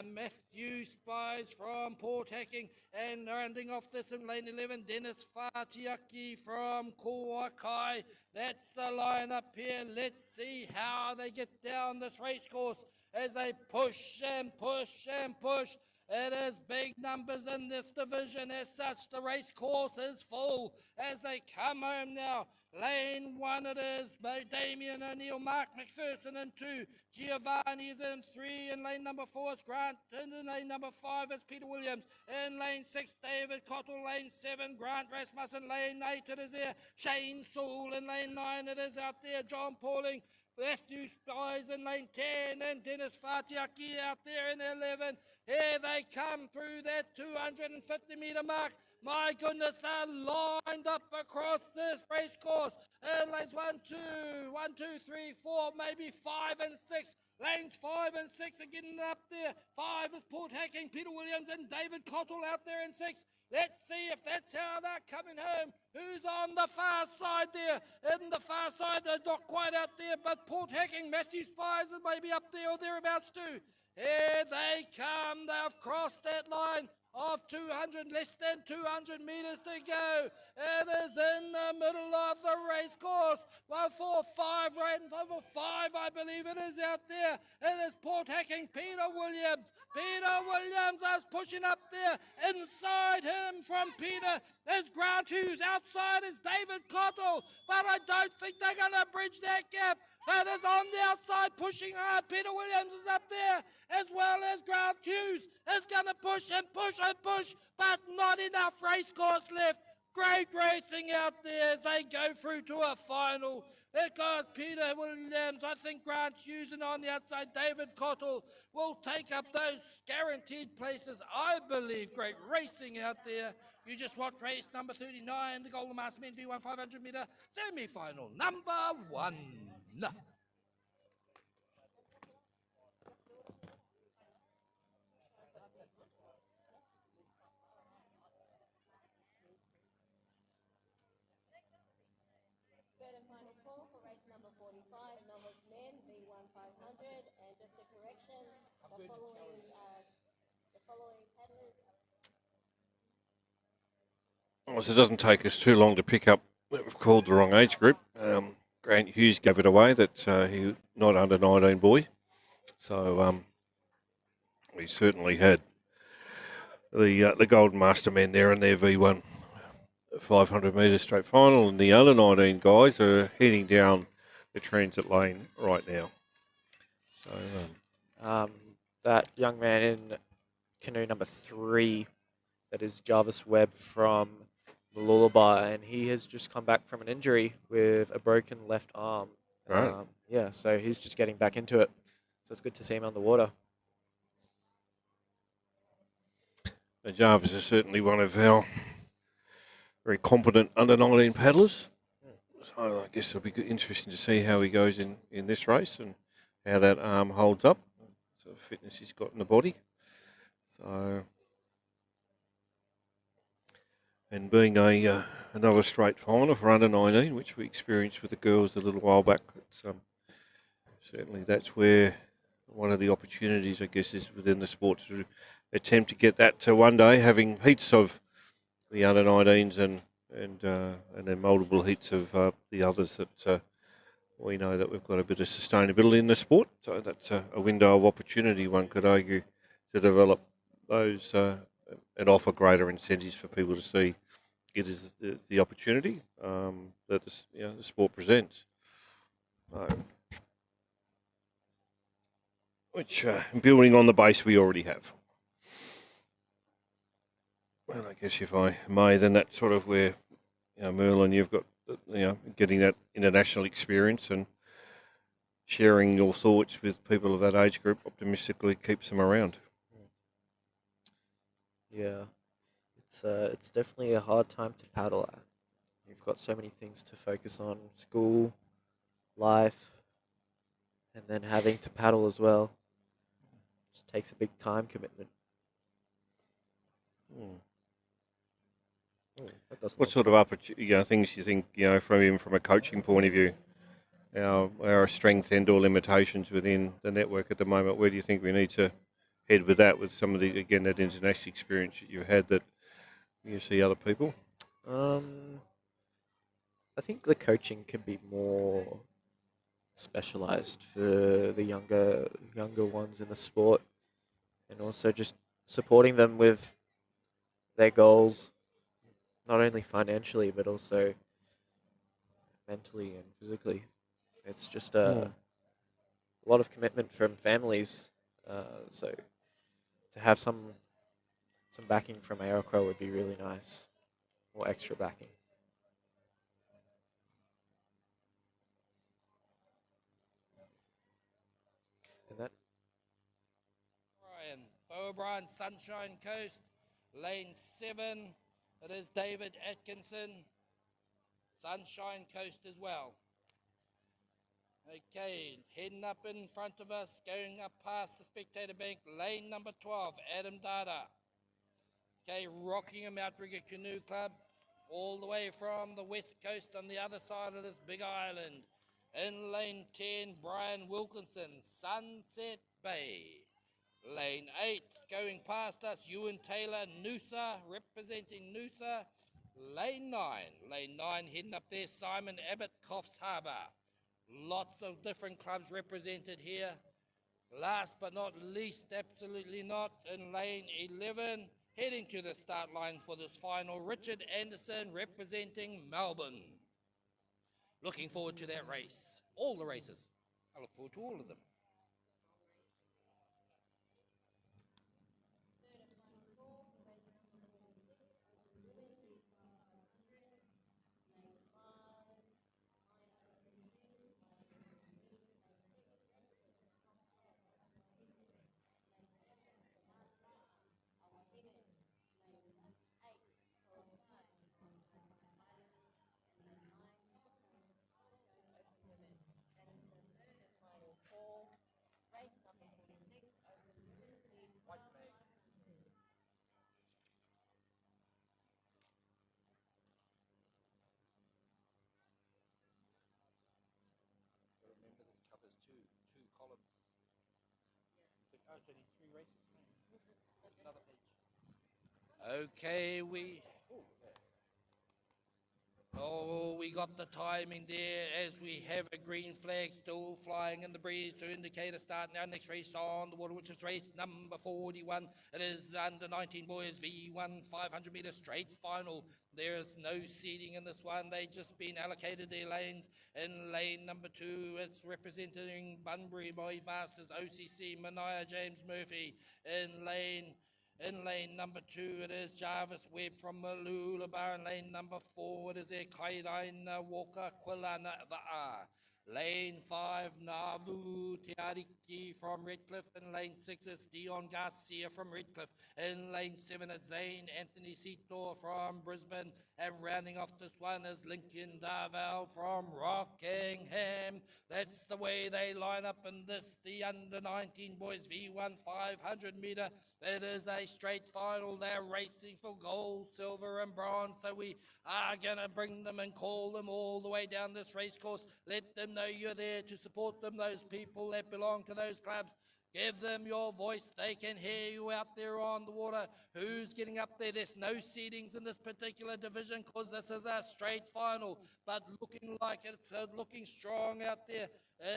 Matthew Spies from Port Hacking, and rounding off this in lane 11, Dennis Fatiaki from Kauai. That's the lineup here. Let's see how they get down this race course as they push and push and push. It is big numbers in this division. As such, the race course is full as they come home now. Lane 1 it is Damien O'Neill, Mark McPherson in 2, Giovanni is in 3, in lane number 4 it's Grant, and in lane number 5 it's Peter Williams, in lane 6 David Cottle, lane 7 Grant Rasmussen, lane 8 it is there Shane Sewell, in lane 9 it is out there John Pauling, Matthew Spies in lane 10, and Dennis Fatiaki out there in 11. Here they come through that 250 metre mark. My goodness, they're lined up across this race course. And lanes 1, 2, 1, 2, 3, 4, maybe 5 and 6. Lanes 5 and 6 are getting up there. 5 is Port Hacking, Peter Williams and David Cottle out there in 6. Let's see if that's how they're coming home. Who's on the far side there? In the far side, they're not quite out there, but Port Hacking, Matthew Spies is maybe up there or thereabouts too. Here they come. They've crossed that line of 200, less than 200 metres to go. It is in the middle of the race course. 1, 4, 5, right in front of 5, I believe it is out there. It is Port Hacking, Peter Williams. Peter Williams is pushing up there. Inside him from Peter is Grant Hughes. Outside is David Cottle. But I don't think they're going to bridge that gap. It is on the outside pushing hard. Peter Williams is up there as well as Grant Hughes is going to push and push and push, but not enough race course left. Great racing out there as they go through to a final. There goes Peter Williams. I think Grant Hughes and on the outside David Cottle will take up those guaranteed places. I believe great racing out there. You just watched race number 39, the Golden Master Men V1 500 metre semi-final number 1. Third and final call for race number 45, Novice Men, V1 500. And just a correction, the following paddlers. Well, so it doesn't take us too long to pick up that we've called the wrong age group. Grant Hughes gave it away that he not under 19 boy. So we certainly had the Golden Master men there in their V1 500 metres straight final, and the under 19 guys are heading down the transit lane right now. So that young man in canoe number 3, that is Jarvis Webb from Lullaby, and he has just come back from an injury with a broken left arm. Right. Yeah, so he's just getting back into it. So it's good to see him on the water. Jarvis is certainly one of our very competent under 19 paddlers. So I guess it'll be interesting to see how he goes in this race and how that arm holds up. So fitness he's got in the body. So, and being another straight final for under 19, which we experienced with the girls a little while back, it's, certainly that's where one of the opportunities, I guess, is within the sport to attempt to get that to one day, having heats of the under 19s and then multiple heats of the others that we know that we've got a bit of sustainability in the sport. So that's a window of opportunity, one could argue, to develop those and offer greater incentives for people to see it as the opportunity that the sport presents. Which building on the base we already have. And I guess if I may, then that's sort of where, Merlin, you've got, getting that international experience and sharing your thoughts with people of that age group optimistically keeps them around. Yeah, it's definitely a hard time to paddle at. You've got so many things to focus on: school, life, and then having to paddle as well. Just takes a big time commitment. What sort of things you think, from a coaching point of view, our strength and or limitations within the network at the moment? Where do you think we need to head with that, with some of that international experience that you've had that you see other people? I think the coaching can be more specialised for the younger ones in the sport, and also just supporting them with their goals, not only financially but also mentally and physically. It's just a lot of commitment from families, so to have some backing from AOCRA would be really nice, or extra backing. And that O'Brien, Sunshine Coast, lane 7, It is David Atkinson, Sunshine Coast as well. Okay, heading up in front of us, going up past the spectator bank, lane number 12, Adam Dada. Okay, Rockingham Outrigger Canoe Club, all the way from the west coast on the other side of this big island. In lane 10, Brian Wilkinson, Sunset Bay. Lane 8, going past us, Ewan Taylor, Noosa, representing Noosa. Lane 9 heading up there, Simon Abbott, Coffs Harbour. Lots of different clubs represented here. Last but not least, absolutely not, in lane 11, heading to the start line for this final, Richard Anderson representing Melbourne. Looking forward to that race. All the races. I look forward to all of them. Race number 46, open to Remember, this covers two columns. Oh, it's only 3 races. Another page. Okay, we got the timing there as we have a green flag still flying in the breeze to indicate a start in our next race on the water, which is race number 41. It is the under 19 boys V1 500 metre straight final. There is no seeding in this one. They've just been allocated their lanes. In lane number 2, it's representing Bunbury Boy Masters OCC, Mania James Murphy. In lane number 2, it is Jarvis Webb from Mooloolaba. In lane number 4, it is Kairaina Walker Quilana Va'a. Lane 5, Navu Tiariki from Redcliffe. In lane 6, it's Dion Garcia from Redcliffe. In lane 7, it's Zane Anthony Sito from Brisbane. And rounding off this one is Lincoln Darvell from Rockingham. That's the way they line up in this, the under 19 boys V1 500 metre. It is a straight final. They're racing for gold, silver and bronze. So we are going to bring them and call them all the way down this race course. Let them know you're there to support them, those people that belong to those clubs. Give them your voice. They can hear you out there on the water. Who's getting up there? There's no seedings in this particular division because this is a straight final. But looking like it's looking strong out there.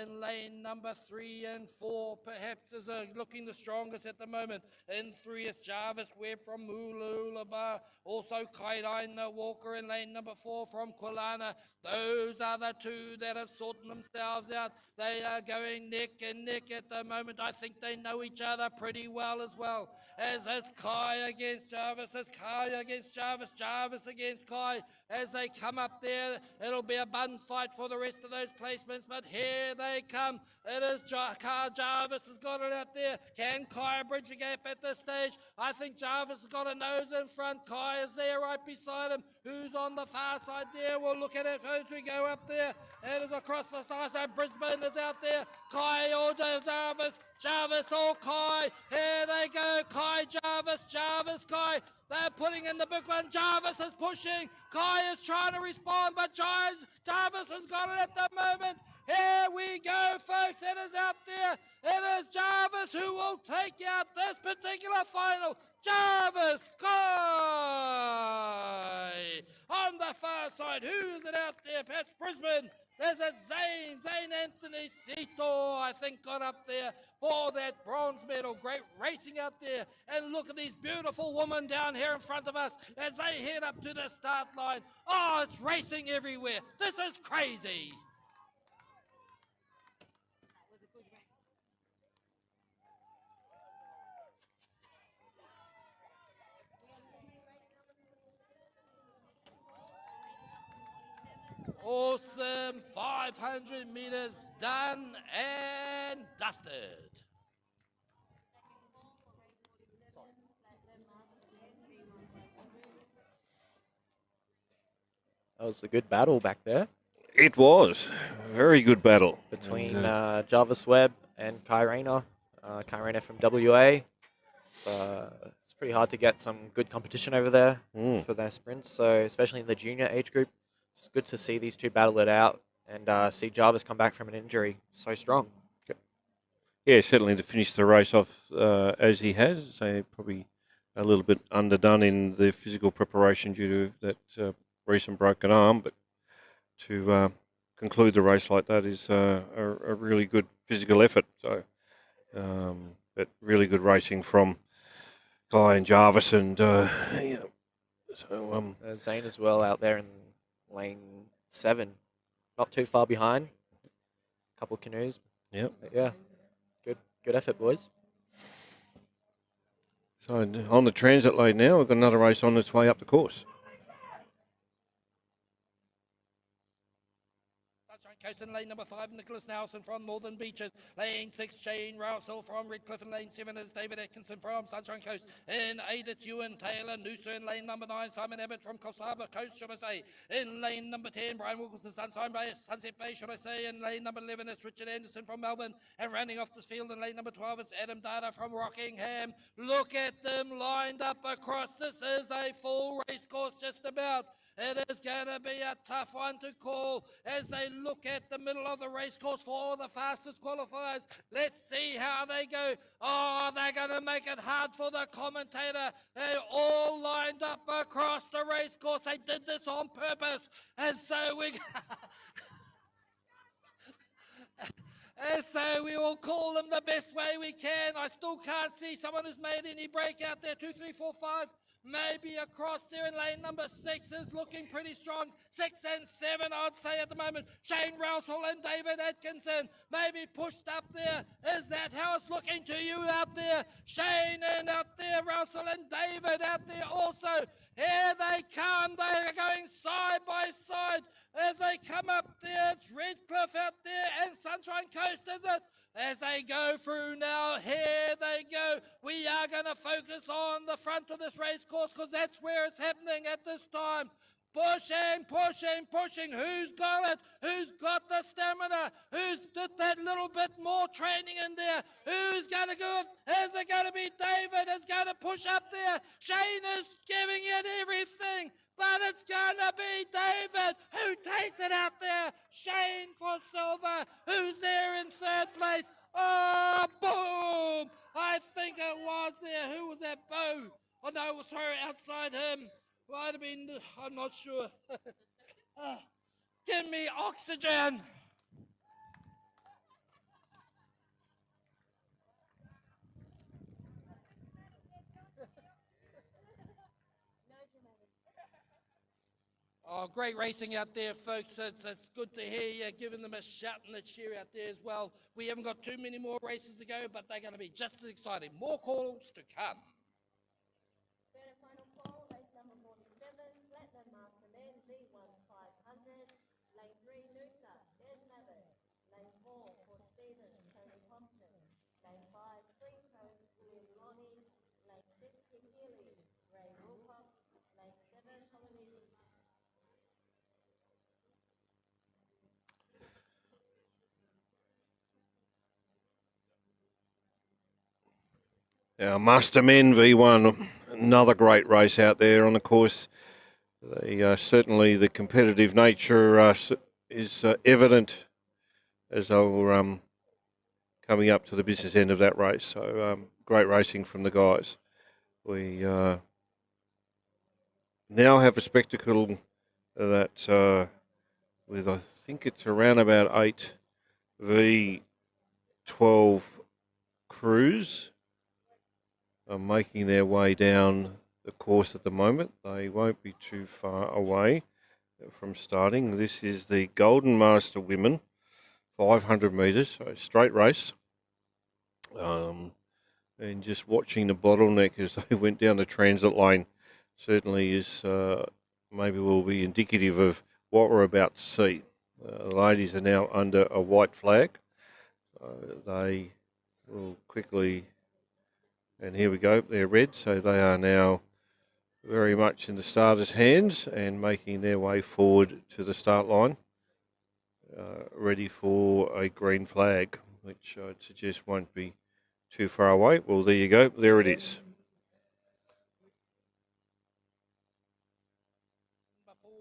In lane number 3 and 4, perhaps is looking the strongest at the moment. In 3, it's Jarvis Webb from Mooloolaba. Also Kairaina Walker in lane number 4 from Quilana. Those are the 2 that have sorted themselves out. They are going neck and neck at the moment. I think they know each other pretty well as well. As it's Kai against Jarvis, it's Kai against Jarvis, Jarvis against Kai. As they come up there, it'll be a bun fight for the rest of those placements. But here they come. It is Jarvis has got it out there. Can Kai bridge a gap at this stage? I think Jarvis has got a nose in front. Kai is there right beside him. Who's on the far side there? We'll look at it as we go up there. It is across the side. So Brisbane is out there. Kai or Jarvis. Jarvis or Kai. Here they go. Kai, Jarvis, Jarvis, Kai. They're putting in the big one. Jarvis is pushing. Kai is trying to respond, but Jarvis has got it at the moment. Here we go, folks. It is out there. It is Jarvis who will take out this particular final. Jarvis, Kai. On the far side, who is it out there? Perhaps Brisbane. There's a Zane Anthony Sito, I think, got up there for that bronze medal. Great racing out there. And look at these beautiful women down here in front of us as they head up to the start line. Oh, it's racing everywhere. This is crazy. That was a good race. Awesome. 500 meters done and dusted. That was a good battle back there It was a very good battle between And, Jarvis Webb and Kai Rayner. Kai Rayner from WA. It's pretty hard to get some good competition over there for their sprints. So especially in the junior age group, it's good to see these two battle it out and see Jarvis come back from an injury so strong. yeah, certainly to finish the race off as he has. So probably a little bit underdone in the physical preparation due to that recent broken arm, but to conclude the race like that is a really good physical effort. So, but really good racing from Guy and Jarvis, and so Zane as well out there in lane 7, not too far behind. Couple of canoes. Yep. But yeah, good effort, boys. So on the transit lane now, we've got another race on its way up the course. Coast in lane number 5, Nicholas Nelson from Northern Beaches. Lane 6, Shane Rousel from Redcliffe. And lane 7 is David Atkinson from Sunshine Coast. In 8, it's Ewan Taylor. Noosa in lane number 9, Simon Abbott from Coffs Harbour Coast, should I say. In lane number 10, Brian Wilkinson, Sunset Bay, should I say. In lane number 11, it's Richard Anderson from Melbourne. And rounding off this field in lane number 12, it's Adam Data from Rockingham. Look at them lined up across. This is a full race course just about. It is going to be a tough one to call as they look at the middle of the race course for the fastest qualifiers. Let's see how they go. Oh, they're going to make it hard for the commentator. They're all lined up across the race course. They did this on purpose. And so we will call them the best way we can. I still can't see someone who's made any break out there. 2, 3, 4, 5. Maybe across there in lane number 6 is looking pretty strong. 6 and 7, I'd say at the moment. Shane Rousel and David Atkinson maybe pushed up there. Is that how it's looking to you out there? Shane and out there, Rousel and David out there also. Here they come. They are going side by side as they come up there. It's Redcliffe out there and Sunshine Coast, is it? As they go through now, here they go. We are going to focus on the front of this race course because that's where it's happening at this time. Pushing, pushing, pushing. Who's got it? Who's got the stamina? Who's did that little bit more training in there? Who's going to do it? Is it going to be David? Is going to push up there? Shane is giving it everything. But it's going to be David who takes it out there. Shane for silver. Who's there in 3rd place? Oh, boom! I think it was there. Who was that? Bo. Oh, no, sorry, outside him. Might have been, I'm not sure. Give me oxygen. Oh, great racing out there, folks. It's good to hear you giving them a shout and a cheer out there as well. We haven't got too many more races to go, but they're going to be just as exciting. More calls to come. Third and final call, race number 47, Platinum Master Man, V1 500. Lane 3, Noosa, there's Abbott. Lane 4, Port Stevens, Tony Compton. Lane 5, Green Coast, William Lonnie. Lane 6, Healy, Ray Wilcox. Lane 7, Polynesian. Our Mastermen V1, another great race out there on the course. Certainly the competitive nature is evident as they were coming up to the business end of that race. So great racing from the guys. We now have a spectacle that with I think it's around about 8 V12 crews are making their way down the course at the moment. They won't be too far away from starting. This is the Golden Master Women, 500 metres, so straight race. And just watching the bottleneck as they went down the transit lane certainly is maybe will be indicative of what we're about to see. The ladies are now under a white flag. They will quickly, and here we go, they're red, so they are now very much in the starters' hands and making their way forward to the start line, ready for a green flag, which I'd suggest won't be too far away. Well, there you go. There it is.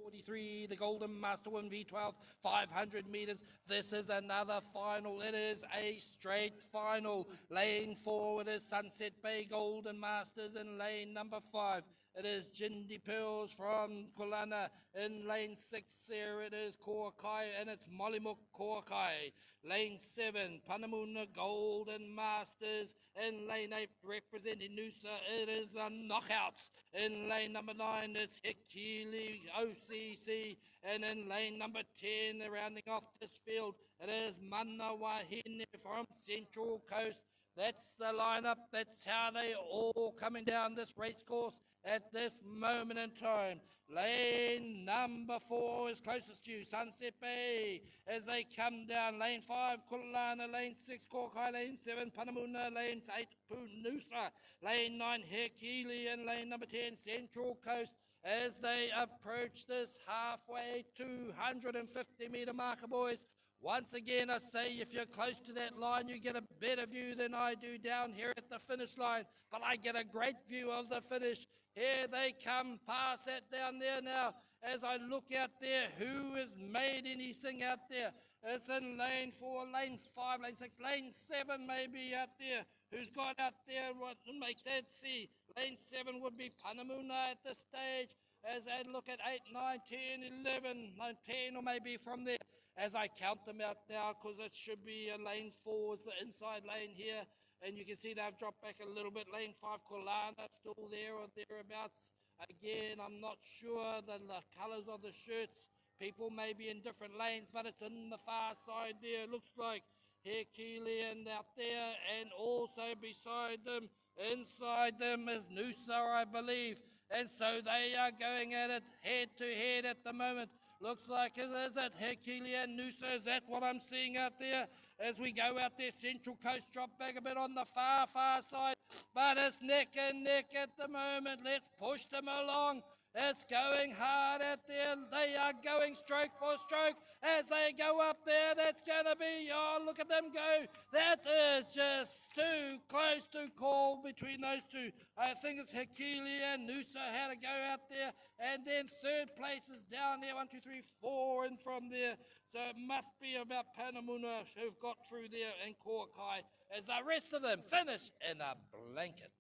43, the Golden Master Win V12, 500 metres. This is another final. It is a straight final. Lane forward is Sunset Bay Golden Masters in lane number 5. It is Jindy Pearls from Kulana. In lane 6 there it is Koakai and it's Mollymook Koakai. Lane 7, Panamuna Golden Masters. In lane 8, representing Noosa, it is the Knockouts. In lane number 9, it's Hikili OCC. And in lane number 10, rounding off this field, it is Manawahine from Central Coast. That's the lineup. That's how they all coming down this race course at this moment in time. Lane number 4 is closest to you, Sunset Bay, as they come down. Lane 5, Kulana. Lane 6, Kokai. Lane 7, Panamuna. Lane 8, Punusa. Lane 9, Hekili. And lane number 10, Central Coast, as they approach this halfway 250 metre marker, boys. Once again, I say, if you're close to that line, you get a better view than I do down here at the finish line. But I get a great view of the finish. Here they come past that down there now. As I look out there, who has made anything out there? It's in lane 4, lane 5, lane 6, lane 7 maybe out there. Who's got out there? What make that see? Lane 7 would be Panamuna at this stage. As I look at 8, 9, 10, 11, 9, 10 or maybe from there. As I count them out now, because it should be a lane 4 is the inside lane here. And you can see they've dropped back a little bit. Lane 5, Kolana, still there or thereabouts. Again, I'm not sure the colours of the shirts. People may be in different lanes, but it's in the far side there. It looks like here Keelan out there, and also beside them, inside them is Noosa, I believe. And so they are going at it head to head at the moment. Looks like it is it. Hekili and Noosa, is that what I'm seeing out there? As we go out there, Central Coast drop back a bit on the far side. But it's neck and neck at the moment. Let's push them along. It's going hard out there. They are going stroke for stroke as they go up there. That's going to be, oh, look at them go. That is just too close to call between those two. I think it's Hekili and Noosa how to go out there. And then third place is down there, 1, 2, 3, 4, and from there. So it must be about Panamuna who've got through there and Koakai as the rest of them finish in a blanket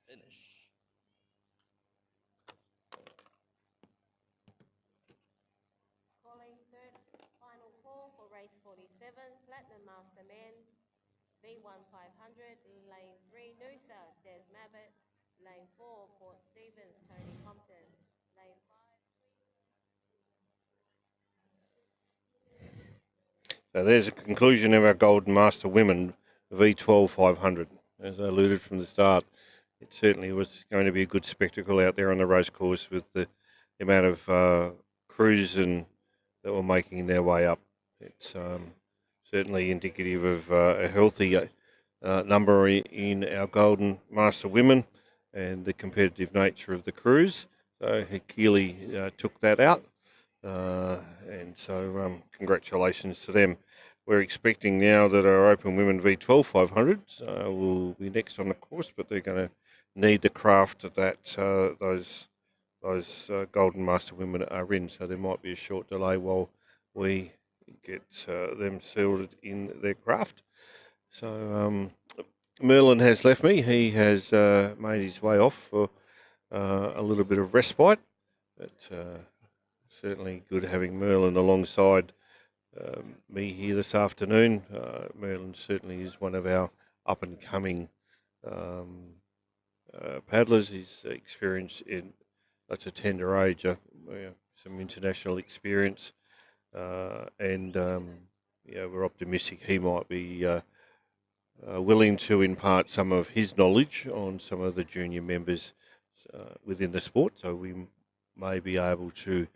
finish. Calling third final call for race 47, Platinum Master Men, V1 500, lane 3, Noosa, Des Mabbitt, lane 4, Port Stephens, Tony Compton, lane 5. So there's a conclusion of our Golden Master Women V12 500. As I alluded from the start, it certainly was going to be a good spectacle out there on the race course with the amount of crews that were making their way up. It's certainly indicative of a healthy number in our Golden Master Women and the competitive nature of the crews. So Hekili took that out. And so congratulations to them. We're expecting now that our Open Women V12 500s will be next on the course, but they're going to need the craft that those Golden Master Women are in. So there might be a short delay while we get them settled in their craft. So Merlin has left me. He has made his way off for a little bit of respite, but certainly good having Merlin alongside me here this afternoon. Merlin certainly is one of our up-and-coming paddlers. He's experienced in such a tender age, some international experience, and we're optimistic he might be willing to impart some of his knowledge on some of the junior members within the sport, so we may be able to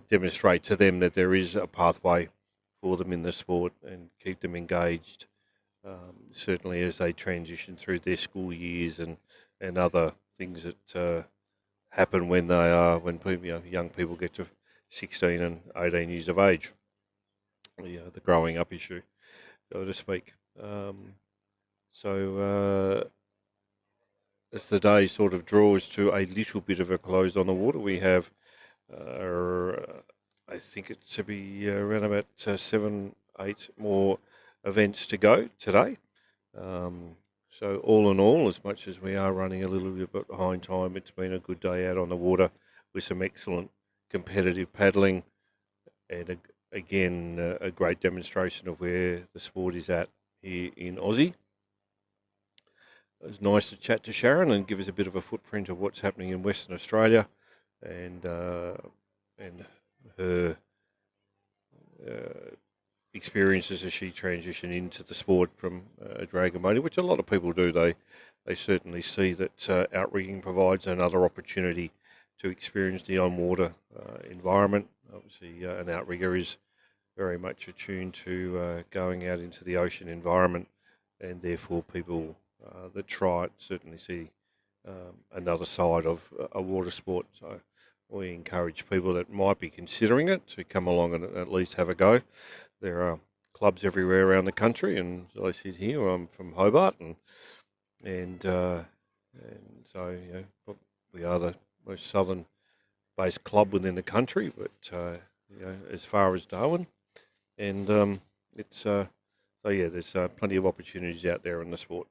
demonstrate to them that there is a pathway for them in the sport and keep them engaged, certainly as they transition through their school years and other things that happen when when people, young people get to 16 and 18 years of age. The growing up issue, so to speak. As the day sort of draws to a little bit of a close on the water, we have, I think it to be around about 7, 8 more events to go today. So all in all, as much as we are running a little bit behind time, it's been a good day out on the water with some excellent competitive paddling and again a great demonstration of where the sport is at here in Aussie. It was nice to chat to Sharon and give us a bit of a footprint of what's happening in Western Australia and her experiences as she transitioned into the sport from dragon boating, which a lot of people do. They certainly see that outrigging provides another opportunity to experience the on-water environment. Obviously, an outrigger is very much attuned to going out into the ocean environment, and therefore people that try it certainly see another side of a water sport. So we encourage people that might be considering it to come along and at least have a go. There are clubs everywhere around the country, and as I sit here, I'm from Hobart, and so we are the most southern-based club within the country, but as far as Darwin, and there's plenty of opportunities out there in the sport.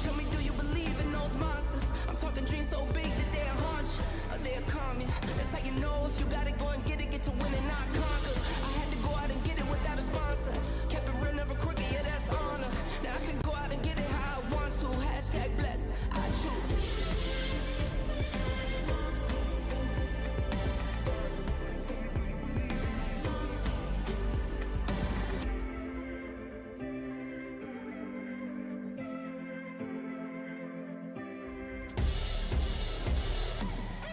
Tell me, do you believe in those monsters? I'm talking dreams so big that they'll haunt you, or they'll calm you. That's how you know if you gotta go and get to win and not conquer. I had to go out and get it without a sponsor. Kept it real, never crooked, yeah, that's honor. Now I can go out and get it how I want to. Hashtag bless, I choose.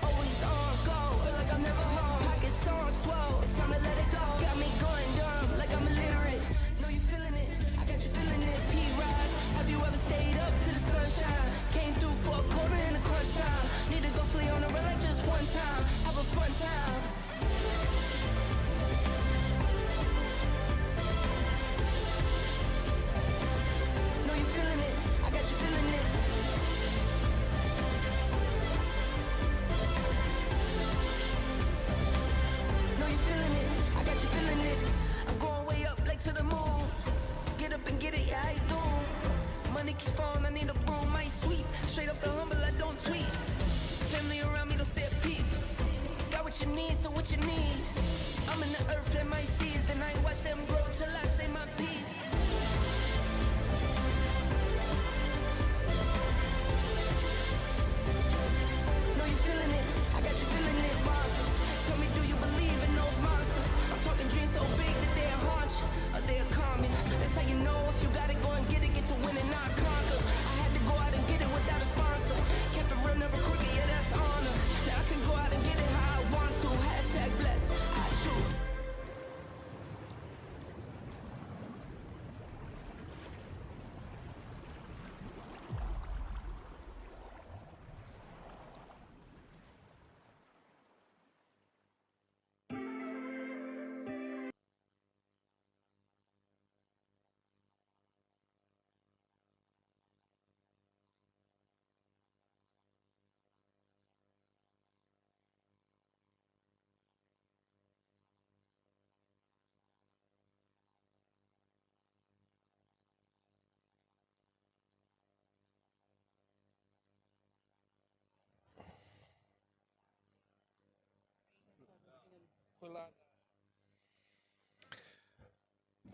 Always on go, feel like I'm never home. Pockets on swole, it's time to let it go. Got me going dumb, like I'm illiterate. Know you feeling it, I got you feeling this. Heat rise, have you ever stayed up to the sunshine? Came through fourth quarter in a crunch time. Need to go flee on the run like just one time. Have a fun time. Know you feeling it, I got you feeling it. Know you feeling it, I got you feeling it. I'm going way up, like to the moon. Get up and get it, yeah, I zoom. Money keeps falling, I need a broom, I sweep. Straight off the humble, I don't tweet. Family around me don't say a peep. Got what you need, so what you need. I'm in the earth, plant my seeds, and I ain't watch them grow till I say my piece. Know you feeling it, I got you feeling it. Monsters, tell me, do you believe in those monsters? I'm talking dreams so big that they'll haunt you, or they'll calm you. That's how you know if you gotta go and get to win and not conquer. I had to go out and get it without a sponsor. Kept it real, never crooked, yeah, that's honor. Now I can go out and get it how I want to. Hashtag bless, I choose.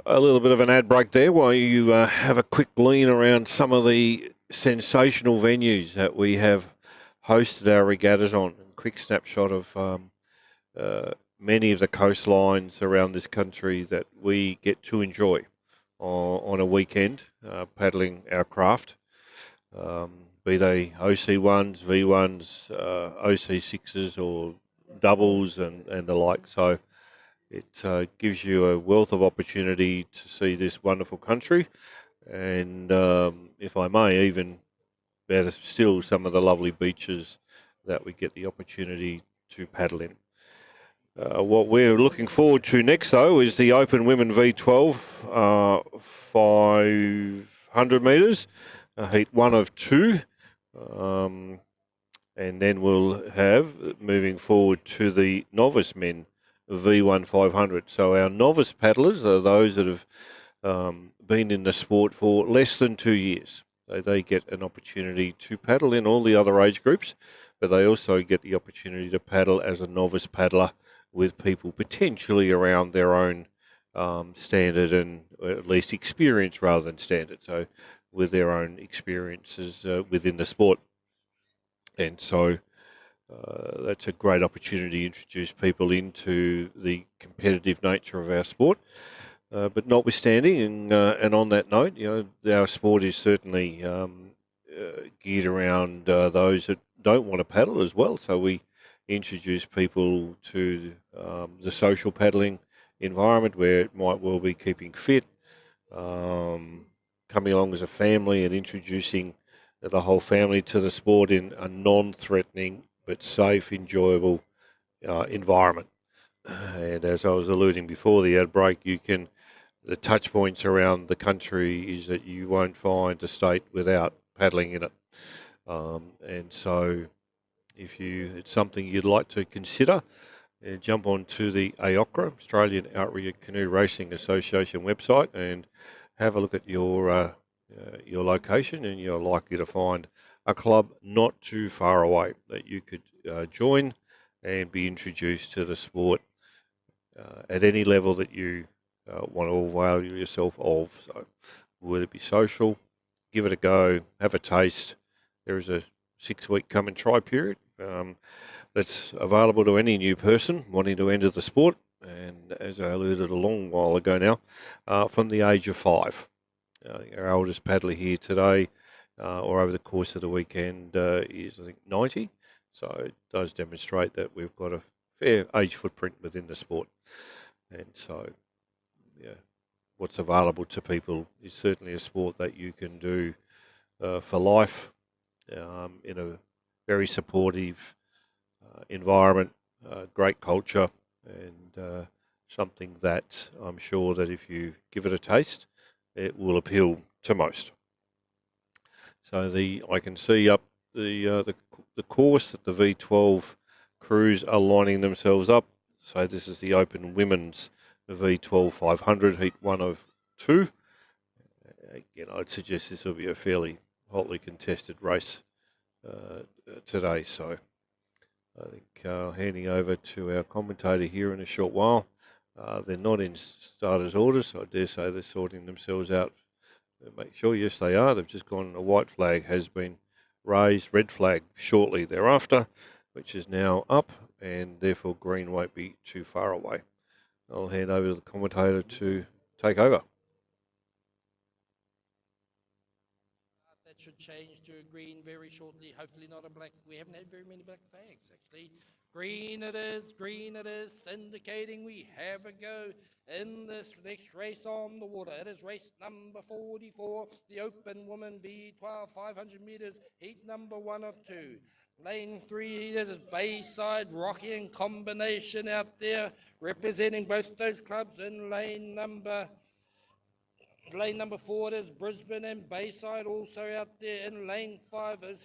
A little bit of an ad break there while you have a quick lean around some of the sensational venues that we have hosted our regattas on. A quick snapshot of many of the coastlines around this country that we get to enjoy on a weekend paddling our craft, be they OC1s, V1s, OC6s or doubles and the like. So it gives you a wealth of opportunity to see this wonderful country and, if I may, even better still, some of the lovely beaches that we get the opportunity to paddle in. What we're looking forward to next, though, is the Open Women V12 500 metres, heat 1 of 2. And then we'll have, moving forward to the Novice Men V1 500. So our novice paddlers are those that have been in the sport for less than 2 years. So they get an opportunity to paddle in all the other age groups, but they also get the opportunity to paddle as a novice paddler with people potentially around their own standard and at least experience rather than standard. So with their own experiences within the sport. And so that's a great opportunity to introduce people into the competitive nature of our sport. But notwithstanding, and on that note, our sport is certainly geared around those that don't want to paddle as well. So we introduce people to the social paddling environment where it might well be keeping fit, coming along as a family and introducing the whole family to the sport in a non-threatening but safe, enjoyable environment. And as I was alluding before the ad break, the touch points around the country is that you won't find a state without paddling in it. And so if it's something you'd like to consider, jump onto the AOCRA, Australian Outrigger Canoe Racing Association website, and have a look at your location, and you're likely to find a club not too far away that you could join and be introduced to the sport at any level that you want to avail yourself of. So whether it be social, give it a go, have a taste. There is a 6-week come and try period that's available to any new person wanting to enter the sport, and as I alluded a long while ago now, from the age of 5. Our oldest paddler here today, or over the course of the weekend, is I think 90. So it does demonstrate that we've got a fair age footprint within the sport. And so, what's available to people is certainly a sport that you can do for life, in a very supportive environment, great culture, and something that I'm sure that if you give it a taste, it will appeal to most. So I can see up the course that the V12 crews are lining themselves up. So this is the Open Women's V12 500, heat 1 of 2. Again, I'd suggest this will be a fairly hotly contested race today. So I think handing over to our commentator here in a short while. They're not in starters orders, so I dare say they're sorting themselves out. Make sure, yes, they are. They've just gone, a white flag has been raised, red flag shortly thereafter, which is now up, and therefore green won't be too far away. I'll hand over to the commentator to take over. That should change to a green very shortly. Hopefully not a black. We haven't had very many black flags, actually. Green it is, indicating we have a go in this next race on the water. It is race number 44, the Open Women V12 500 metres, heat number 1 of 2. Lane 3, that is Bayside, Rocky and Combination out there, representing both those clubs. In lane number 4 is Brisbane and Bayside also out there. In lane 5 is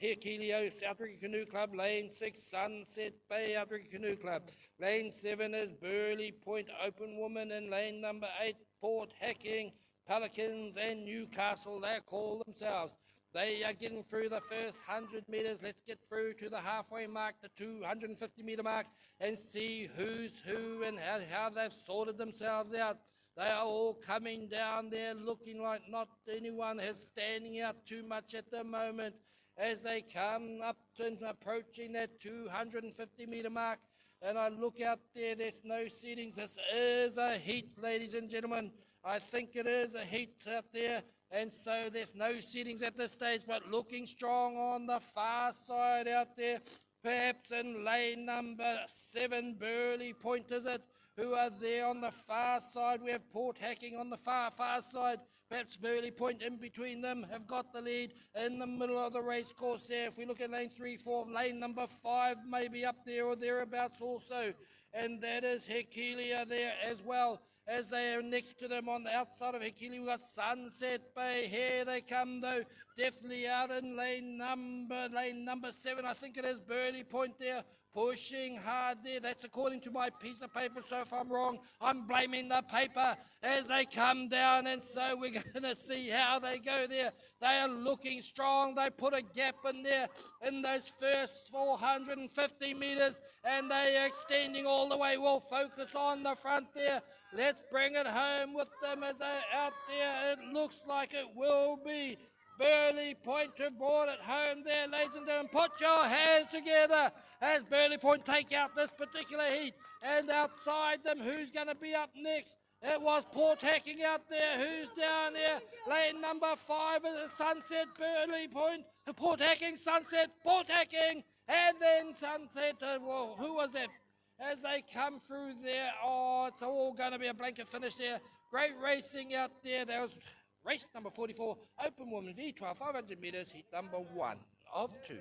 Herculeo Outrigger Canoe Club. Lane 6, Sunset Bay Outrigger Canoe Club. Lane 7 is Burley Point Open Woman. And lane number 8, Port Hacking, Pelicans and Newcastle, they call themselves. They are getting through the first 100 metres. Let's get through to the halfway mark, the 250 metre mark, and see who's who and how they've sorted themselves out. They are all coming down there looking like not anyone is standing out too much at the moment as they come up to approaching that 250 metre mark. And I look out there, there's no seatings. This is a heat, ladies and gentlemen. I think it is a heat out there. And so there's no seatings at this stage, but looking strong on the far side out there. Perhaps in lane number 7, Burley Point, is it? Who are there on the far side. We have Port Hacking on the far side. Perhaps Burley Point in between them have got the lead in the middle of the race course there. If we look at lane 3, 4, lane number 5 maybe up there or thereabouts also. And that is Hekelia there as well. As they are next to them on the outside of Hekelia, we've got Sunset Bay. Here they come though, definitely out in lane number 7, I think it is, Burley Point there. Pushing hard there. That's according to my piece of paper. So if I'm wrong, I'm blaming the paper as they come down. And so we're going to see how they go there. They are looking strong. They put a gap in there in those first 450 metres. And they are extending all the way. We'll focus on the front there. Let's bring it home with them as they're out there. It looks like it will be Burley Point who brought it home there, ladies and gentlemen. Put your hands together as Burley Point take out this particular heat. And outside them, who's going to be up next? It was Port Hacking out there. Who's down there? Lane number 5 is Sunset, Burley Point. Port Hacking, Sunset, Port Hacking. And then Sunset, well, who was it? As they come through there, oh, it's all going to be a blanket finish there. Great racing out there. There was race number 44, Open Women V12, 500 metres, heat number 1 of 2.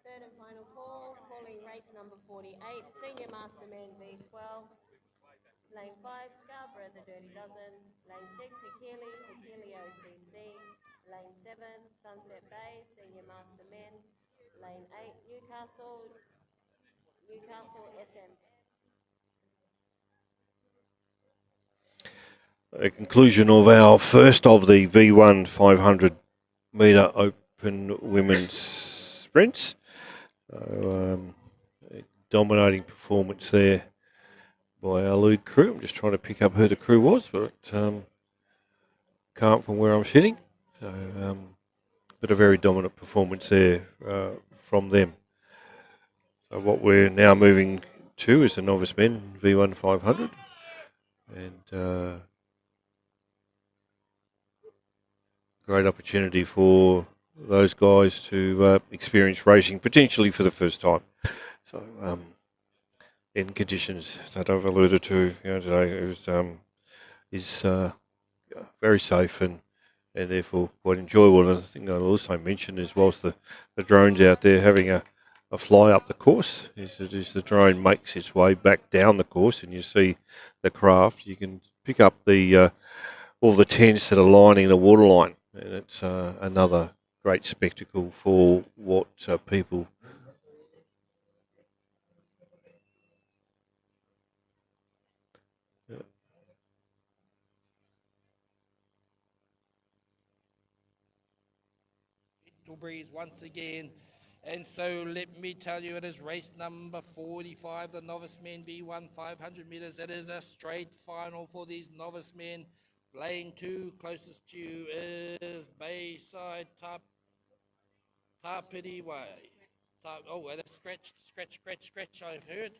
Third and final call, calling race number 48, Senior Master Men V12. Lane 5, Scarborough the Dirty Dozen. Lane 6, Hekelia OCC. Lane 7, Sunset Bay, Senior Master Men. Lane 8, Newcastle SM. A conclusion of our first of the V1 500 metre open women's sprints. Dominating performance there by our lead crew. I'm just trying to pick up who the crew was, but can't from where I'm sitting. So, but a very dominant performance there from them. So what we're now moving to is the Novice Men V1 500. And great opportunity for those guys to experience racing, potentially for the first time. So, in conditions that I've alluded to, today, it is very safe and therefore quite enjoyable. And I think I'll also mention is whilst the drone's out there having a fly up the course, as the drone makes its way back down the course and you see the craft, you can pick up the all the tents that are lining the waterline. And it's another great spectacle for what people breeze once again. And so let me tell you, it is race number 45, the Novice Men V1 500 metres. It is a straight final for these Novice Men. Lane 2, closest to you is Bayside Tapiti Way. That's scratch, I've heard.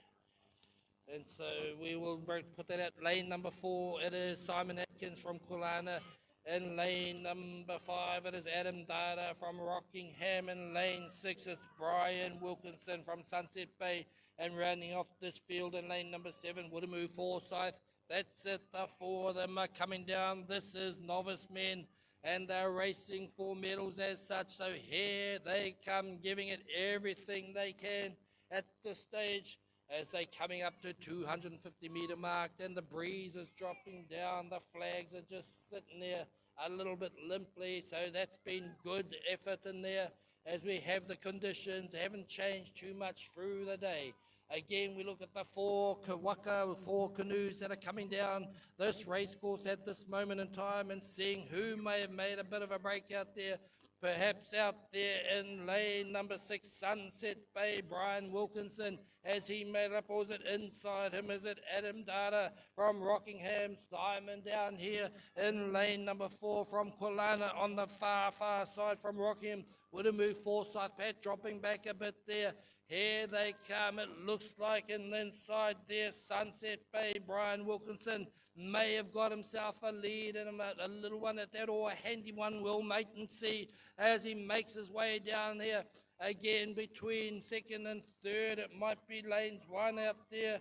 And so we will put that at lane number 4. It is Simon Atkins from Kulana. In lane number 5, it is Adam Dada from Rockingham. In lane 6, it's Brian Wilkinson from Sunset Bay. And rounding off this field in lane number 7, Woodamoo Forsyth. That's it, the 4 of them are coming down. This is Novice Men, and they're racing for medals as such. So here they come, giving it everything they can at this stage. As they coming up to 250 metre mark, and the breeze is dropping down, the flags are just sitting there a little bit limply, so that's been good effort in there as we have the conditions haven't changed too much through the day. Again, we look at the four Kawaka, four canoes that are coming down this race course at this moment in time and seeing who may have made a bit of a break out there. Perhaps out there in lane number 6, Sunset Bay, Brian Wilkinson, has he made up, or is it inside him? Is it Adam Data from Rockingham? Simon down here in lane number 4 from Kulana on the far side from Rockingham. Would have moved Forsyth, Pat dropping back a bit there. Here they come, it looks like, and inside there, Sunset Bay, Brian Wilkinson may have got himself a lead and a little one at that, or a handy one. We'll make and see as he makes his way down here. Again, between second and third, it might be lane 1 out there.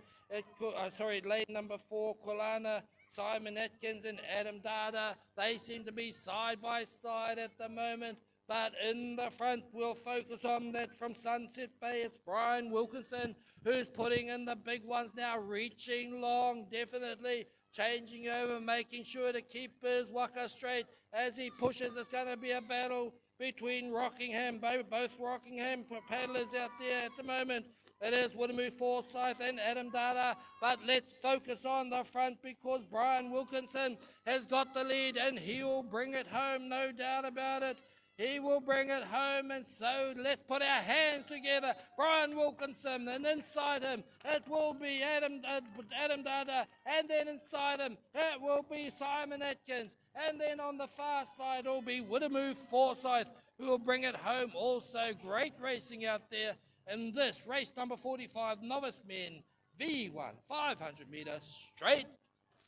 Lane number 4, Kulana, Simon Atkins and Adam Dada. They seem to be side by side at the moment. But in the front, we'll focus on that from Sunset Bay. It's Brian Wilkinson who's putting in the big ones now, reaching long, definitely changing over, making sure to keep his waka straight as he pushes. It's going to be a battle between Rockingham, both Rockingham paddlers out there at the moment. It is Woodamoo Forsyth and Adam Dada, but let's focus on the front because Brian Wilkinson has got the lead and he will bring it home, no doubt about it. He will bring it home, and so let's put our hands together. Brian Wilkinson, and inside him it will be Adam Dada, and then inside him it will be Simon Atkins, and then on the far side it will be Woodamoo Forsyth who will bring it home. Also great racing out there in this race number 45 novice men V1 500 metre straight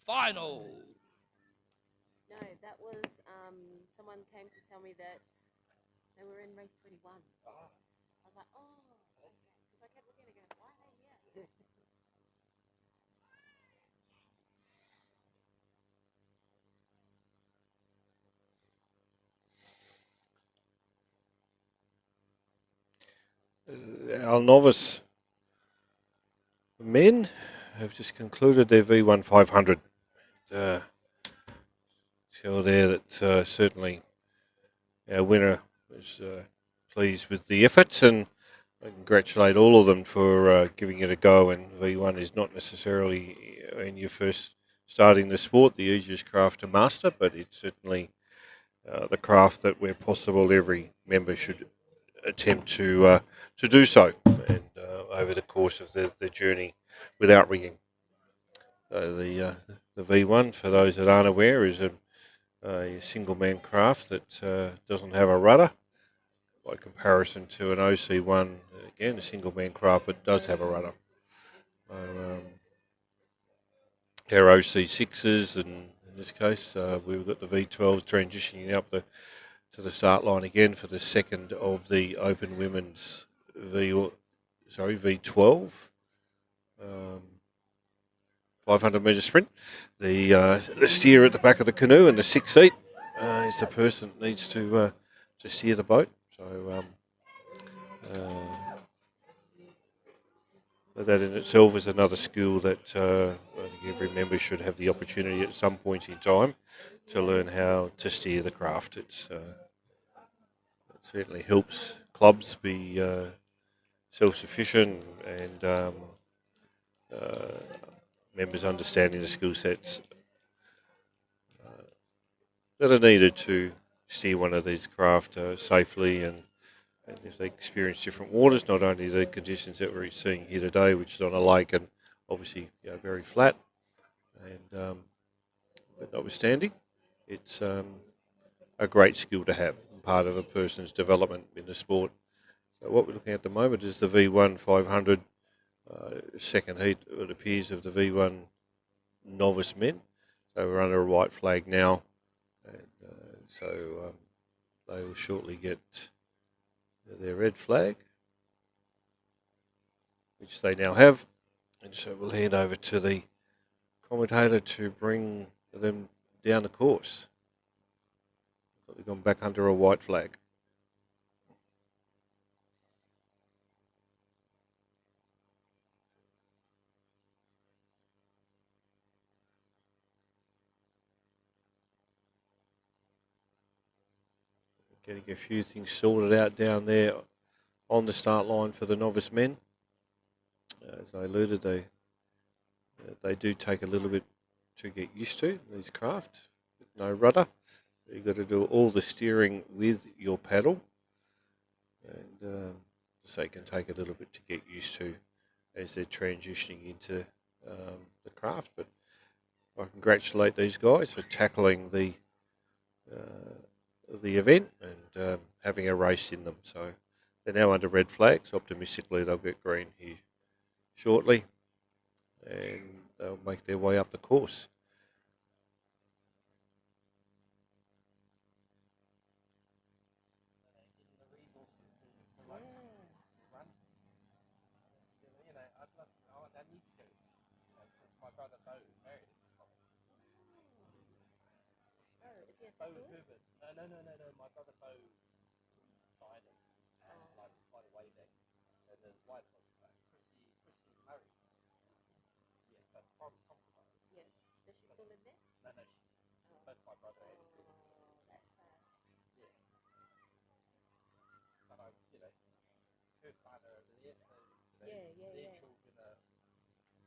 final. No, that was, someone came to tell me that they were in race 21. I was like, oh, okay. Because I kept looking and going, why are they here? Our novice men have just concluded their V1 500. Show there that certainly our winner was pleased with the efforts, and I congratulate all of them for giving it a go. And V1 is not necessarily, when you're first starting the sport, the easiest craft to master, but it's certainly the craft that where possible every member should attempt to do so, and over the course of the journey without rigging. So the V1, for those that aren't aware, is a single man craft that doesn't have a rudder, by comparison to an OC1, again a single man craft but does have a rudder. Our OC6s, and in this case we've got the V12s transitioning up to the start line again for the second of the Open Women's V12 500 metre sprint. The steer at the back of the canoe in the sixth seat is the person that needs to steer the boat. So that in itself is another skill that I think every member should have the opportunity at some point in time to learn how to steer the craft. It certainly helps clubs be self-sufficient and members understanding the skill sets that are needed to steer one of these craft safely, and if they experience different waters, not only the conditions that we're seeing here today, which is on a lake and obviously very flat, and but notwithstanding, it's a great skill to have, part of a person's development in the sport. So what we're looking at the moment is the V1 500 second heat, it appears, of the V1 novice men. So we're under a white flag now, and so they will shortly get their red flag, which they now have, and so we'll hand over to the commentator to bring them down the course. They've gone back under a white flag. Getting a few things sorted out down there on the start line for the novice men. As I alluded, they do take a little bit to get used to, these craft. No rudder. You've got to do all the steering with your paddle. And so it can take a little bit to get used to as they're transitioning into the craft. But I congratulate these guys for tackling the event and having a race in them. So they're now under red flags. Optimistically, they'll get green here shortly, and they'll make their way up the course. No. My brother Bo died quite a way back, and his wife was Chrissy Murray. Yeah, but from Compromise. Yeah. Does she still live there? No, both my brother and That's sad. yeah. But her father over there, so Yeah. their children are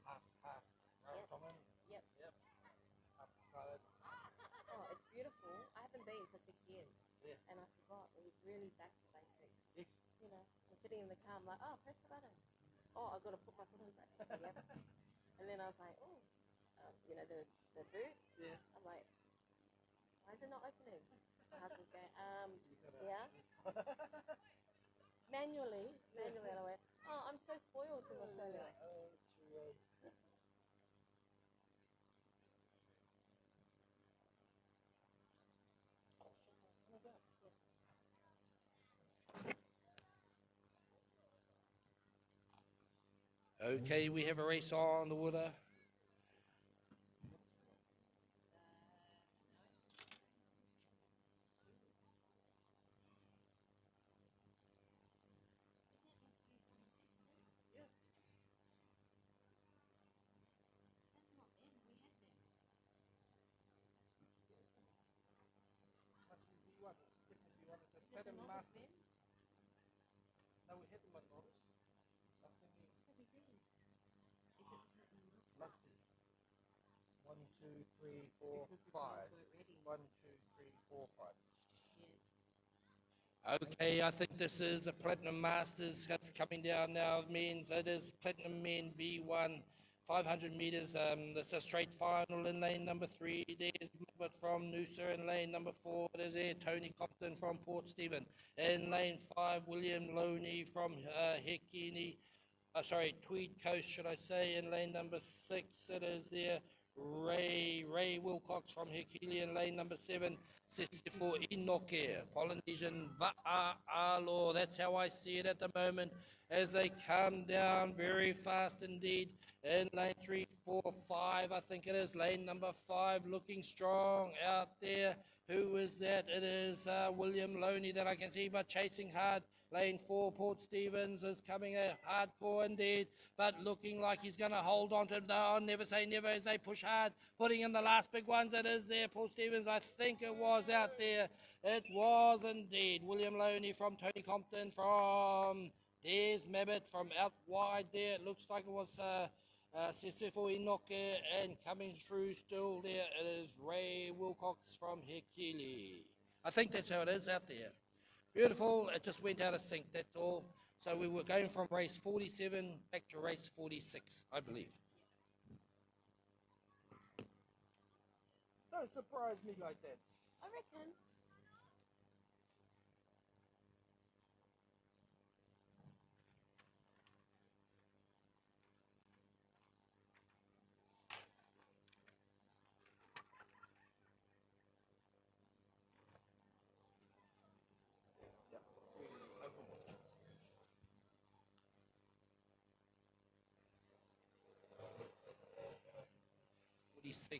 half Rarotongan. Yep. Half coloured. Oh, it's beautiful. I haven't been for 6 years. Yeah. And I forgot. It was really back to basics. Yes. I'm sitting in the car, I'm like, oh, press the button. Oh, I've got to put my foot on the brake. Yep. And then I was like, oh, the boots. Yeah. I'm like, why is it not opening? My husband's going, yeah. Manually, and I went, oh, I'm so spoiled in Australia. Okay, we have a race on the water. No, we had them on Novice. One, two, three, four, five. 1, 2, 3, 4, 5. Okay, I think this is the Platinum Masters that's coming down now. It means it is Platinum Men V1, 500 meters. This is a straight final in lane number 3. There's Muppet from Noosa in lane number 4. There's there Tony Compton from Port Stephen. In lane 5, William Loney from Hekini. Tweed Coast, should I say, in lane number 6. It is there Ray Wilcox from Hekili in lane number 7. For Inoke, Polynesian Va'alo. That's how I see it at the moment as they come down very fast indeed. In lane 3, 4, 5, I think it is lane number 5, looking strong out there. Who is that? It is William Loney that I can see, but chasing hard. Lane 4, Port Stevens is coming a hardcore indeed, but looking like he's going to hold on to it. I'll never say never as they push hard, putting in the last big ones. It is there, Port Stevens. I think it was out there. It was indeed William Loney from Tony Compton, from Des Mabbott from out wide there. It looks like it was Sesefo Inoke, and coming through still there, it is Ray Wilcox from Hekili. I think that's how it is out there. Beautiful, it just went out of sync, that's all. So we were going from race 47 back to race 46, I believe. Don't surprise me like that. I reckon.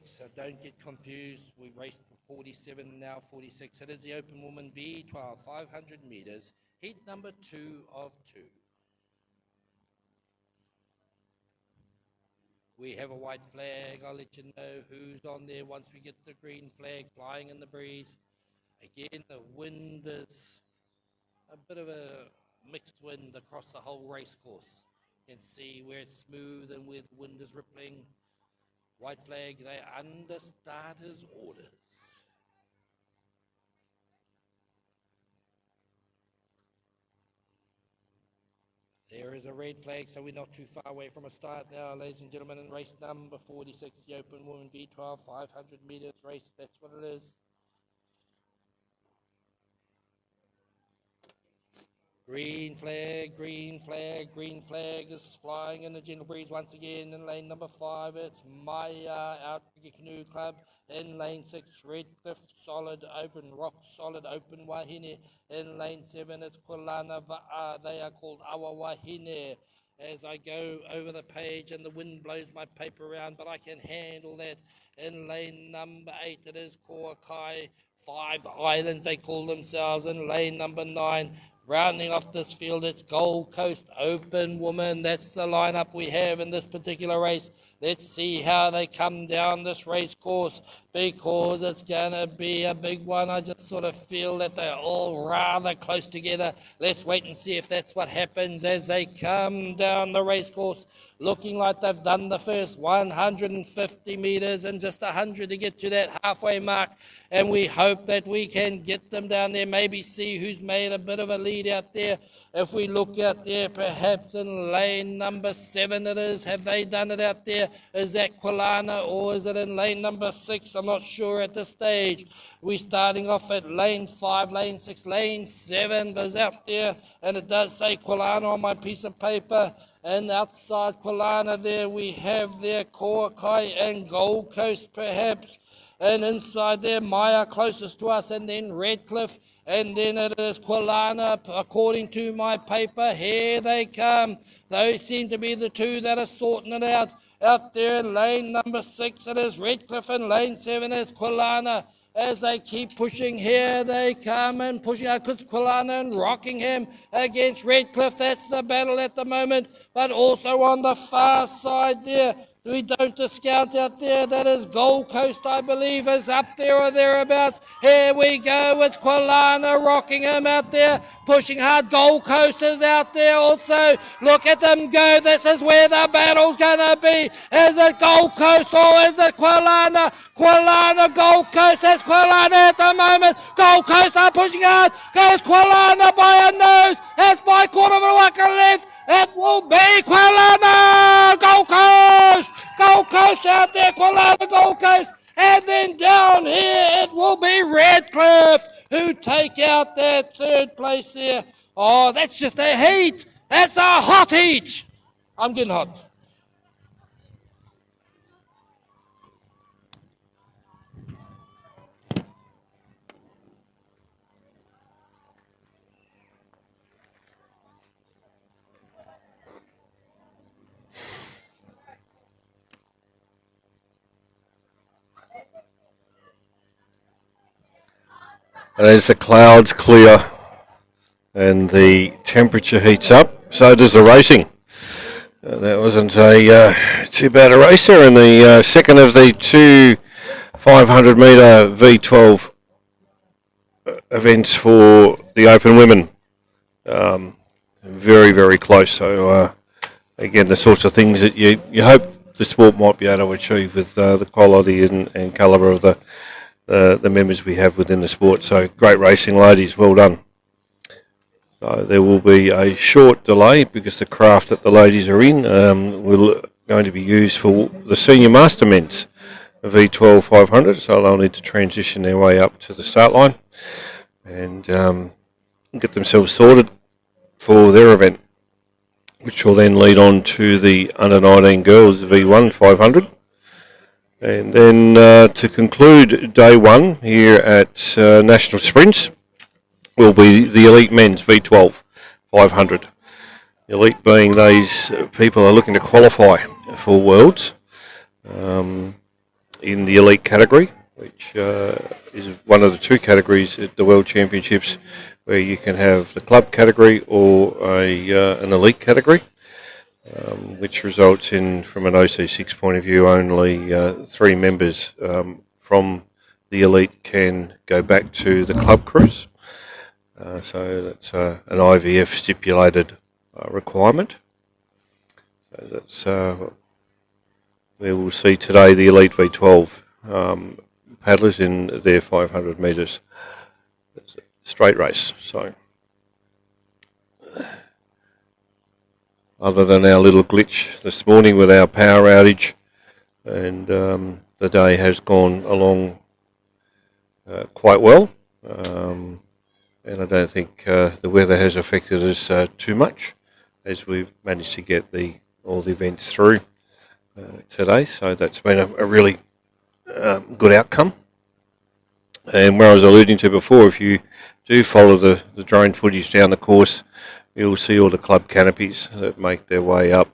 So don't get confused. We raced 47, now 46. It is the Open Woman V12, 500 meters, heat number 2 of 2. We have a white flag. I'll let you know who's on there once we get the green flag flying in the breeze. Again, the wind is a bit of a mixed wind across the whole race course. You can see where it's smooth and where the wind is rippling. White flag, they under starters' orders. There is a red flag, so we're not too far away from a start now, ladies and gentlemen, in race number 46, the Open Women V12 500 metres race. That's what it is. Green flag, green flag, green flag is flying in the gentle breeze once again in lane number 5. It's Maya Outrigger Canoe Club. In lane 6, Redcliffe Solid Open, Rock Solid Open Wahine. In lane 7, it's Kulana Va'a. They are called Awa Wahine. As I go over the page and the wind blows my paper around, but I can handle that. In lane number 8, it is Koakai 5 Islands, they call themselves. In lane number 9, rounding off this field, it's Gold Coast Open Woman. That's the lineup we have in this particular race. Let's see how they come down this race course, because it's going to be a big one. I just sort of feel that they're all rather close together. Let's wait and see if that's what happens as they come down the race course, looking like they've done the first 150 metres and just 100 to get to that halfway mark. And we hope that we can get them down there, maybe see who's made a bit of a lead out there. If we look out there, perhaps in lane number 7 it is. Have they done it out there? Is that Quilana, or is it in lane number 6? I'm not sure at this stage. We're starting off at lane 5, lane 6, lane 7 is out there, and it does say Quilana on my piece of paper. And outside Quilana there we have their Koakai and Gold Coast perhaps. And inside there, Maya closest to us, and then Redcliffe, and then it is Quilana, according to my paper. Here they come. Those seem to be the two that are sorting it out. Out there in lane number 6, it is Redcliffe, and lane 7 is Quilana. As they keep pushing, here they come and pushing out, because Quilana and Rockingham against Redcliffe. That's the battle at the moment. But also on the far side there, we don't discount out there, that is Gold Coast, I believe, is up there or thereabouts. Here we go, it's Quilana, Rockingham out there, pushing hard. Gold Coast is out there also. Look at them go. This is where the battle's going to be. Is it Gold Coast or is it Quilana? Quilana, Gold Coast. That's Quilana at the moment. Gold Coast are pushing hard. Goes Quilana by a nose. That's by quarter of a waka length. It will be Quilana, Gold Coast. Gold Coast out there, Quilana, Gold Coast. And then down here it will be Redcliffe who take out that third place there. Oh, that's just a heat. That's a hot heat. I'm getting hot. And as the clouds clear and the temperature heats up, so does the racing. That wasn't a too bad a race there in the second of the two 500 metre V12 events for the Open Women. Very, very close. So, again, the sorts of things that you hope the sport might be able to achieve with the quality and calibre of the members we have within the sport. So great racing, ladies, well done. So there will be a short delay because the craft that the ladies are in will going to be used for the senior master men's V12 500, so they'll need to transition their way up to the start line and get themselves sorted for their event, which will then lead on to the under 19 girls V1 500. And then to conclude day one here at National Sprints will be the elite men's V12 500. Elite being those people who are looking to qualify for Worlds in the elite category, which is one of the two categories at the World Championships where you can have the club category or an elite category. Which results in, from an OC6 point of view, only 3 members from the elite can go back to the club cruise. So that's an IVF stipulated requirement. That's where we'll see today the Elite V12 paddlers in their 500 metres. It's a straight race. So, other than our little glitch this morning with our power outage, and the day has gone along quite well. And I don't think the weather has affected us too much, as we've managed to get all the events through today. So that's been a really good outcome. And where I was alluding to before, if you do follow the drone footage down the course, you'll see all the club canopies that make their way up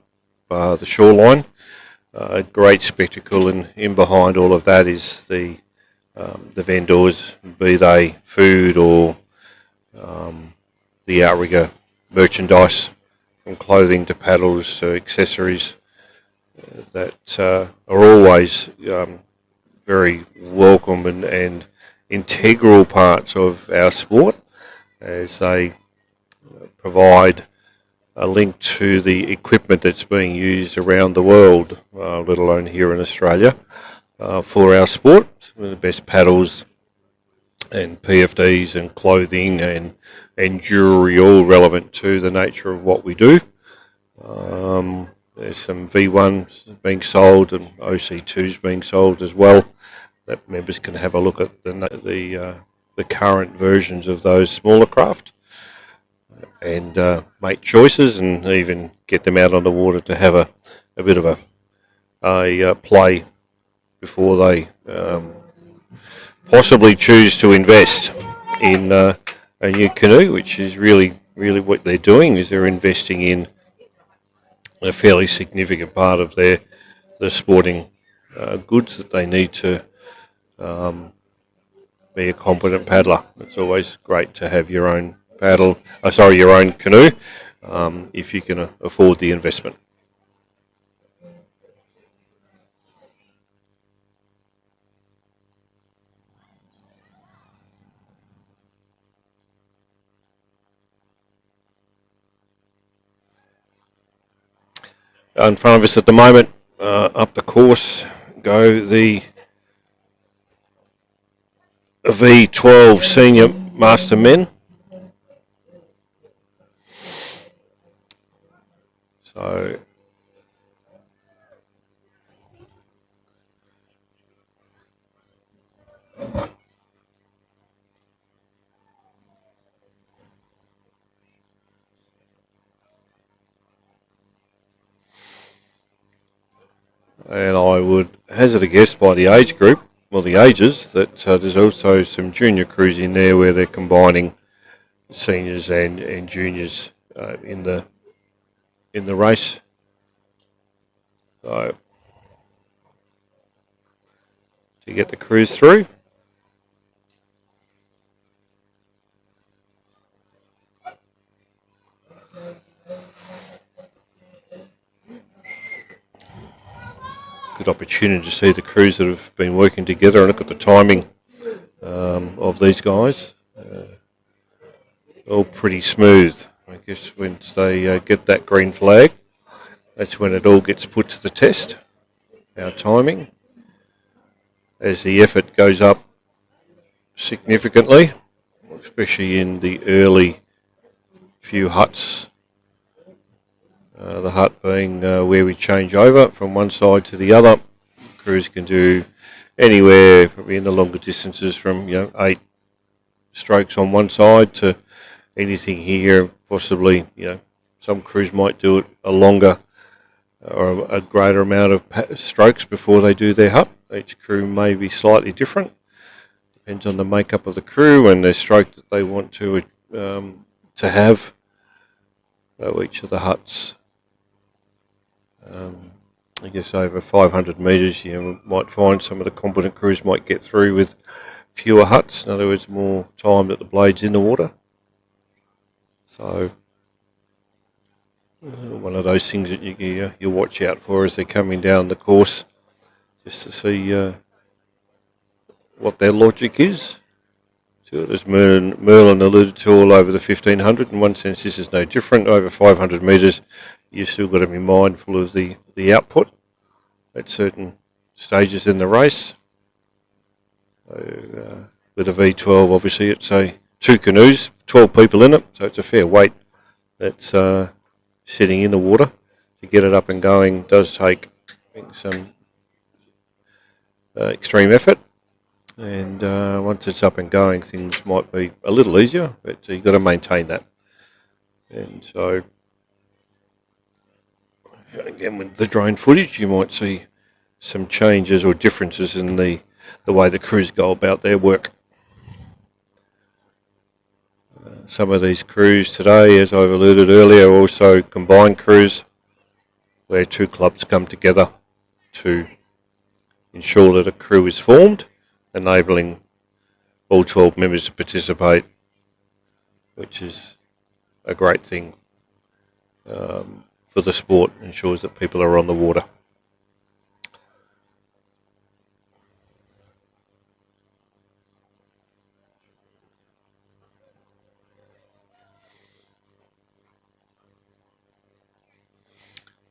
the shoreline. A great spectacle, and in behind all of that is the vendors, be they food or the outrigger merchandise, from clothing to paddles to accessories, that are always very welcome and integral parts of our sport, as they provide a link to the equipment that's being used around the world, let alone here in Australia, for our sport. The best paddles and PFDs and clothing and jewellery, all relevant to the nature of what we do. There's some V1s being sold and OC2s being sold as well, that members can have a look at the current versions of those smaller craft and make choices, and even get them out on the water to have a bit of a play before they possibly choose to invest in a new canoe, which is really what they're doing, is they're investing in a fairly significant part of the sporting goods that they need to be a competent paddler. It's always great to have your own your own canoe, if you can afford the investment. In front of us at the moment, up the course, go the V12 Senior Master Men. So, and I would hazard a guess by the age group, the ages, that there's also some junior crews in there where they're combining seniors and juniors in the race. So, to get the crews through. Good opportunity to see the crews that have been working together and look at the timing of these guys. All pretty smooth. I guess once they get that green flag, that's when it all gets put to the test, our timing. As the effort goes up significantly, especially in the early few huts. The hut being where we change over from one side to the other. Crews can do anywhere, probably in the longer distances, from 8 strokes on one side to anything here. Possibly, some crews might do it a longer or a greater amount of strokes before they do their hut. Each crew may be slightly different. Depends on the makeup of the crew and their stroke that they want to have. So each of the huts, I guess over 500 metres, you might find some of the competent crews might get through with fewer huts. In other words, more time that the blade's in the water. So one of those things that you watch out for as they're coming down the course, just to see what their logic is. So as Merlin alluded to, all over the 1500, in one sense this is no different. Over 500 metres you still got to be mindful of the output at certain stages in the race. So, with a V12, obviously, it's two canoes, 12 people in it, so it's a fair weight that's sitting in the water. To get it up and going does take, I think, some extreme effort. And once it's up and going, things might be a little easier, but you've got to maintain that. And so, again, with the drone footage, you might see some changes or differences in the way the crews go about their work. Some of these crews today, as I've alluded earlier, are also combined crews where two clubs come together to ensure that a crew is formed, enabling all 12 members to participate, which is a great thing for the sport, ensures that people are on the water.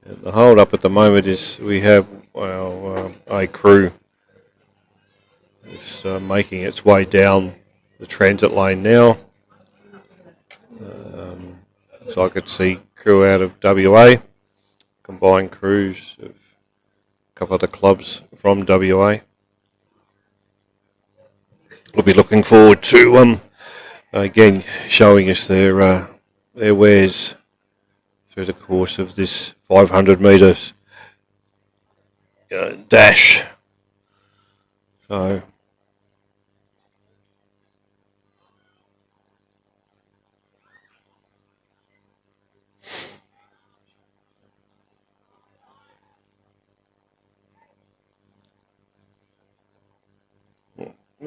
And the hold up at the moment is we have a crew is making its way down the transit lane now. So I could see crew out of WA, combined crews of a couple of the clubs from WA. We'll be looking forward to again showing us their wares through the course of this 500 metres dash. So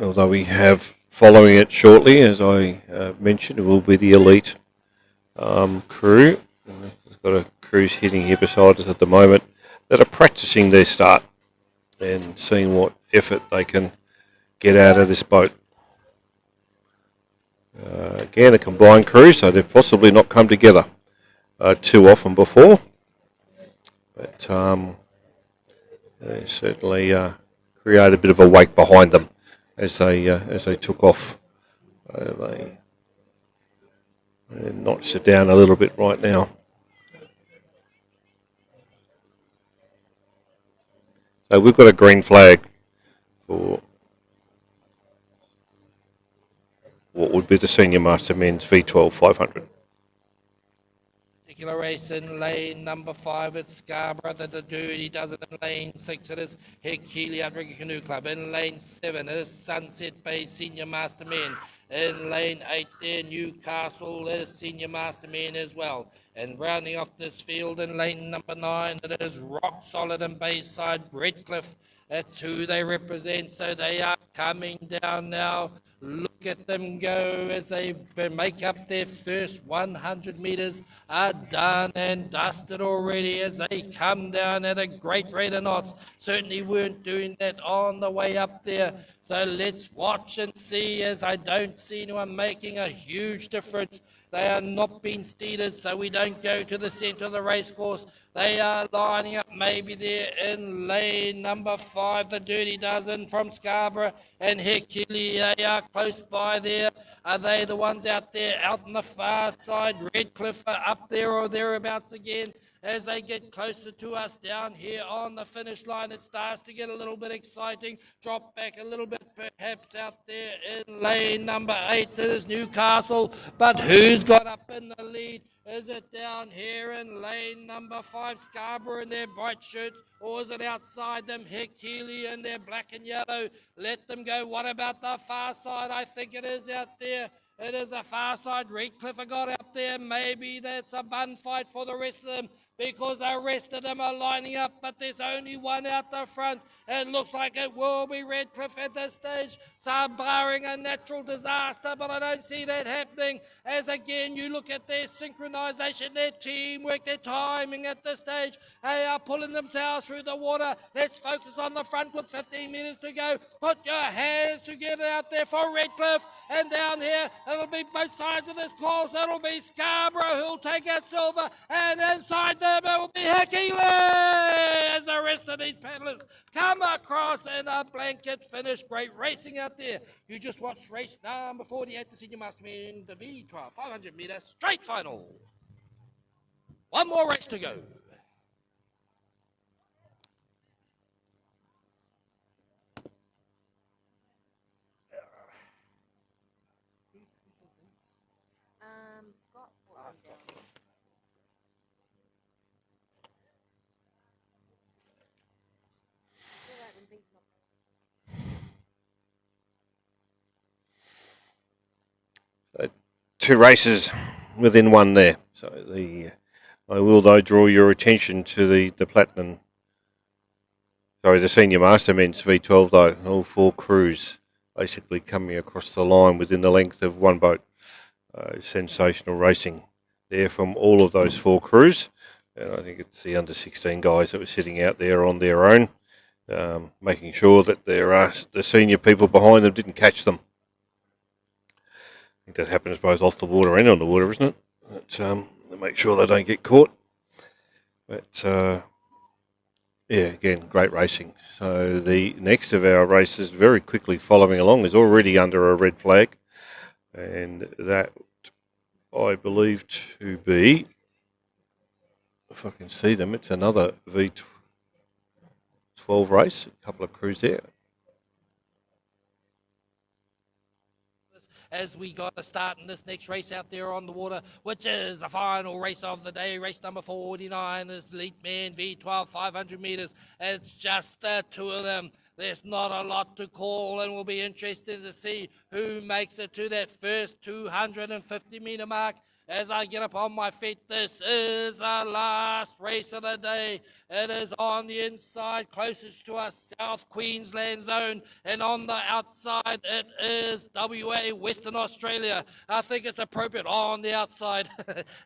although we have following it shortly, as I mentioned, it will be the elite crew. We've got a crew sitting here beside us at the moment that are practicing their start and seeing what effort they can get out of this boat. Again, a combined crew, so they've possibly not come together too often before, but they certainly create a bit of a wake behind them as they took off. They notched it down a little bit right now. So we've got a green flag for what would be the Senior Master Men's V12 500. Particular race in lane number 5 at Scarborough, the Dirty does it in lane 6, it is Heckheely Outrigger Canoe Club. In lane 7, it is Sunset Bay Senior Master Men. In lane 8 there, Newcastle is Senior Master Men as well. And rounding off this field in lane number 9, it is Rock Solid and Bayside Redcliffe. That's who they represent, so they are coming down now. Look at them go as they make up their first 100 metres, are done and dusted already as they come down at a great rate of knots. Certainly weren't doing that on the way up there. So let's watch and see, as I don't see anyone making a huge difference. They are not being seeded, so we don't go to the centre of the racecourse. They are lining up maybe there in lane number 5, the Dirty Dozen from Scarborough and Heckheely. They are close by there. Are they the ones out there, out on the far side? Redcliffe are up there or thereabouts again. As they get closer to us down here on the finish line, it starts to get a little bit exciting. Drop back a little bit, perhaps out there in lane number 8. It is Newcastle, but who's got up in the lead? Is it down here in lane number 5, Scarborough in their bright shirts, or is it outside them, Heckheely in their black and yellow? Let them go. What about the far side? I think it is out there. It is a far side. Redcliffe got up there. Maybe that's a bun fight for the rest of them, because the rest of them are lining up, but there's only one out the front. It looks like it will be Redcliffe at this stage. some barring a natural disaster, but I don't see that happening. As again, you look at their synchronisation, their teamwork, their timing at this stage. They are pulling themselves through the water. Let's focus on the front with 15 metres to go. Put your hands together out there for Redcliffe, and down here, it'll be both sides of this course. It'll be Scarborough who'll take out silver, and inside them it will be Hickey as the rest of these paddlers come across in a blanket finish. Great racing out there. You just watched race number 48, the senior masterman, the V12 500 metre straight final. One more race to go. Scott, what was down? Two races within one there. So I will though draw your attention to the platinum. Sorry, the senior mastermen's V12 though. All four crews basically coming across the line within the length of one boat. Sensational racing there from all of those four crews. And I think it's the under 16 guys that were sitting out there on their own, making sure that the senior people behind them didn't catch them. I think that happens both off the water and on the water, isn't it? But, make sure they don't get caught. But yeah, again, great racing. So the next of our races, very quickly following along, is already under a red flag, and that I believe to be, if I can see them, it's another V12 race. A couple of crews there. As we got to start in this next race out there on the water, which is the final race of the day. Race number 49 is Elite Man V12 500 metres. It's just the two of them. There's not a lot to call, and we'll be interested to see who makes it to that first 250 metre mark. As I get up on my feet, this is the last race of the day. It is on the inside, closest to our South Queensland zone, and on the outside, it is WA, Western Australia. I think it's appropriate on the outside,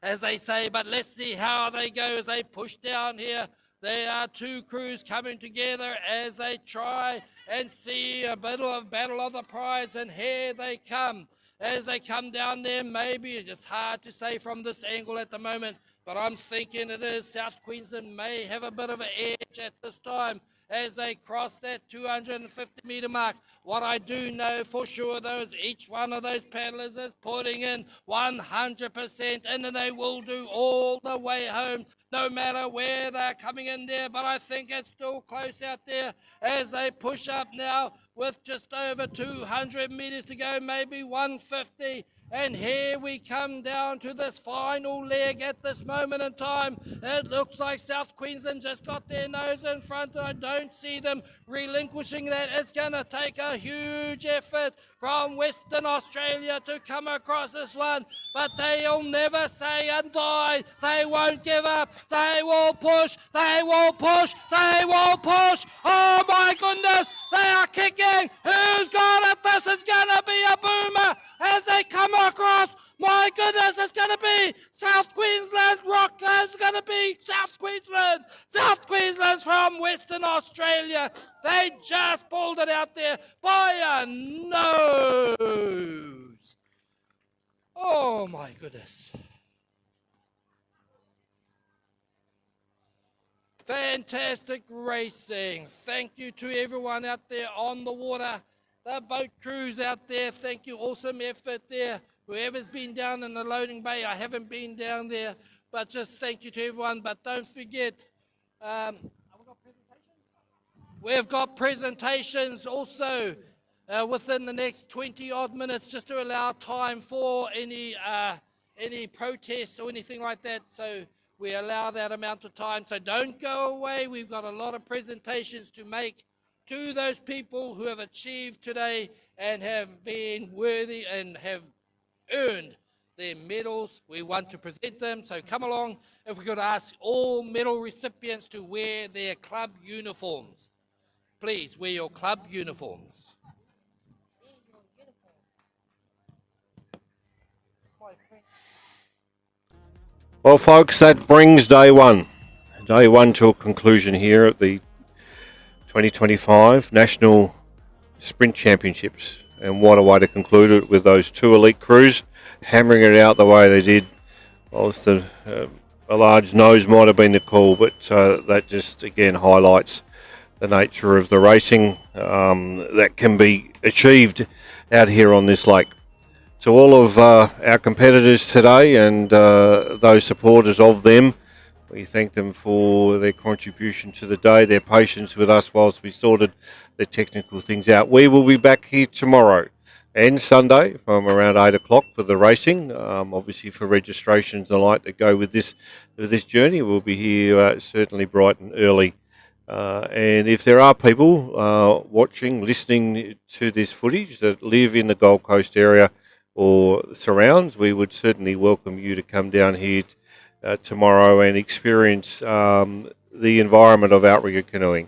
as they say, but let's see how they go as they push down here. There are two crews coming together as they try and see a battle of the prize, and here they come. As they come down there, maybe it's hard to say from this angle at the moment, but I'm thinking it is South Queensland may have a bit of an edge at this time as they cross that 250 metre mark. What I do know for sure, though, is each one of those paddlers is putting in 100%, and they will do all the way home, no matter where they're coming in there. But I think it's still close out there as they push up now with just over 200 metres to go, maybe 150. And here we come down to this final leg at this moment in time. It looks like South Queensland just got their nose in front. I don't see them relinquishing that. It's going to take a huge effort from Western Australia to come across this one. But they'll never say and die. They won't give up. They will push. They will push. They will push. Oh my goodness. They are kicking. Who's got it? This is going to be a boomer as they come across. My goodness, it's going to be South Queensland Rock. It's going to be South Queensland. South Queensland's from Western Australia. They just pulled it out there by a nose. Oh my goodness. Fantastic racing. Thank you to everyone out there on the water. The boat crews out there, thank you. Awesome effort there. Whoever's been down in the loading bay, I haven't been down there, but just thank you to everyone. But don't forget, we've got presentations also within the next 20 odd minutes, just to allow time for any protests or anything like that. So we allow that amount of time. So don't go away. We've got a lot of presentations to make to those people who have achieved today and have been worthy and have earned their medals. We want to present them, so come along. If we could ask all medal recipients to wear their club uniforms. Please wear your club uniforms. Well, folks, that brings day one to a conclusion here at the 2025 National Sprint Championships. And what a way to conclude it with those two elite crews hammering it out the way they did. Whilst a large nose might have been the call, but that just again highlights the nature of the racing that can be achieved out here on this lake. To all of our competitors today and those supporters of them, we thank them for their contribution to the day, their patience with us whilst we sorted the technical things out. We will be back here tomorrow and Sunday from around 8 o'clock for the racing. Obviously for registrations and the like that go with this journey, we'll be here certainly bright and early. And if there are people watching, listening to this footage that live in the Gold Coast area or surrounds, we would certainly welcome you to come down here tomorrow and experience the environment of outrigger canoeing.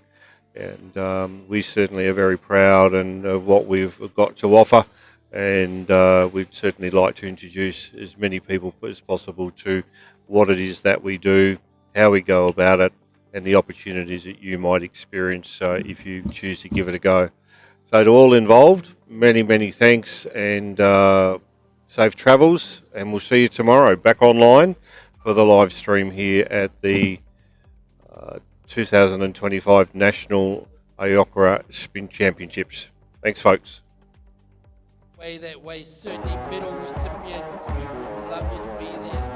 And we certainly are very proud of what we've got to offer, and we'd certainly like to introduce as many people as possible to what it is that we do, how we go about it, and the opportunities that you might experience if you choose to give it a go. So to all involved, many, many thanks, and safe travels, and we'll see you tomorrow back online for the live stream here at the 2025 National AOCRA Sprint Championships. Thanks, folks. Way, certainly medal recipients, we would love you to be there.